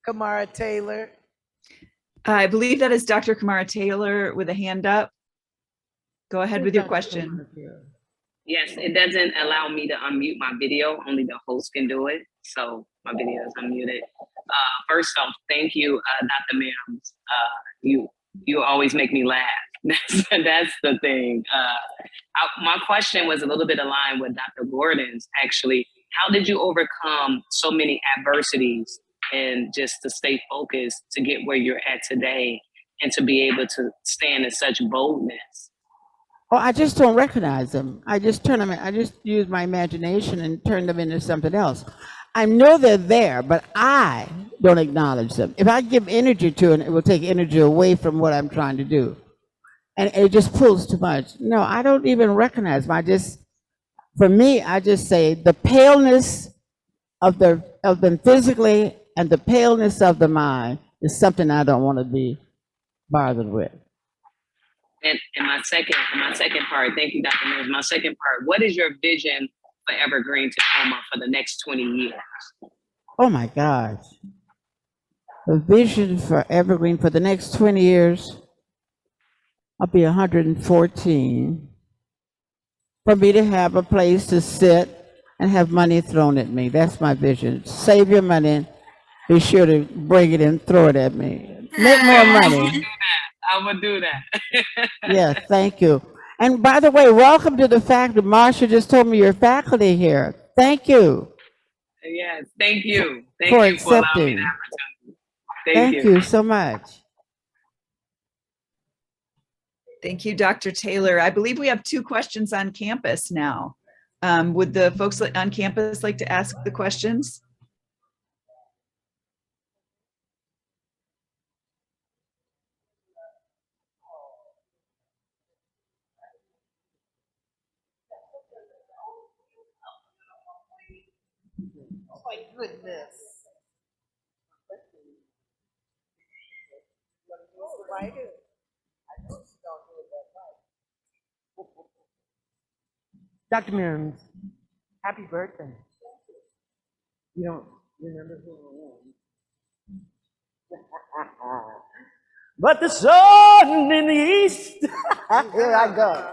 [SPEAKER 1] Kamara Taylor.
[SPEAKER 11] I believe that is Dr. Kamara Taylor with a hand up. Go ahead with your question.
[SPEAKER 17] Yes, it doesn't allow me to unmute my video. Only the host can do it. So my video is unmuted. First off, thank you, Dr. Mims. You always make me laugh. That's the thing. My question was a little bit aligned with Dr. Gordon's, actually. How did you overcome so many adversities and just to stay focused to get where you're at today and to be able to stand in such boldness?
[SPEAKER 16] Oh, I just don't recognize them. I just use my imagination and turn them into something else. I know they're there, but I don't acknowledge them. If I give energy to it, it will take energy away from what I'm trying to do. And it just pulls too much. No, I don't even recognize them. For me, I just say the paleness of them physically and the paleness of the mind is something I don't want to be bothered with.
[SPEAKER 17] And my second part, thank you, Dr. Mims. My second part, what is your vision for Evergreen Tacoma for the next 20 years?
[SPEAKER 16] Oh my gosh. The vision for Evergreen for the next 20 years, I'll be 114. For me to have a place to sit and have money thrown at me. That's my vision. Save your money. Be sure to bring it and throw it at me. Make more money.
[SPEAKER 17] I would do that.
[SPEAKER 16] Yes, thank you. And by the way, welcome to the faculty. Marsha just told me you're faculty here. Thank you.
[SPEAKER 17] Yes, thank you. Thank
[SPEAKER 16] for
[SPEAKER 17] you for allowing me
[SPEAKER 16] accepting.
[SPEAKER 17] the opportunity.
[SPEAKER 16] Thank you so much.
[SPEAKER 11] Thank you, Dr. Taylor. I believe we have 2 questions on campus now. Would the folks on campus like to ask the questions?
[SPEAKER 1] Oh my goodness.
[SPEAKER 16] Dr. Mims, happy birthday. You don't remember who I am. But the sun in the east, here I go,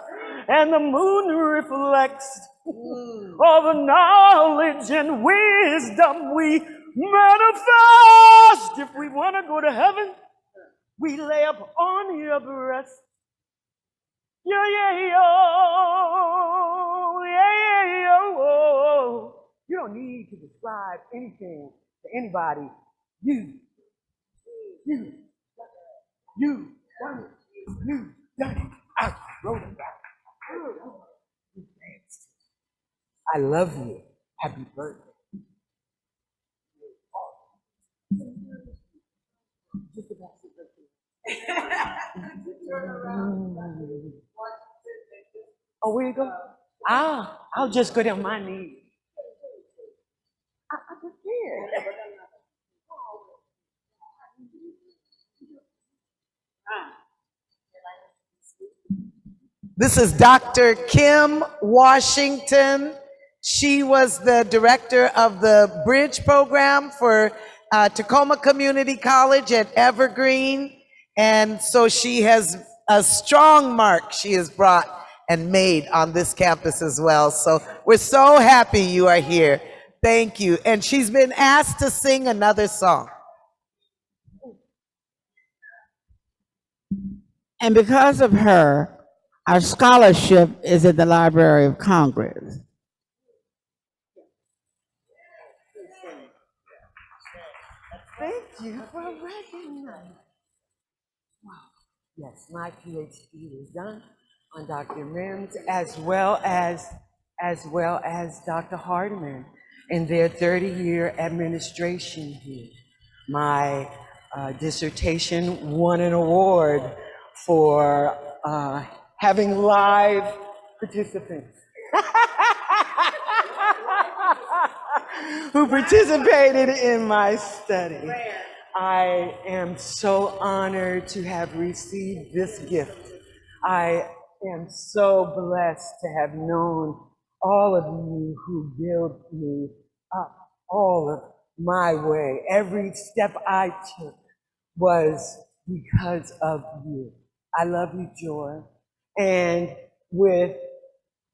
[SPEAKER 16] and the moon reflects all the knowledge and wisdom we manifest. If we want to go to heaven, we lay up on your breast. Yeah, yeah, yo, yeah, yeah, yo. You don't need to describe anything to anybody. You, you, done it. You done it. I wrote it back. I love you. Happy birthday. Oh, where you go? I'll just go down my knees. I just did. This is Dr. Kim Washington. She was the director of the Bridge program for Tacoma Community College at Evergreen. And so she has a strong mark she has brought and made on this campus as well. So we're so happy you are here. Thank you. And she's been asked to sing another song.
[SPEAKER 19] And because of her, our scholarship is at the Library of Congress.
[SPEAKER 16] Thank you for recognizing. Wow. Yes, my PhD is done on Dr. Mims as well as Dr. Hardiman in their 30-year administration here. My dissertation won an award for having live participants who participated in my study. I am so honored to have received this gift. I am so blessed to have known all of you who built me up all of my way. Every step I took was because of you. I love you, Joy. And with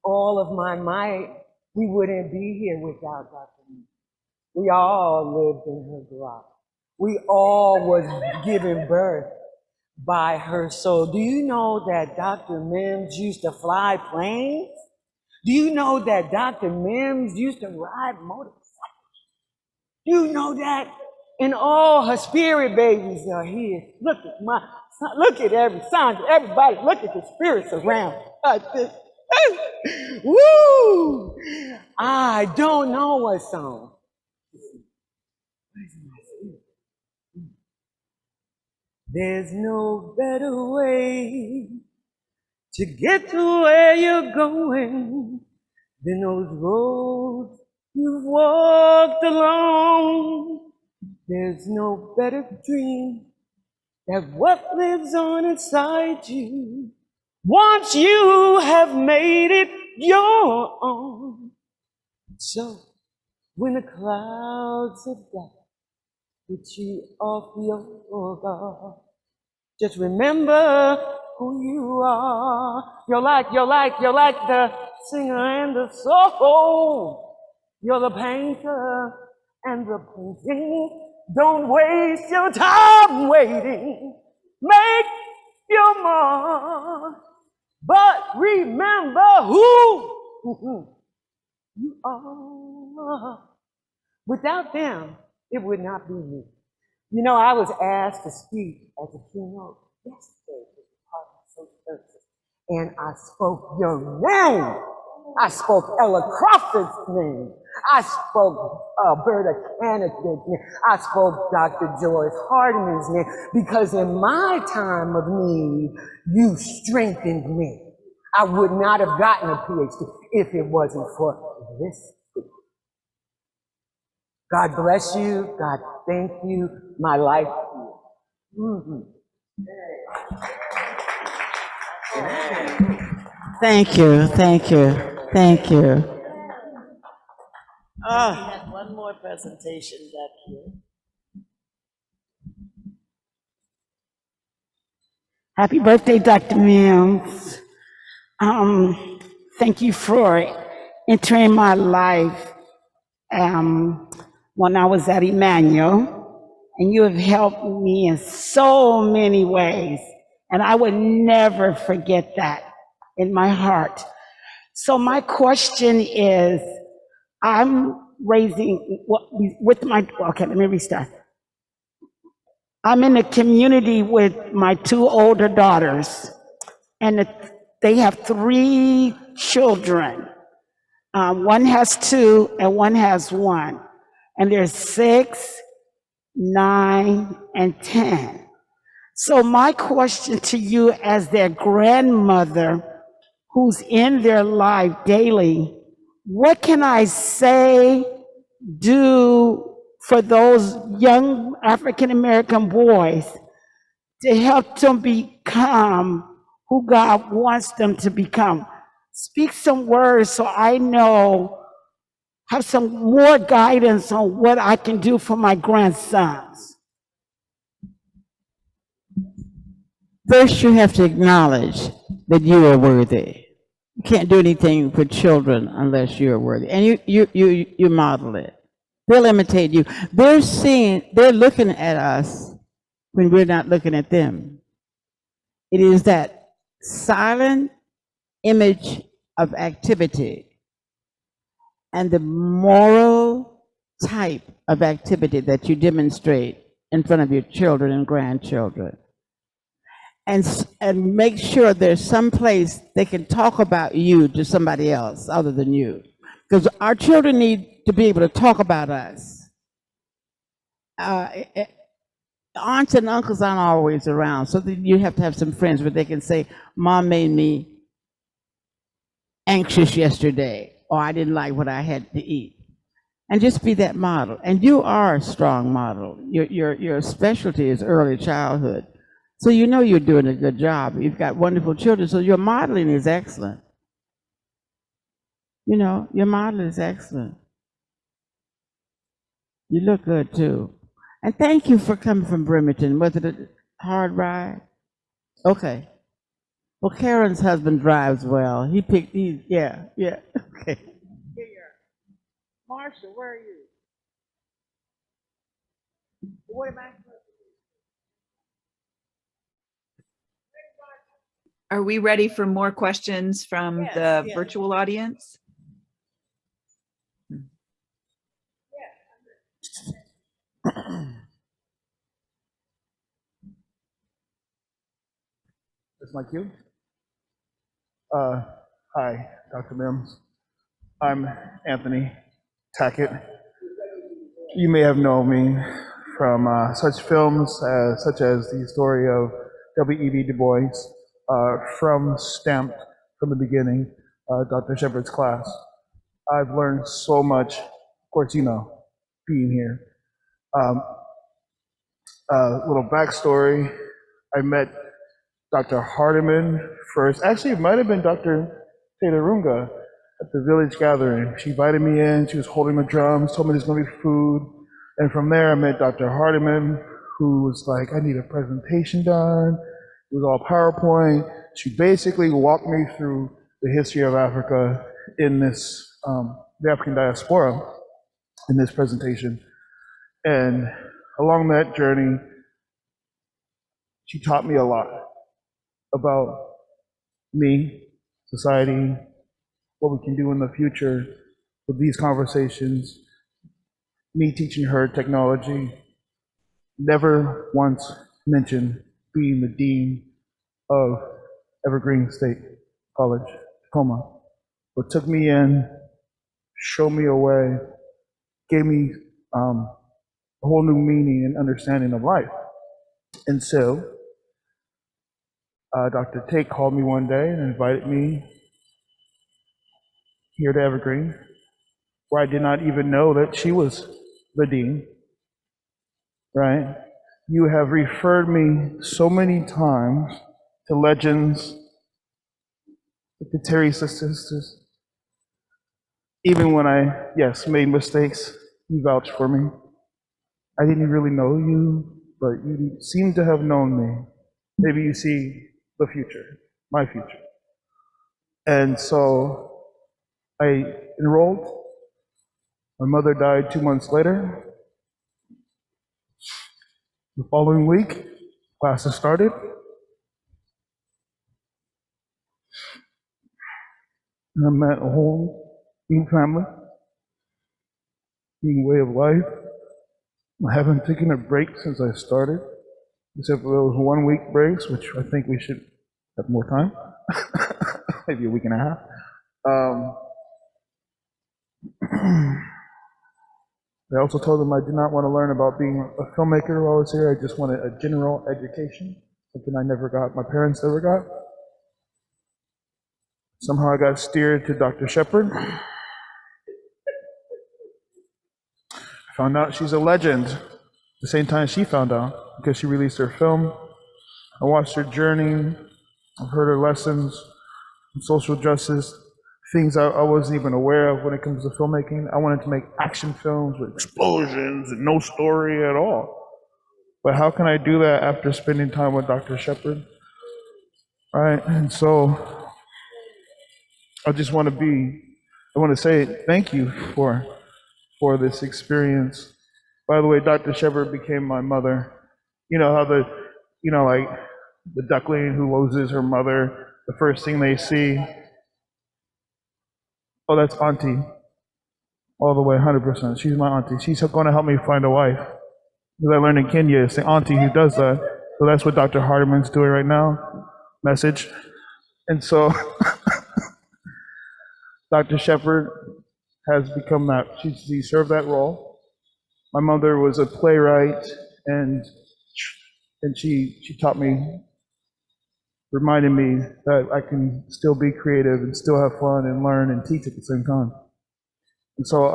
[SPEAKER 16] all of my might, we wouldn't be here without Dr. Mims. We all lived in her garage. We all was given birth by her soul. Do you know that Dr. Mims used to fly planes? Do you know that Dr. Mims used to ride motorcycles? Do you know that? And all her spirit babies are here. Look at my son, look at every son, everybody, look at the spirits around us. Woo! I don't know what song. There's no better way to get to where you're going than those roads you've walked alone. There's no better dream than what lives on inside you once you have made it your own. So when the clouds of doubt get you off your guard, just remember who you are. You're like the singer and the soul. You're the painter and the painting. Don't waste your time waiting. Make your mark. But remember who you are. Without them, it would not be me. You know, I was asked to speak as a keynote yesterday to the Department of Social Services, and I spoke your name. I spoke Ella Crawford's name. I spoke Berta Cannick's name. I spoke Dr. Joyce Hardiman's name, because in my time of need, you strengthened me. I would not have gotten a PhD if it wasn't for this. God bless you. God thank you. My life. Mm-hmm.
[SPEAKER 19] Thank you, thank you, thank you.
[SPEAKER 1] We had one more presentation back here.
[SPEAKER 19] Happy birthday, Dr. Mims. Thank you for entering my life when I was at Emmanuel, and you have helped me in so many ways, and I would never forget that in my heart. So my question is, I'm raising with my, okay, let me restart. I'm in a community with my two older daughters, and they have 3 children. One has 2 and one has 1. And they're 6, 9, and 10. So my question to you as their grandmother who's in their life daily, what can I say, do for those young African American boys to help them become who God wants them to become? Speak some words so I know, have some more guidance on what I can do for my grandsons. First, you have to acknowledge that you are worthy. You can't do anything for children unless you're worthy, and you model it. They'll imitate you. They're looking at us when we're not looking at them. It is that silent image of activity and the moral type of activity that you demonstrate in front of your children and grandchildren. And make sure there's some place they can talk about you to somebody else other than you. Because our children need to be able to talk about us. Aunts and uncles aren't always around, so that you have to have some friends where they can say, Mom made me anxious yesterday, or I didn't like what I had to eat. And just be that model. And you are a strong model. Your specialty is early childhood. So you know you're doing a good job. You've got wonderful children, so your modeling is excellent. You know, your modeling is excellent. You look good too. And thank you for coming from Bremerton. Was it a hard ride? Okay. Well, Karen's husband drives well. Yeah. Okay. Marsha, where are you? What am I?
[SPEAKER 11] Are we ready for more questions from the virtual audience?
[SPEAKER 7] That's my cue. Hi, Dr. Mims. I'm Anthony Tackett. You may have known me from such films such as the story of W.E.B. Du Bois, from Stamped from the beginning, Dr. Shepard's class. I've learned so much, of course, you know, being here. Little backstory, I met Dr. Hardiman first. Actually, it might have been Dr. Taylor-Runga at the village gathering. She invited me in, she was holding the drums, told me there's gonna be food. And from there, I met Dr. Hardiman, who was like, I need a presentation done. It was all PowerPoint. She basically walked me through the history of Africa in this, the African diaspora in this presentation. And along that journey, she taught me a lot about me, society, what we can do in the future with these conversations, me teaching her technology. Never once mentioned being the dean of Evergreen State College, Tacoma, but took me in, showed me a way, gave me a whole new meaning and understanding of life. And so, Dr. Tate called me one day and invited me here to Evergreen, where I did not even know that she was the dean, right? You have referred me so many times to legends
[SPEAKER 18] the Terry sisters. Even when I, yes, made mistakes, you vouched for me. I didn't really know you, but you seem to have known me. Maybe you see the future, my future. And so I enrolled. My mother died 2 months later. The following week, classes started. And I met a whole new family, new way of life. I haven't taken a break since I started, except for those 1 week breaks, which I think we should have more time, maybe a week and a half. I also told them I did not want to learn about being a filmmaker while I was here. I just wanted a general education, something I never got, my parents never got. Somehow I got steered to Dr. Shepard. I found out she's a legend at the same time she found out, because she released her film. I watched her journey. I've heard her lessons on social justice, things I wasn't even aware of when it comes to filmmaking. I wanted to make action films with explosions and no story at all. But how can I do that after spending time with Dr. Shepard? Right? And so I just want to say thank you for this experience. By the way, Dr. Shepard became my mother. You know how like the duckling who loses her mother, the first thing they see, oh, that's auntie. All the way, 100%. She's my auntie. She's going to help me find a wife. Because I learned in Kenya, it's the auntie who does that. So that's what Dr. Hardiman's doing right now. Message. And so Dr. Shepard has become that. She served that role. My mother was a playwright, and she taught me, reminded me that I can still be creative and still have fun and learn and teach at the same time. And so,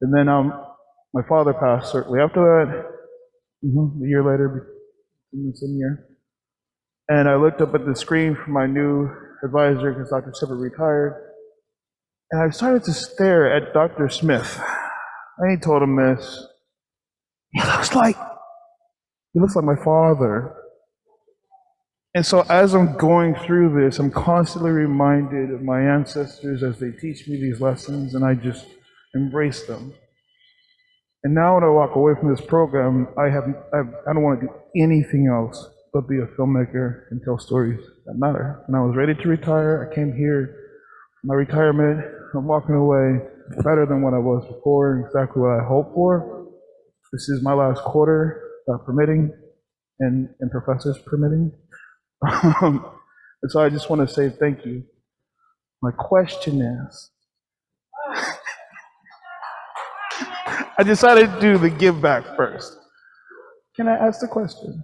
[SPEAKER 18] and then my father passed shortly after that, a year later, in the same year. And I looked up at the screen for my new advisor, because Dr. Shepard retired, and I started to stare at Dr. Smith. I told him this. He looks like my father. And so as I'm going through this, I'm constantly reminded of my ancestors as they teach me these lessons, and I just embrace them. And now when I walk away from this program, I don't want to do anything else but be a filmmaker and tell stories that matter. When I was ready to retire, I came here. My retirement, I'm walking away better than what I was before, and exactly what I hoped for. This is my last quarter, permitting, and professors permitting. And so I just want to say thank you. My question is, I decided to do the give back first. Can I ask the question?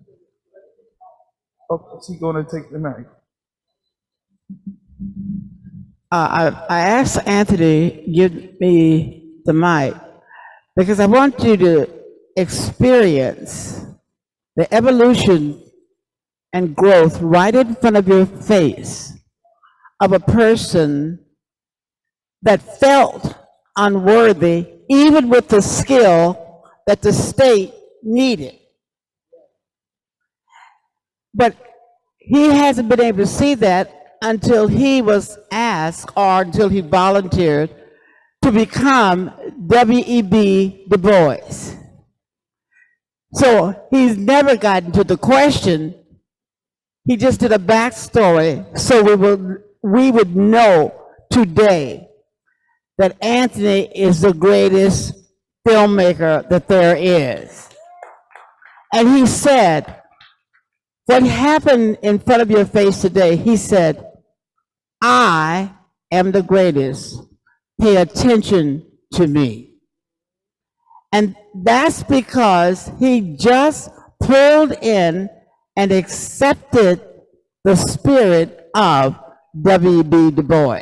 [SPEAKER 18] Oh, is he going to take the mic?
[SPEAKER 19] I asked Anthony to give me the mic because I want you to experience the evolution and growth right in front of your face of a person that felt unworthy, even with the skill that the state needed. But he hasn't been able to see that until he was asked, or until he volunteered to become W.E.B. Du Bois. So he's never gotten to the question. He just did a backstory so we would know today that Anthony is the greatest filmmaker that there is. And he said, what happened in front of your face today, he said, I am the greatest. Pay attention to me. And that's because he just pulled in and accepted the spirit of W.E.B. Du Bois.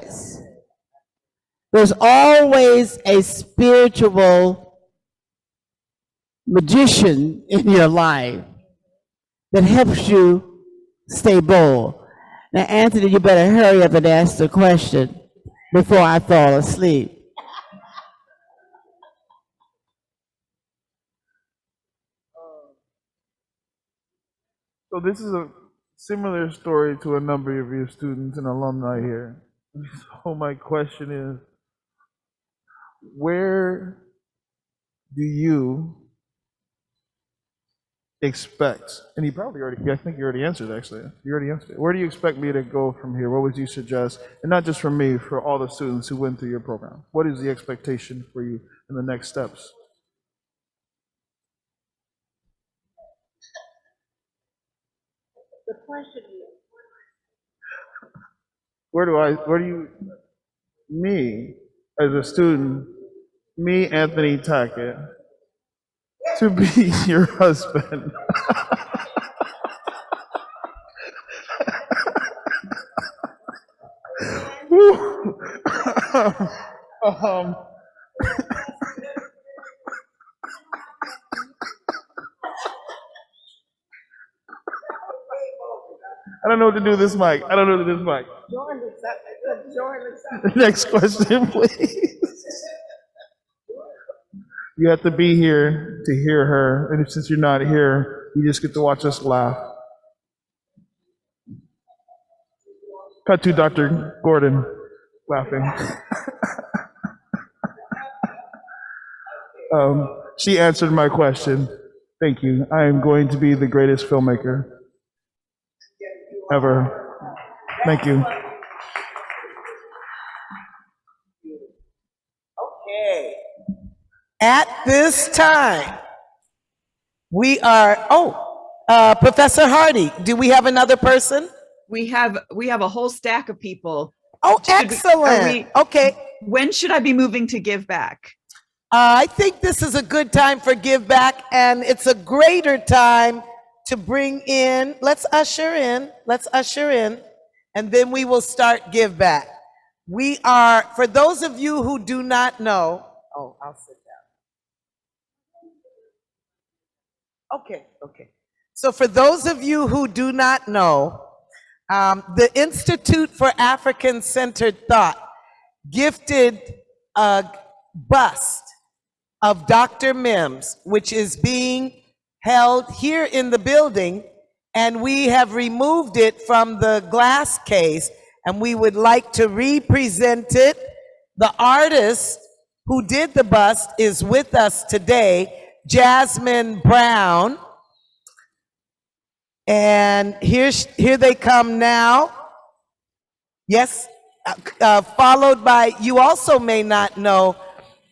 [SPEAKER 19] There's always a spiritual magician in your life that helps you stay bold.
[SPEAKER 16] Now, Anthony, you better hurry up and ask the question before I fall asleep.
[SPEAKER 18] So this is a similar story to a number of your students and alumni here. So my question is, where do you expect, and you probably already, I think you already answered actually, you already answered it. Where do you expect me to go from here? What would you suggest? And not just for me, for all the students who went through your program. What is the expectation for you in the next steps?
[SPEAKER 19] The question is,
[SPEAKER 18] Where do you, me, as a student, me, Anthony Tackett, to be your husband. um, I don't know what to do with this mic. I don't know what to do with this mic. Next question, please. You have to be here to hear her, and since you're not here, you just get to watch us laugh. Cut to Dr. Gordon laughing. She answered my question. Thank you. I am going to be the greatest filmmaker ever. Thank you.
[SPEAKER 1] Okay. At this time, we are, Professor Hardy, do we have another person?
[SPEAKER 11] We have a whole stack of people.
[SPEAKER 1] Oh, excellent. Okay.
[SPEAKER 11] When should I be moving to give back?
[SPEAKER 1] I think this is a good time for give back, and it's a greater time to bring in, let's usher in, and then we will start give back. We are, for those of you who do not know, I'll sit down. Okay. So for those of you who do not know, the Institute for African-Centered Thought gifted a bust of Dr. Mims, which is being held here in the building, and we have removed it from the glass case, and we would like to represent it. The artist who did the bust is with us today, Jasmine Brown. And here they come now. Yes, followed by, you also may not know,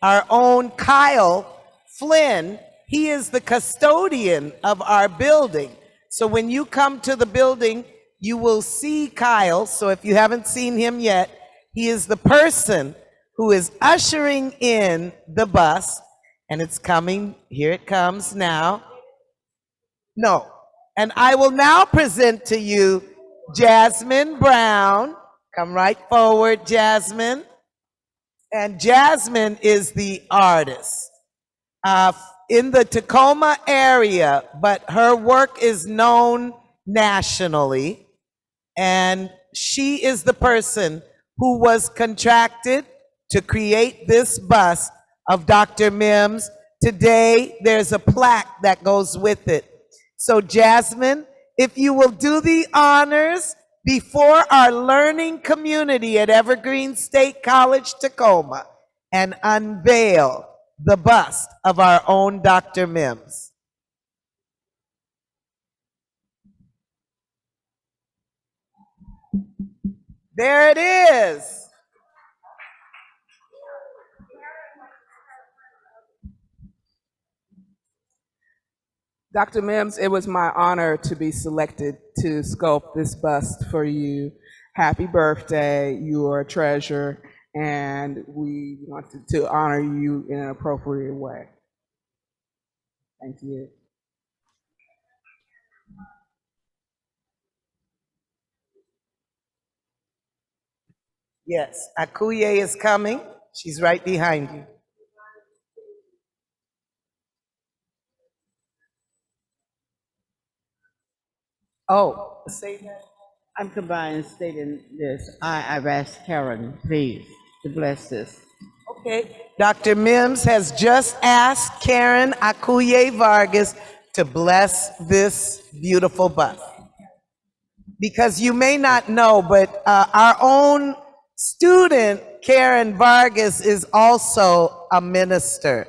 [SPEAKER 1] our own Kyle Flynn. He is the custodian of our building. So when you come to the building, you will see Kyle. So if you haven't seen him yet, he is the person who is ushering in the bus, and it's coming. Here it comes now. No. And I will now present to you Jasmine Brown. Come right forward, Jasmine. And Jasmine is the artist in the Tacoma area, but her work is known nationally. And she is the person who was contracted to create this bust of Dr. Mims. Today, there's a plaque that goes with it. So Jasmine, if you will do the honors before our learning community at Evergreen State College, Tacoma, and unveil the bust of our own Dr. Mims. There it is.
[SPEAKER 2] Dr. Mims, it was my honor to be selected to sculpt this bust for you. Happy birthday, you are a treasure, and we wanted to honor you in an appropriate way. Thank you.
[SPEAKER 1] Yes, Akuye is coming. She's right behind you. Oh, say that.
[SPEAKER 3] I'm combined stating this. I've asked Karen, please, to bless this.
[SPEAKER 1] Okay. Dr. Mims has just asked Karen Akuye Vargas to bless this beautiful bus. Because you may not know, but our own student, Karen Vargas, is also a minister.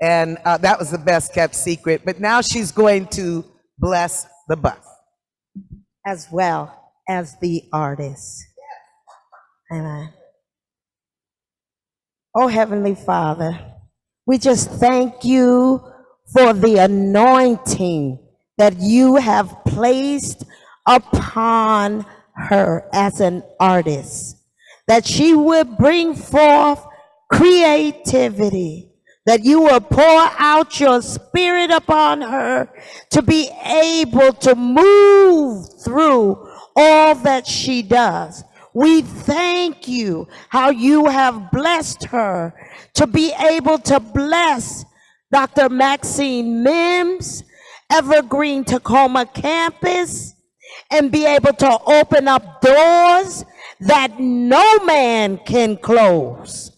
[SPEAKER 1] And that was the best kept secret. But now she's going to bless the bus.
[SPEAKER 16] As well as the artist. Amen. Oh, Heavenly Father, we just thank you for the anointing that you have placed upon her as an artist, that she would bring forth creativity, that you will pour out your spirit upon her to be able to move through all that she does. We thank you how you have blessed her to be able to bless Dr. Maxine Mims, Evergreen Tacoma campus, and be able to open up doors that no man can close.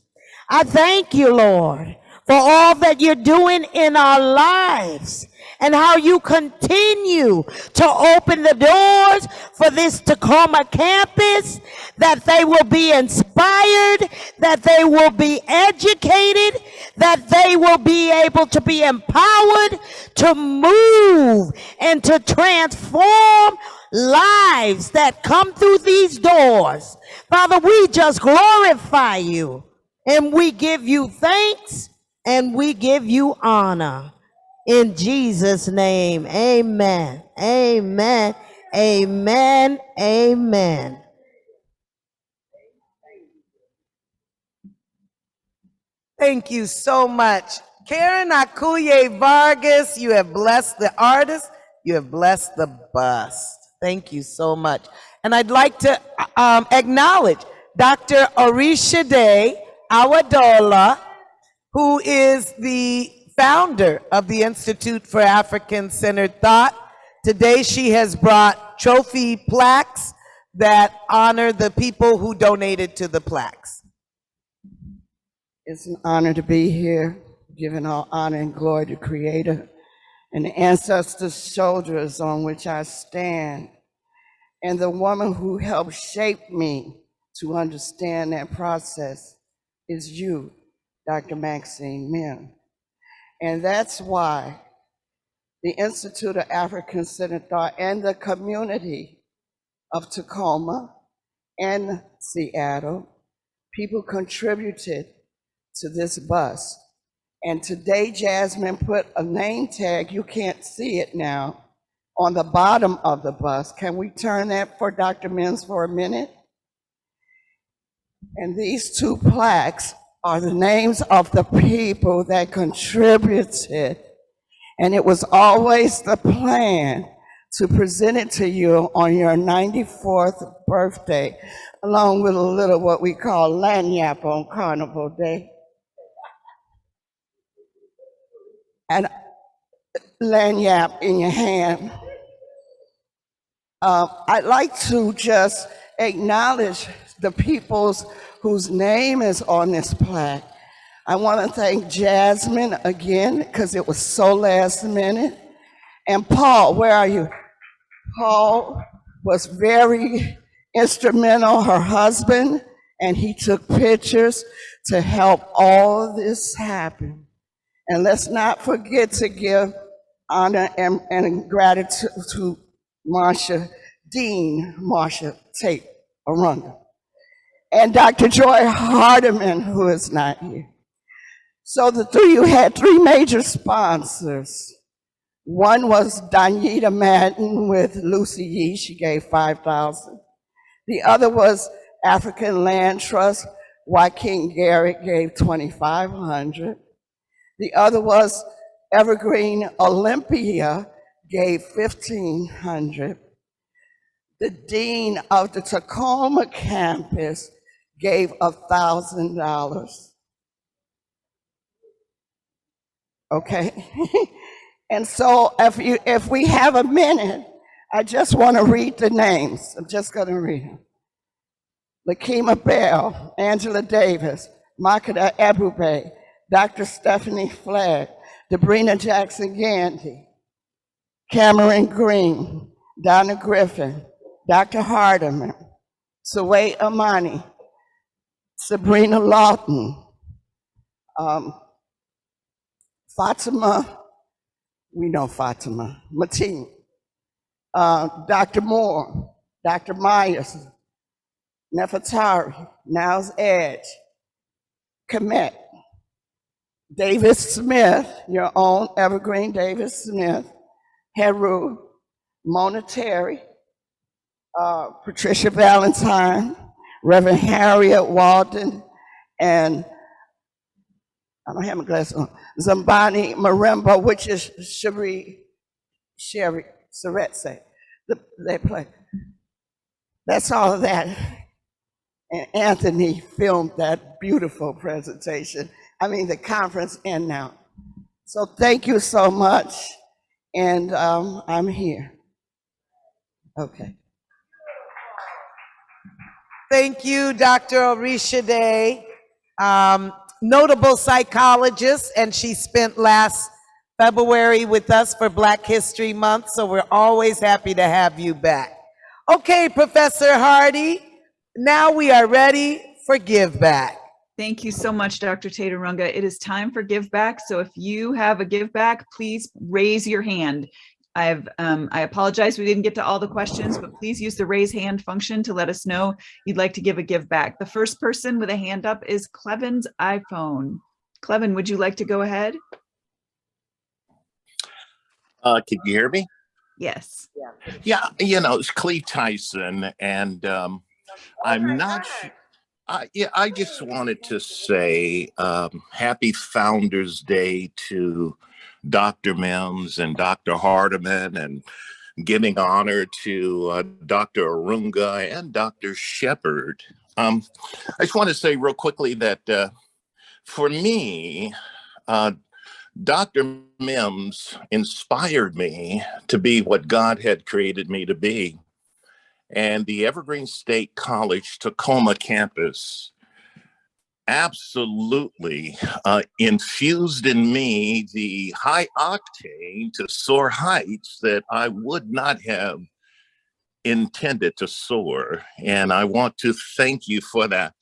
[SPEAKER 16] I thank you, Lord, for all that you're doing in our lives and how you continue to open the doors for this Tacoma campus, that they will be inspired, that they will be educated, that they will be able to be empowered to move and to transform lives that come through these doors. Father, we just glorify you and we give you thanks and we give you honor. In Jesus' name, amen, amen, amen, amen.
[SPEAKER 1] Thank you so much. Karen Akuye Vargas, you have blessed the artist, you have blessed the bust. Thank you so much. And I'd like to acknowledge Dr. Orishade Awadola, who is the founder of the Institute for African-Centered Thought. Today she has brought trophy plaques that honor the people who donated to the plaques.
[SPEAKER 3] It's an honor to be here, giving all honor and glory to Creator and the ancestors' shoulders on which I stand, and the woman who helped shape me to understand that process is you, Dr. Maxine Mims. And that's why the Institute of African Centered Thought and the community of Tacoma and Seattle, people contributed to this bus. And today, Jasmine put a name tag, you can't see it now, on the bottom of the bus. Can we turn that for Dr. Mims for a minute? And these two plaques are the names of the people that contributed. And it was always the plan to present it to you on your 94th birthday, along with a little what we call lanyap on Carnival Day. And lanyap in your hand. I'd like to just acknowledge the peoples whose name is on this plaque. I want to thank Jasmine again, because it was so last minute. And Paul, where are you? Paul was very instrumental, her husband, and he took pictures to help all of this happen. And let's not forget to give honor and gratitude to Dean Marsha Tate Arundel, and Dr. Joy Hardiman, who is not here. So you had three major sponsors. One was Donita Madden with Lucy Yee, she gave $5,000. The other was African Land Trust, Joaquin Garrett gave $2,500. The other was Evergreen Olympia gave $1,500. The dean of the Tacoma campus gave $1,000. Okay, and so if we have a minute, I just want to read the names. I'm just going to read them. Lakima Bell, Angela Davis, Makeda Ebube, Dr. Stephanie Flagg, Debrina Jackson Gandy, Cameron Green, Donna Griffin, Dr. Hardiman, Saway Amani, Sabrina Lawton, Fatima, we know Fatima, Mateen, Dr. Moore, Dr. Myers, Nefertari, Niles Edge, Komet, Davis Smith, your own Evergreen Davis Smith, Heru, Mona Terry, Patricia Valentine, Reverend Harriet Walden, and I don't have my glasses on, Zambani Marimba, which is Sherry Saretse. They play. That's all of that. And Anthony filmed that beautiful presentation. I mean, the conference end now. So thank you so much. And I'm here. Okay.
[SPEAKER 1] Thank you, Dr. Orishade, notable psychologist, and she spent last February with us for Black History Month, so we're always happy to have you back. Okay, Professor Hardy, now we are ready for Give Back.
[SPEAKER 11] Thank you so much, Dr. Tatarunga. It is time for Give Back. So if you have a Give Back, please raise your hand. I apologize we didn't get to all the questions, but please use the raise hand function to let us know you'd like to give a Give Back. The first person with a hand up is Clevin's iPhone. Clevin, would you like to go ahead?
[SPEAKER 20] Can you hear me?
[SPEAKER 11] Yes.
[SPEAKER 20] Yeah, it's Cleve Tyson, and I'm not sure. I just wanted to say happy Founders Day to Dr. Mims and Dr. Hardiman, and giving honor to Dr. Arunga and Dr. Shepard. I just want to say real quickly that for me, Dr. Mims inspired me to be what God had created me to be. And the Evergreen State College Tacoma campus absolutely infused in me the high octane to soar heights that I would not have intended to soar. And I want to thank you for that.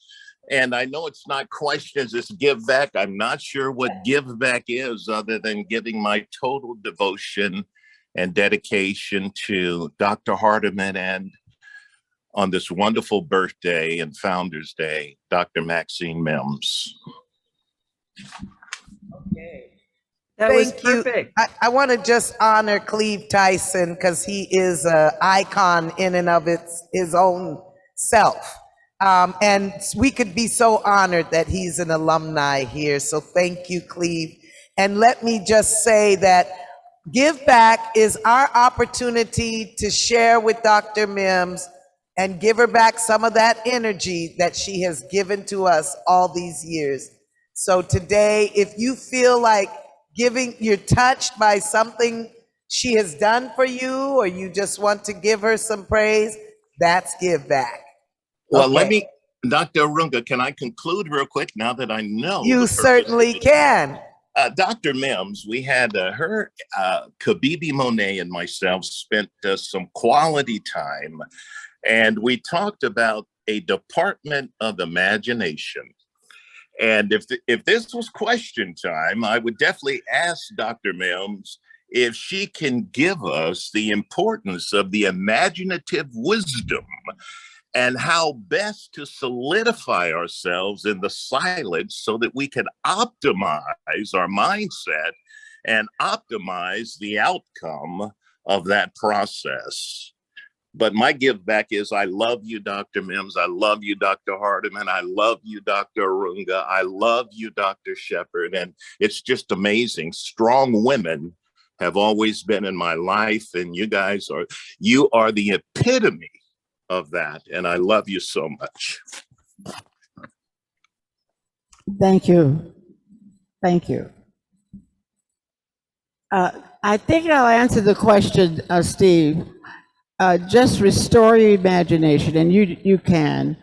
[SPEAKER 20] And I know it's not questions, it's give back. I'm not sure what give back is other than giving my total devotion and dedication to Dr. Hardiman, and on this wonderful birthday and Founders Day, Dr. Maxine Mims.
[SPEAKER 11] Okay. That was perfect.
[SPEAKER 1] I want to just honor Cleve Tyson because he is an icon in and of his own self. And we could be so honored that he's an alumni here. So thank you, Cleve. And let me just say that Give Back is our opportunity to share with Dr. Mims and give her back some of that energy that she has given to us all these years. So today, if you feel like you're touched by something she has done for you, or you just want to give her some praise, that's Give Back.
[SPEAKER 20] Well,
[SPEAKER 1] Okay.
[SPEAKER 20] let me, Dr. Arunga, can I conclude real quick now that I know?
[SPEAKER 1] You certainly can.
[SPEAKER 20] Dr. Mims, we had her, Kabibi Monet and myself spent some quality time, and we talked about a department of imagination. And if this was question time, I would definitely ask Dr. Mims if she can give us the importance of the imaginative wisdom and how best to solidify ourselves in the silence so that we can optimize our mindset and optimize the outcome of that process. But my give back is I love you, Dr. Mims. I love you, Dr. Hardiman. I love you, Dr. Arunga. I love you, Dr. Shepard. And it's just amazing. Strong women have always been in my life. And you are the epitome of that. And I love you so much.
[SPEAKER 19] Thank you. Thank you. I think I'll answer the question, Steve. just restore your imagination, and you can,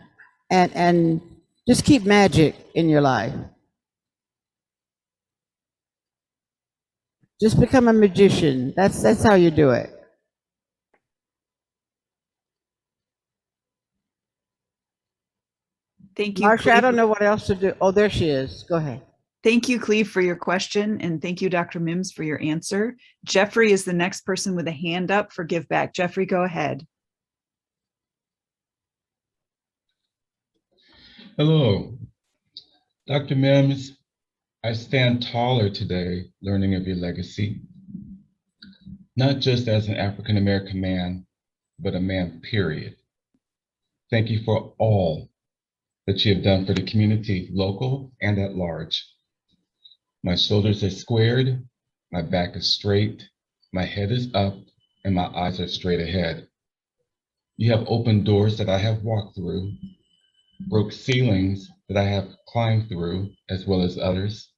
[SPEAKER 19] and just keep magic in your life. Just become a magician. That's how you do it.
[SPEAKER 11] Thank you,
[SPEAKER 19] Marsha, I
[SPEAKER 11] Cleve.
[SPEAKER 19] don't know what else to do. Oh, there she is. Go ahead.
[SPEAKER 11] Thank you, Cleve, for your question. And thank you, Dr. Mims, for your answer. Jeffrey is the next person with a hand up for Give Back. Jeffrey, go ahead.
[SPEAKER 21] Hello, Dr. Mims. I stand taller today learning of your legacy, not just as an African American man, but a man, period. Thank you for all that you have done for the community, local and at large. My shoulders are squared, my back is straight, my head is up, and my eyes are straight ahead. You have opened doors that I have walked through, broke ceilings that I have climbed through, as well as others.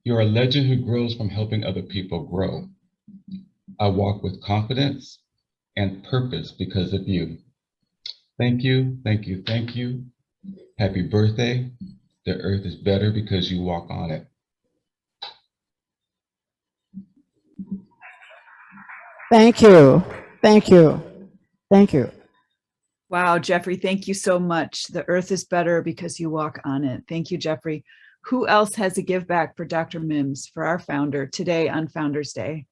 [SPEAKER 21] You're a legend who grows from helping other people grow. I walk with confidence and purpose because of you. Thank you, thank you, thank you. Happy birthday. The earth is better because you walk on it.
[SPEAKER 19] Thank you. Thank you. Thank you.
[SPEAKER 11] Wow, Jeffrey, thank you so much. The earth is better because you walk on it. Thank you, Jeffrey. Who else has a give back for Dr. Mims, for our founder, today on Founders Day?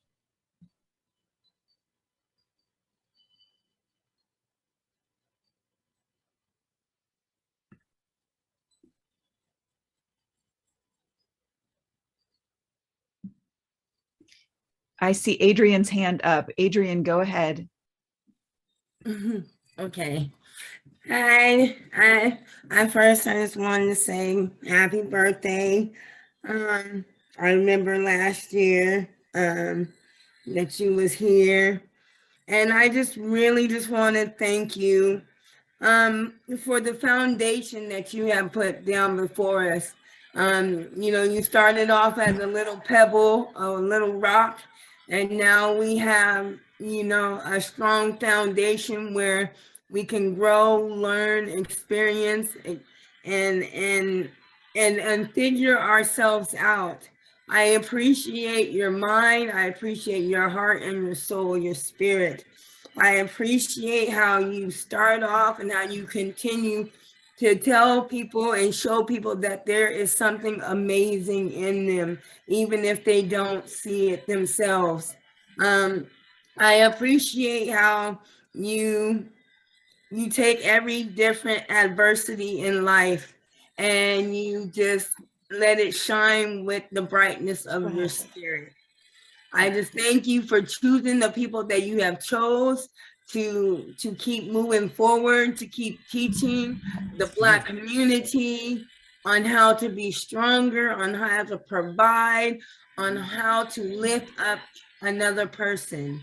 [SPEAKER 11] I see Adrian's hand up. Adrian, go ahead.
[SPEAKER 22] Okay. I first I just wanted to say happy birthday. I remember last year that you was here, and I just really just want to thank you for the foundation that you have put down before us. You know, you started off as a little pebble, a little rock, and now we have, you know, a strong foundation where we can grow, learn, experience, and figure ourselves out. I appreciate your mind. I appreciate your heart and your soul, your spirit. I appreciate how you start off and how you continue to tell people and show people that there is something amazing in them, even if they don't see it themselves. I appreciate how you take every different adversity in life and you just let it shine with the brightness of your spirit. I just thank you for choosing the people that you have chose to keep moving forward, to keep teaching the Black community on how to be stronger, on how to provide, on how to lift up another person.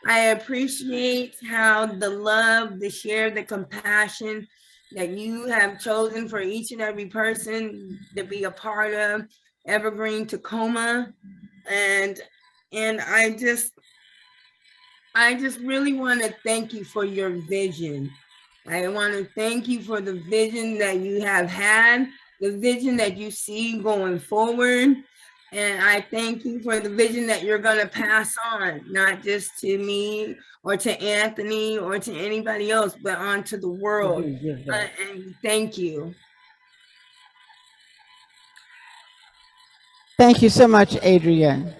[SPEAKER 22] I appreciate how the love, the share, the compassion that you have chosen for each and every person to be a part of Evergreen Tacoma. And I just really want to thank you for your vision. I want to thank you for the vision that you have had, the vision that you see going forward. And I thank you for the vision that you're going to pass on, not just to me or to Anthony or to anybody else, but on to the world. And thank you.
[SPEAKER 19] Thank you so much, Adrian.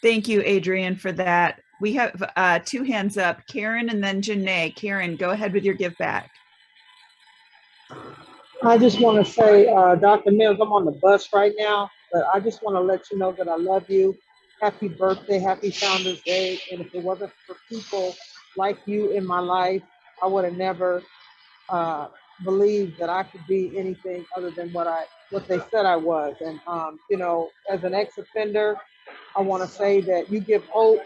[SPEAKER 11] Thank you, Adrian, for that. We have two hands up, Karen and then Janae. Karen, go ahead with your give back.
[SPEAKER 23] I just want to say, Dr. Mills, I'm on the bus right now, but I just want to let you know that I love you. Happy birthday, happy Founders Day. And if it wasn't for people like you in my life, I would have never believed that I could be anything other than what they said I was. And, you know, as an ex-offender, I want to say that you give hope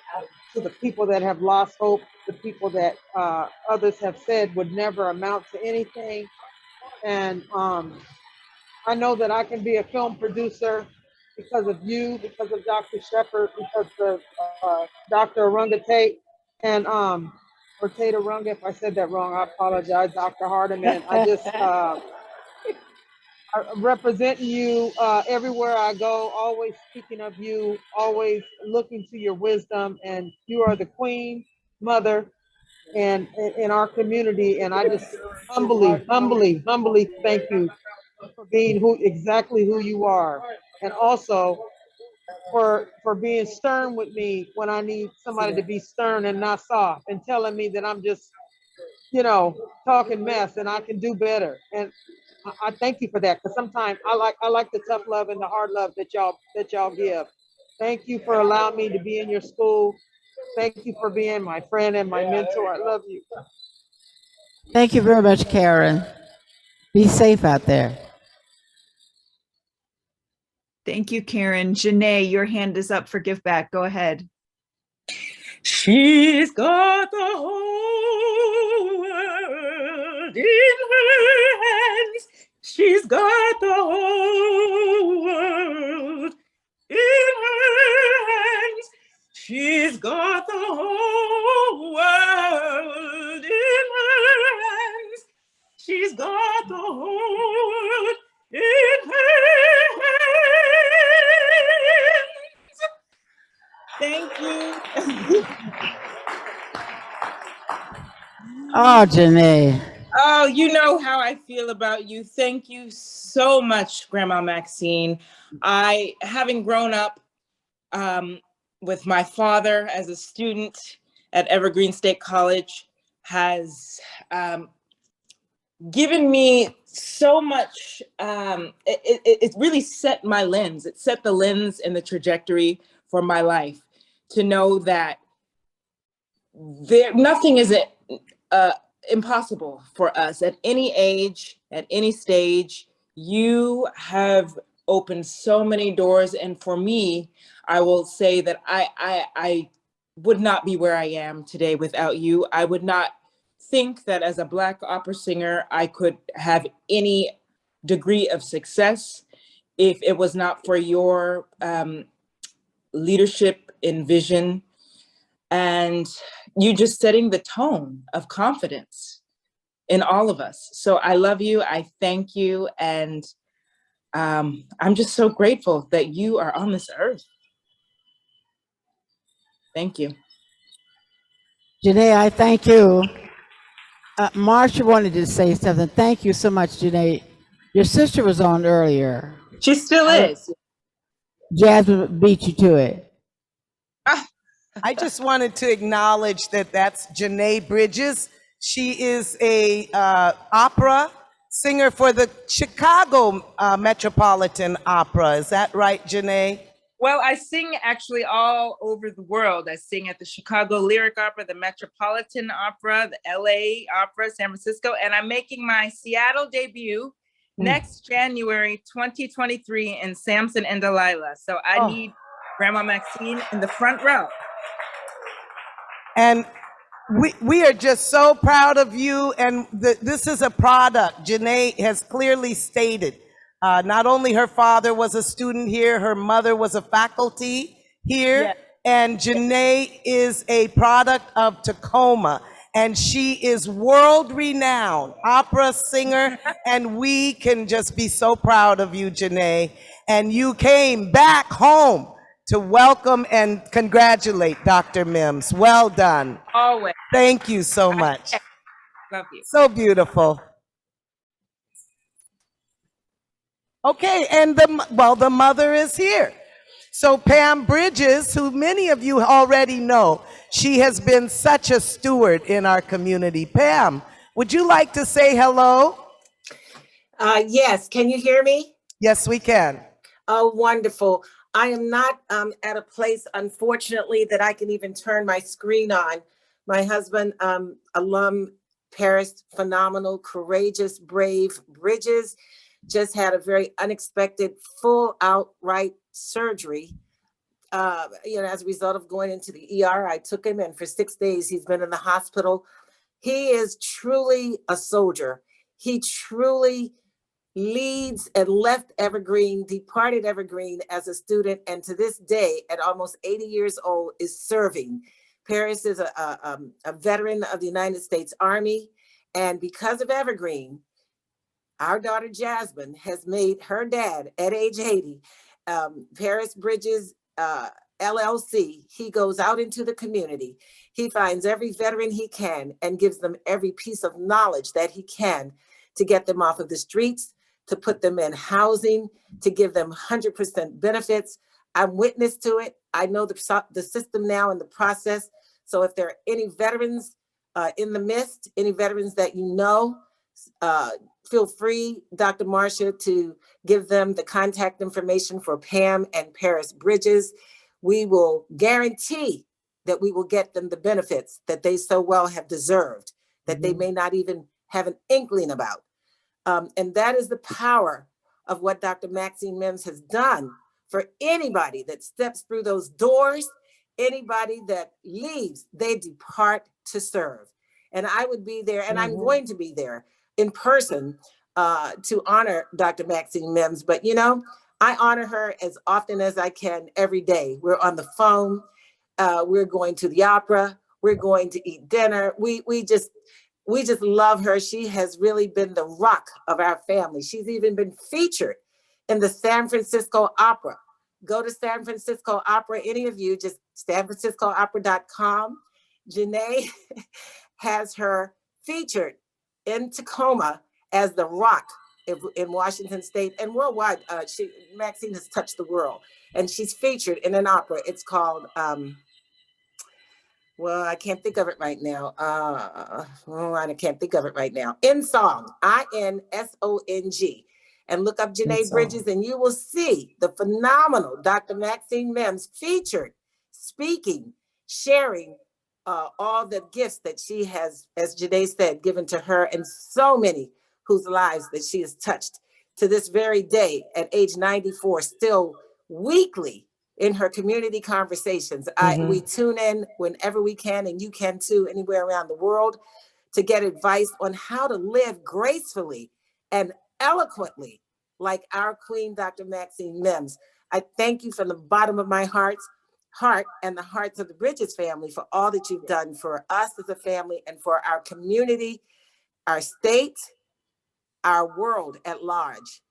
[SPEAKER 23] to the people that have lost hope, the people that others have said would never amount to anything. And I know that I can be a film producer because of you, because of Dr. Shepard, because of Dr. Arunga Tate, and or Tate Arunga. If I said that wrong, I apologize, Dr. Hardiman. I just representing you everywhere I go, always speaking of you, always looking to your wisdom, and you are the queen mother and in our community. And I just humbly thank you for being exactly who you are, and also for being stern with me when I need somebody to be stern and not soft, and telling me that I'm just, talking mess and I can do better. And I thank you for that, because sometimes I like the tough love and the hard love that y'all give. Thank you for allowing me to be in your school. Thank you for being my friend and my mentor. I love you.
[SPEAKER 19] Thank you very much, Karen. Be safe out there.
[SPEAKER 11] Thank you, Karen. Janae, your hand is up for give back. Go ahead.
[SPEAKER 8] She's got the whole world in her hands. She's got the whole world in her hands. She's got the whole world in her hands. She's got the whole world in her hands. Thank you.
[SPEAKER 19] Oh, Janae.
[SPEAKER 8] Oh, you know how I feel about you. Thank you so much, Grandma Maxine. Having grown up with my father as a student at Evergreen State College, has given me so much. It really set my lens. It set the lens and the trajectory for my life, to know that nothing is impossible for us at any age, at any stage. You have opened so many doors, and for me, I will say that I would not be where I am today without you. I would not think that as a Black opera singer I could have any degree of success if it was not for your leadership and vision, and you just setting the tone of confidence in all of us. So I love you. I thank you. And I'm just so grateful that you are on this earth. Thank you.
[SPEAKER 19] Janae, I thank you. Marsha wanted to say something. Thank you so much, Janae. Your sister was on earlier.
[SPEAKER 8] She still is.
[SPEAKER 19] Jasmine beat you to it.
[SPEAKER 1] I just wanted to acknowledge that that's Janae Bridges. She is a opera singer for the Chicago Metropolitan Opera. Is that right, Janae?
[SPEAKER 8] Well, I sing actually all over the world. I sing at the Chicago Lyric Opera, the Metropolitan Opera, the LA Opera, San Francisco, and I'm making my Seattle debut next January 2023 in Samson and Delilah. So I need Grandma Maxine in the front row.
[SPEAKER 1] And we are just so proud of you, and this is a product. Janae has clearly stated, not only her father was a student here, her mother was a faculty here, and Janae is a product of Tacoma, and she is world-renowned opera singer, and we can just be so proud of you, Janae. And you came back home to welcome and congratulate Dr. Mims. Well done.
[SPEAKER 8] Always.
[SPEAKER 1] Thank you so much.
[SPEAKER 8] Love you.
[SPEAKER 1] So beautiful. Okay, and the mother is here. So Pam Bridges, who many of you already know, she has been such a steward in our community. Pam, would you like to say hello?
[SPEAKER 9] Yes, can you hear me?
[SPEAKER 1] Yes, we can.
[SPEAKER 9] Oh, wonderful. I am not at a place, unfortunately, that I can even turn my screen on. My husband, alum Paris, phenomenal, courageous, brave Bridges, just had a very unexpected, full outright surgery. As a result of going into the ER, I took him, and for 6 days he's been in the hospital. He is truly a soldier. He truly, leads and left Evergreen, departed Evergreen as a student, and to this day, at almost 80 years old, is serving. Paris is a veteran of the United States Army, and because of Evergreen, our daughter Jasmine has made her dad at age 80, Paris Bridges LLC. He goes out into the community. He finds every veteran he can and gives them every piece of knowledge that he can to get them off of the streets, to put them in housing, to give them 100% benefits. I'm witness to it. I know the system now and the process. So if there are any veterans in the midst, any veterans that you know, feel free, Dr. Marcia, to give them the contact information for Pam and Paris Bridges. We will guarantee that we will get them the benefits that they so well have deserved, that they may not even have an inkling about. And that is the power of what Dr. Maxine Mims has done for anybody that steps through those doors, anybody that leaves, they depart to serve. And I would be there, and I'm going to be there in person to honor Dr. Maxine Mims. But you know, I honor her as often as I can every day. We're on the phone, we're going to the opera, we're going to eat dinner. We just love her. She has really been the rock of our family. She's even been featured in the San Francisco Opera. Go to San Francisco Opera, any of you, just sanfranciscoopera.com. Janae has her featured in Tacoma as the rock in Washington State and worldwide. Maxine has touched the world, and she's featured in an opera. It's called, well, I can't think of it right now. I can't think of it right now. InSong, INSONG. And look up Janae Bridges, and you will see the phenomenal Dr. Maxine Mims featured, speaking, sharing all the gifts that she has, as Janae said, given to her and so many whose lives that she has touched to this very day at age 94, still weekly in her community conversations. We tune in whenever we can, and you can too, anywhere around the world, to get advice on how to live gracefully and eloquently like our queen, Dr. Maxine Mims. I thank you from the bottom of my heart and the hearts of the Bridges family for all that you've done for us as a family and for our community, our state, our world at large.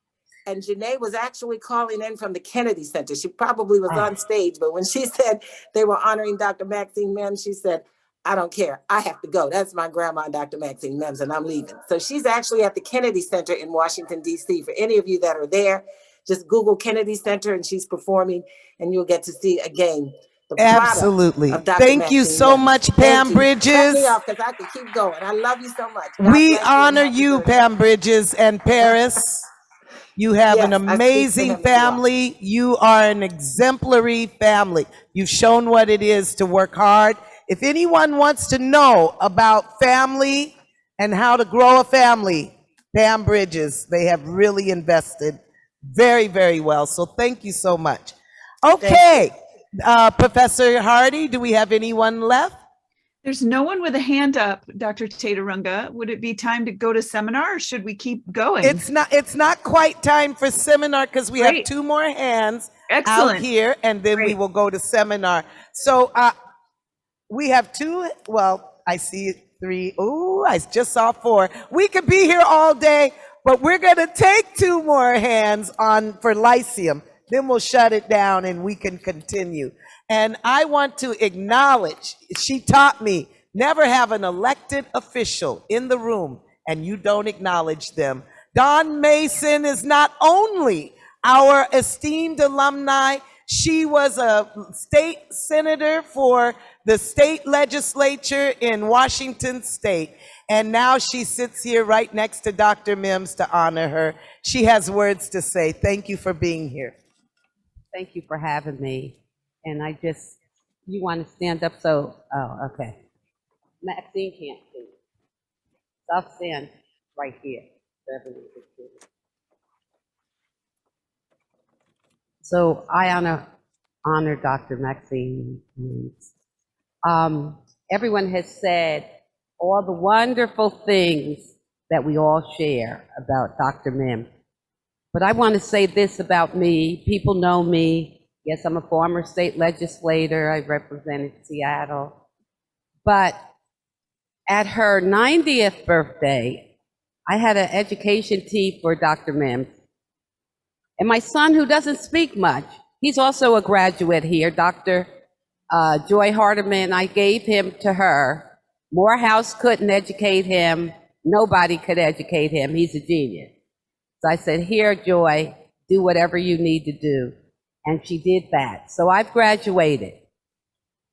[SPEAKER 9] And Janae was actually calling in from the Kennedy Center. She probably was on stage, but when she said they were honoring Dr. Maxine Mims, she said, I don't care, I have to go. That's my grandma, Dr. Maxine Mims, and I'm leaving. So she's actually at the Kennedy Center in Washington, D.C. For any of you that are there, just Google Kennedy Center and she's performing, and you'll get to see again the
[SPEAKER 1] Absolutely.
[SPEAKER 9] product of Dr.
[SPEAKER 1] Thank
[SPEAKER 9] Maxine
[SPEAKER 1] you so
[SPEAKER 9] Mims.
[SPEAKER 1] much,
[SPEAKER 9] Thank
[SPEAKER 1] Pam
[SPEAKER 9] you.
[SPEAKER 1] Bridges.
[SPEAKER 9] Cut me off because I could keep going. I love you so much. God
[SPEAKER 1] We
[SPEAKER 9] bless you and
[SPEAKER 1] honor
[SPEAKER 9] happy
[SPEAKER 1] you,
[SPEAKER 9] birthday.
[SPEAKER 1] Pam Bridges and Paris. You have an
[SPEAKER 9] Yes, I speak to
[SPEAKER 1] amazing
[SPEAKER 9] him as well.
[SPEAKER 1] family. You are an exemplary family. You've shown what it is to work hard. If anyone wants to know about family and how to grow a family, Pam Bridges, they have really invested very, very well. So thank you so much. Okay, Professor Hardy, do we have anyone left?
[SPEAKER 11] There's no one with a hand up, Dr. Tatarunga. Would it be time to go to seminar, or should we keep going?
[SPEAKER 1] It's not quite time for seminar because we have
[SPEAKER 11] Great.
[SPEAKER 1] 2 more hands
[SPEAKER 11] Excellent.
[SPEAKER 1] out here, and then we
[SPEAKER 11] Great.
[SPEAKER 1] will go to seminar. So we have 2, well, I see 3. Oh, I just saw 4. We could be here all day, but we're gonna take 2 more hands on for Lyceum. Then we'll shut it down and we can continue. And I want to acknowledge, she taught me, never have an elected official in the room and you don't acknowledge them. Dawn Mason is not only our esteemed alumni, she was a state senator for the state legislature in Washington State. And now she sits here right next to Dr. Mims to honor her. She has words to say. Thank you for being here.
[SPEAKER 4] Thank you for having me. And you want to stand up so, oh, okay. Maxine can't see. So I'll stand right here. So everyone can see. So I honor Dr. Maxine Mims. Everyone has said all the wonderful things that we all share about Dr. Mims. But I want to say this about me. People know me. Yes, I'm a former state legislator. I represented Seattle. But at her 90th birthday, I had an education tea for Dr. Mims. And my son, who doesn't speak much, he's also a graduate here, Dr. Joy Hardiman, I gave him to her. Morehouse couldn't educate him. Nobody could educate him. He's a genius. So I said, here, Joy, do whatever you need to do. And she did that. So I've graduated.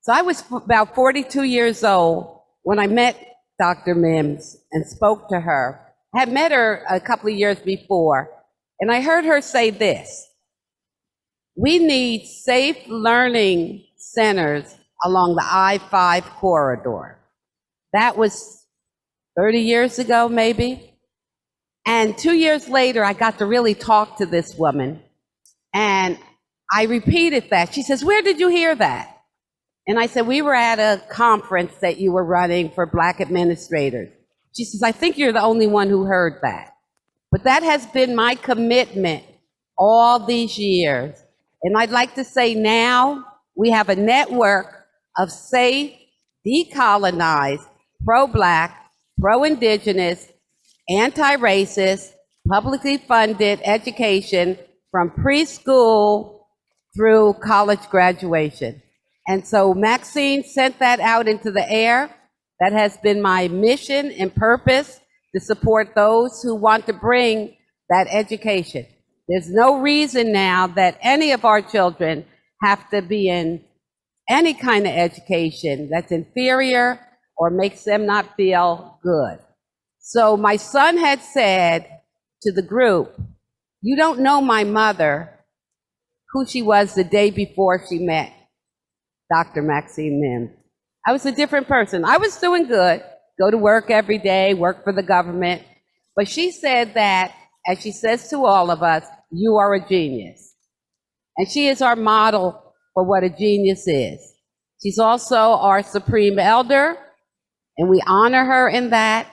[SPEAKER 4] So I was about 42 years old when I met Dr. Mims and spoke to her. I had met her a couple of years before, and I heard her say this: we need safe learning centers along the I-5 corridor. That was 30 years ago, maybe. And 2 years later, I got to really talk to this woman, and I repeated that. She says, where did you hear that? And I said, we were at a conference that you were running for Black administrators. She says, I think you're the only one who heard that. But that has been my commitment all these years. And I'd like to say now we have a network of safe, decolonized, pro-Black, pro-Indigenous, anti-racist, publicly funded education from preschool through college graduation. And so Maxine sent that out into the air. That has been my mission and purpose, to support those who want to bring that education. There's no reason now that any of our children have to be in any kind of education that's inferior or makes them not feel good. So my son had said to the group, you don't know my mother, who she was the day before she met Dr. Maxine Mims. I was a different person. I was doing good, go to work every day, work for the government. But she said that, as she says to all of us, you are a genius. And she is our model for what a genius is. She's also our supreme elder, and we honor her in that.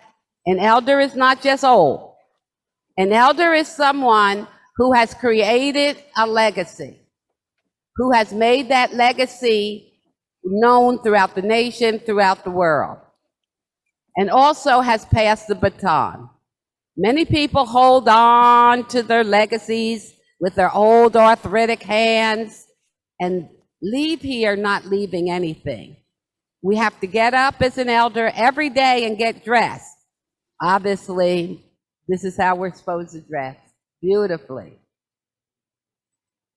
[SPEAKER 4] An elder is not just old. An elder is someone who has created a legacy, who has made that legacy known throughout the nation, throughout the world, and also has passed the baton. Many people hold on to their legacies with their old arthritic hands and leave here not leaving anything. We have to get up as an elder every day and get dressed. Obviously, this is how we're supposed to dress, beautifully.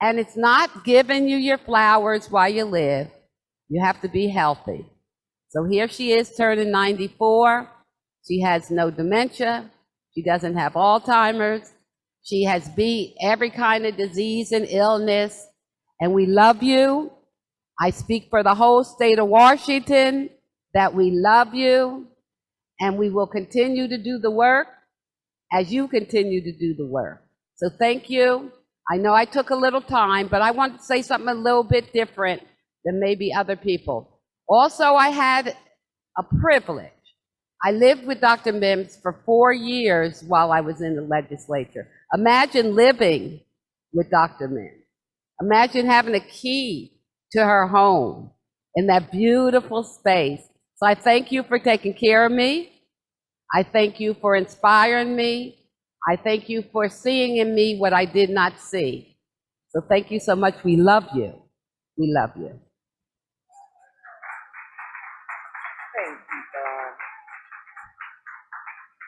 [SPEAKER 4] And it's not giving you your flowers while you live. You have to be healthy. So here she is turning 94. She has no dementia. She doesn't have Alzheimer's. She has beat every kind of disease and illness. And we love you. I speak for the whole state of Washington that we love you. And we will continue to do the work as you continue to do the work. So thank you. I know I took a little time, but I want to say something a little bit different than maybe other people. Also, I had a privilege. I lived with Dr. Mims for 4 years while I was in the legislature. Imagine living with Dr. Mims. Imagine having a key to her home in that beautiful space. So I thank you for taking care of me. I thank you for inspiring me. I thank you for seeing in me what I did not see. So thank you so much. We love you. We love you.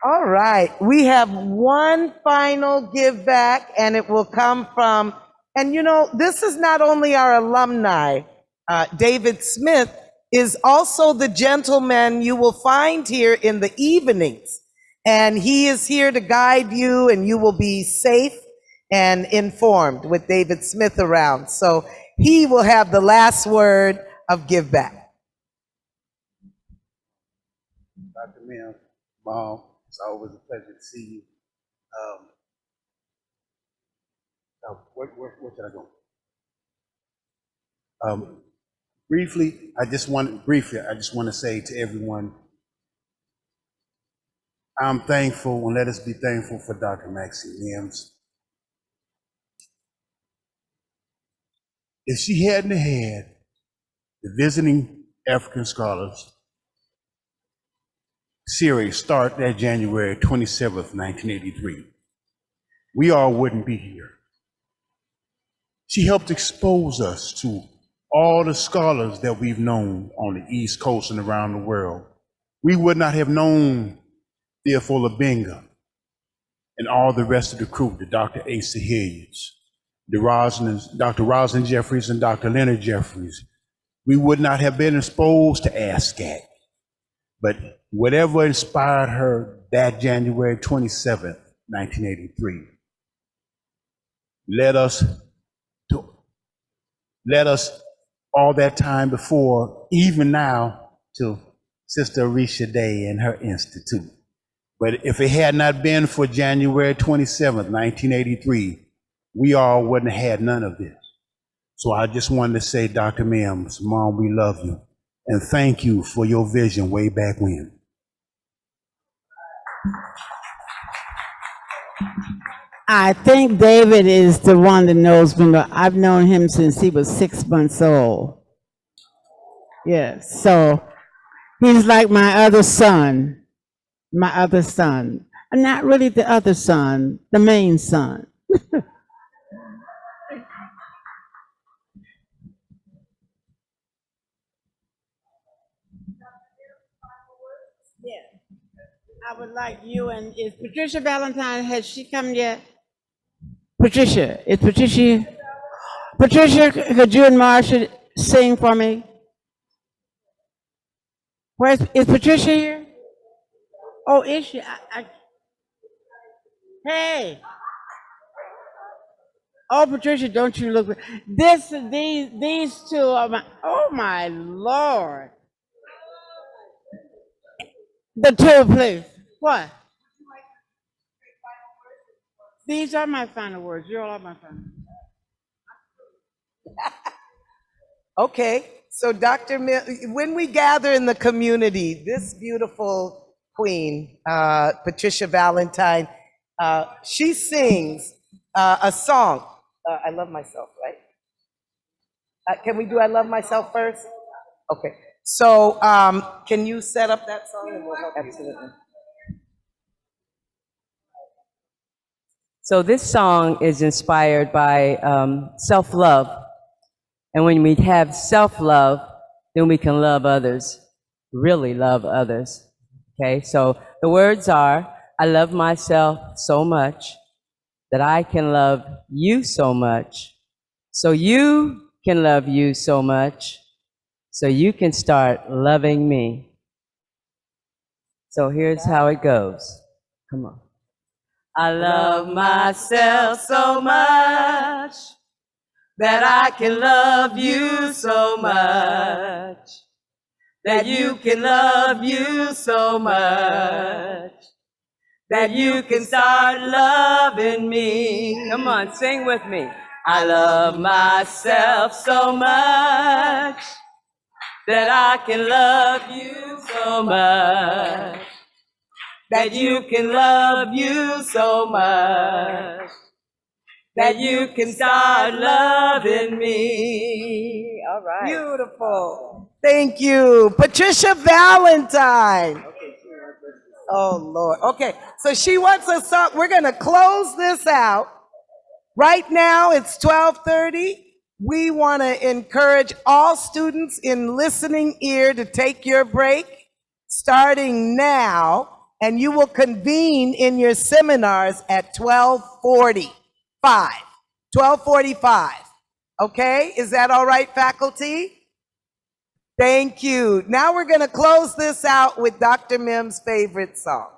[SPEAKER 1] All right, we have one final give back, and it will come from, and you know, this is not only our alumni. David Smith is also the gentleman you will find here in the evenings. And he is here to guide you, and you will be safe and informed with David Smith around. So he will have the last word of give back.
[SPEAKER 5] Dr. Mims, Mom, it's always a pleasure to see you. Where should I go? Briefly, I just want to say to everyone, I'm thankful, and let us be thankful for Dr. Maxine Mims. if she hadn't had the Visiting African Scholars series start that January 27th, 1983, we all wouldn't be here. She helped expose us to all the scholars that we've known on the East Coast and around the world. We would not have known Theophilus Benga and all the rest of the crew, the Dr. Asa Hilliards, Dr. Rosalind Jeffries and Dr. Leonard Jeffries. We would not have been exposed to ASCAT. But whatever inspired her that January 27th, 1983, led us all that time before, even now, to Sister Arisha Day and her institute. But if it had not been for January 27th, 1983, we all wouldn't have had none of this. So I just wanted to say, Dr. Mims, Mom, we love you. And thank you for your vision way back when.
[SPEAKER 19] I think David is the one that knows me. I've known him since he was 6 months old. Yes, so he's like my other son. And not really the other son, the main son. I would like you and is Patricia Valentine, has she come yet? Patricia, is Patricia here? Patricia, could you and Marsha sing for me? Is Patricia here? Oh, is she? Hey. Oh, Patricia, don't you look? These two are my. Oh my Lord. The two, please. What? These are my final words. You all are my final words.
[SPEAKER 1] Okay, so Dr. When we gather in the community, this beautiful queen, Patricia Valentine, she sings a song. I Love Myself, right? Can we do I Love Myself first? Okay, so can you set up that song and we'll help you? Absolutely.
[SPEAKER 6] So this song is inspired by self-love. And when we have self-love, then we can love others, really love others. Okay, so the words are, I love myself so much that I can love you so much, so you can love you so much, so you can start loving me. So here's how it goes. Come on. I love myself so much that I can love you so much, that you can love you so much, that you can start loving me. Come on, sing with me. I love myself so much that I can love you so much, that you can love you so much, that you can start loving me. All right.
[SPEAKER 1] Beautiful. Thank you. Patricia Valentine. Oh, Lord. Okay, so she wants a song. We're going to close this out. Right now, it's 12:30. We want to encourage all students in listening ear to take your break starting now, and you will convene in your seminars at 12:45. 12:45. Okay, is that all right, faculty? Thank you. Now we're going to close this out with Dr. Mim's favorite song.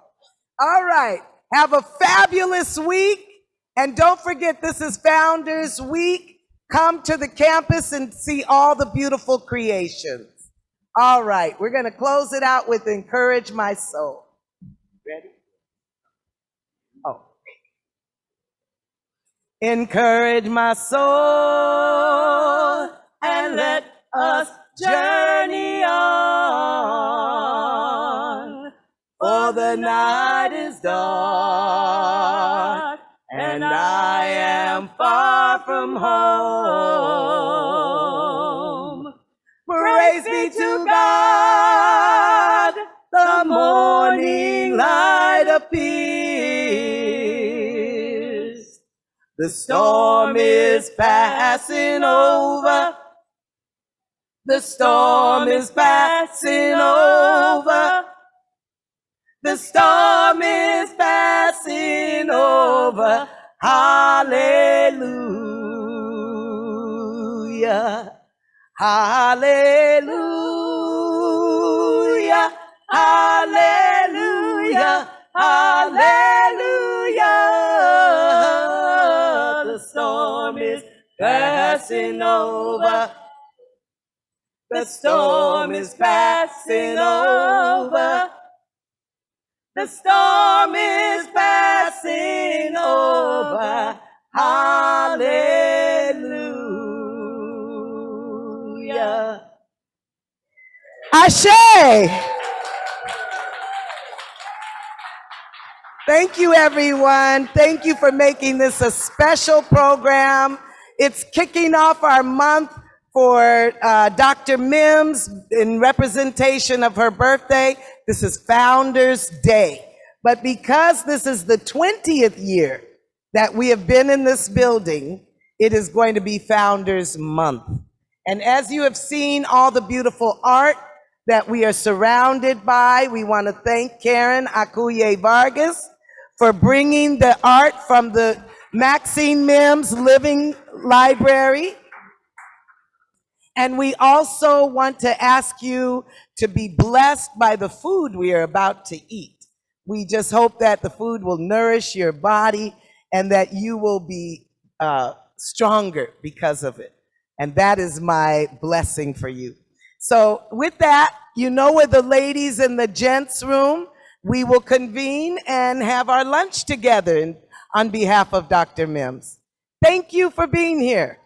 [SPEAKER 1] All right, have a fabulous week. And don't forget, this is Founders Week. Come to the campus and see all the beautiful creations. All right, we're going to close it out with Encourage My Soul. Ready? Oh. Encourage my soul and let us journey on, for the night is dark and and I am far from home. Praise be to God, the morning light appears. The storm is passing over. The storm is passing over. The storm is passing over. Hallelujah. Hallelujah. Hallelujah. Hallelujah. The storm is passing over. The storm is passing over. The storm is passing over. Hallelujah. Ashe. Thank you, everyone. Thank you for making this a special program. It's kicking off our month for Dr. Mims in representation of her birthday. This is Founders Day. But because this is the 20th year that we have been in this building, it is going to be Founders Month. And as you have seen all the beautiful art that we are surrounded by, we want to thank Karen Akuye Vargas for bringing the art from the Maxine Mims Living Library. And we also want to ask you to be blessed by the food we are about to eat. We just hope that the food will nourish your body and that you will be stronger because of it. And that is my blessing for you. So with that, you know where the ladies in the gents room, we will convene and have our lunch together on behalf of Dr. Mims. Thank you for being here.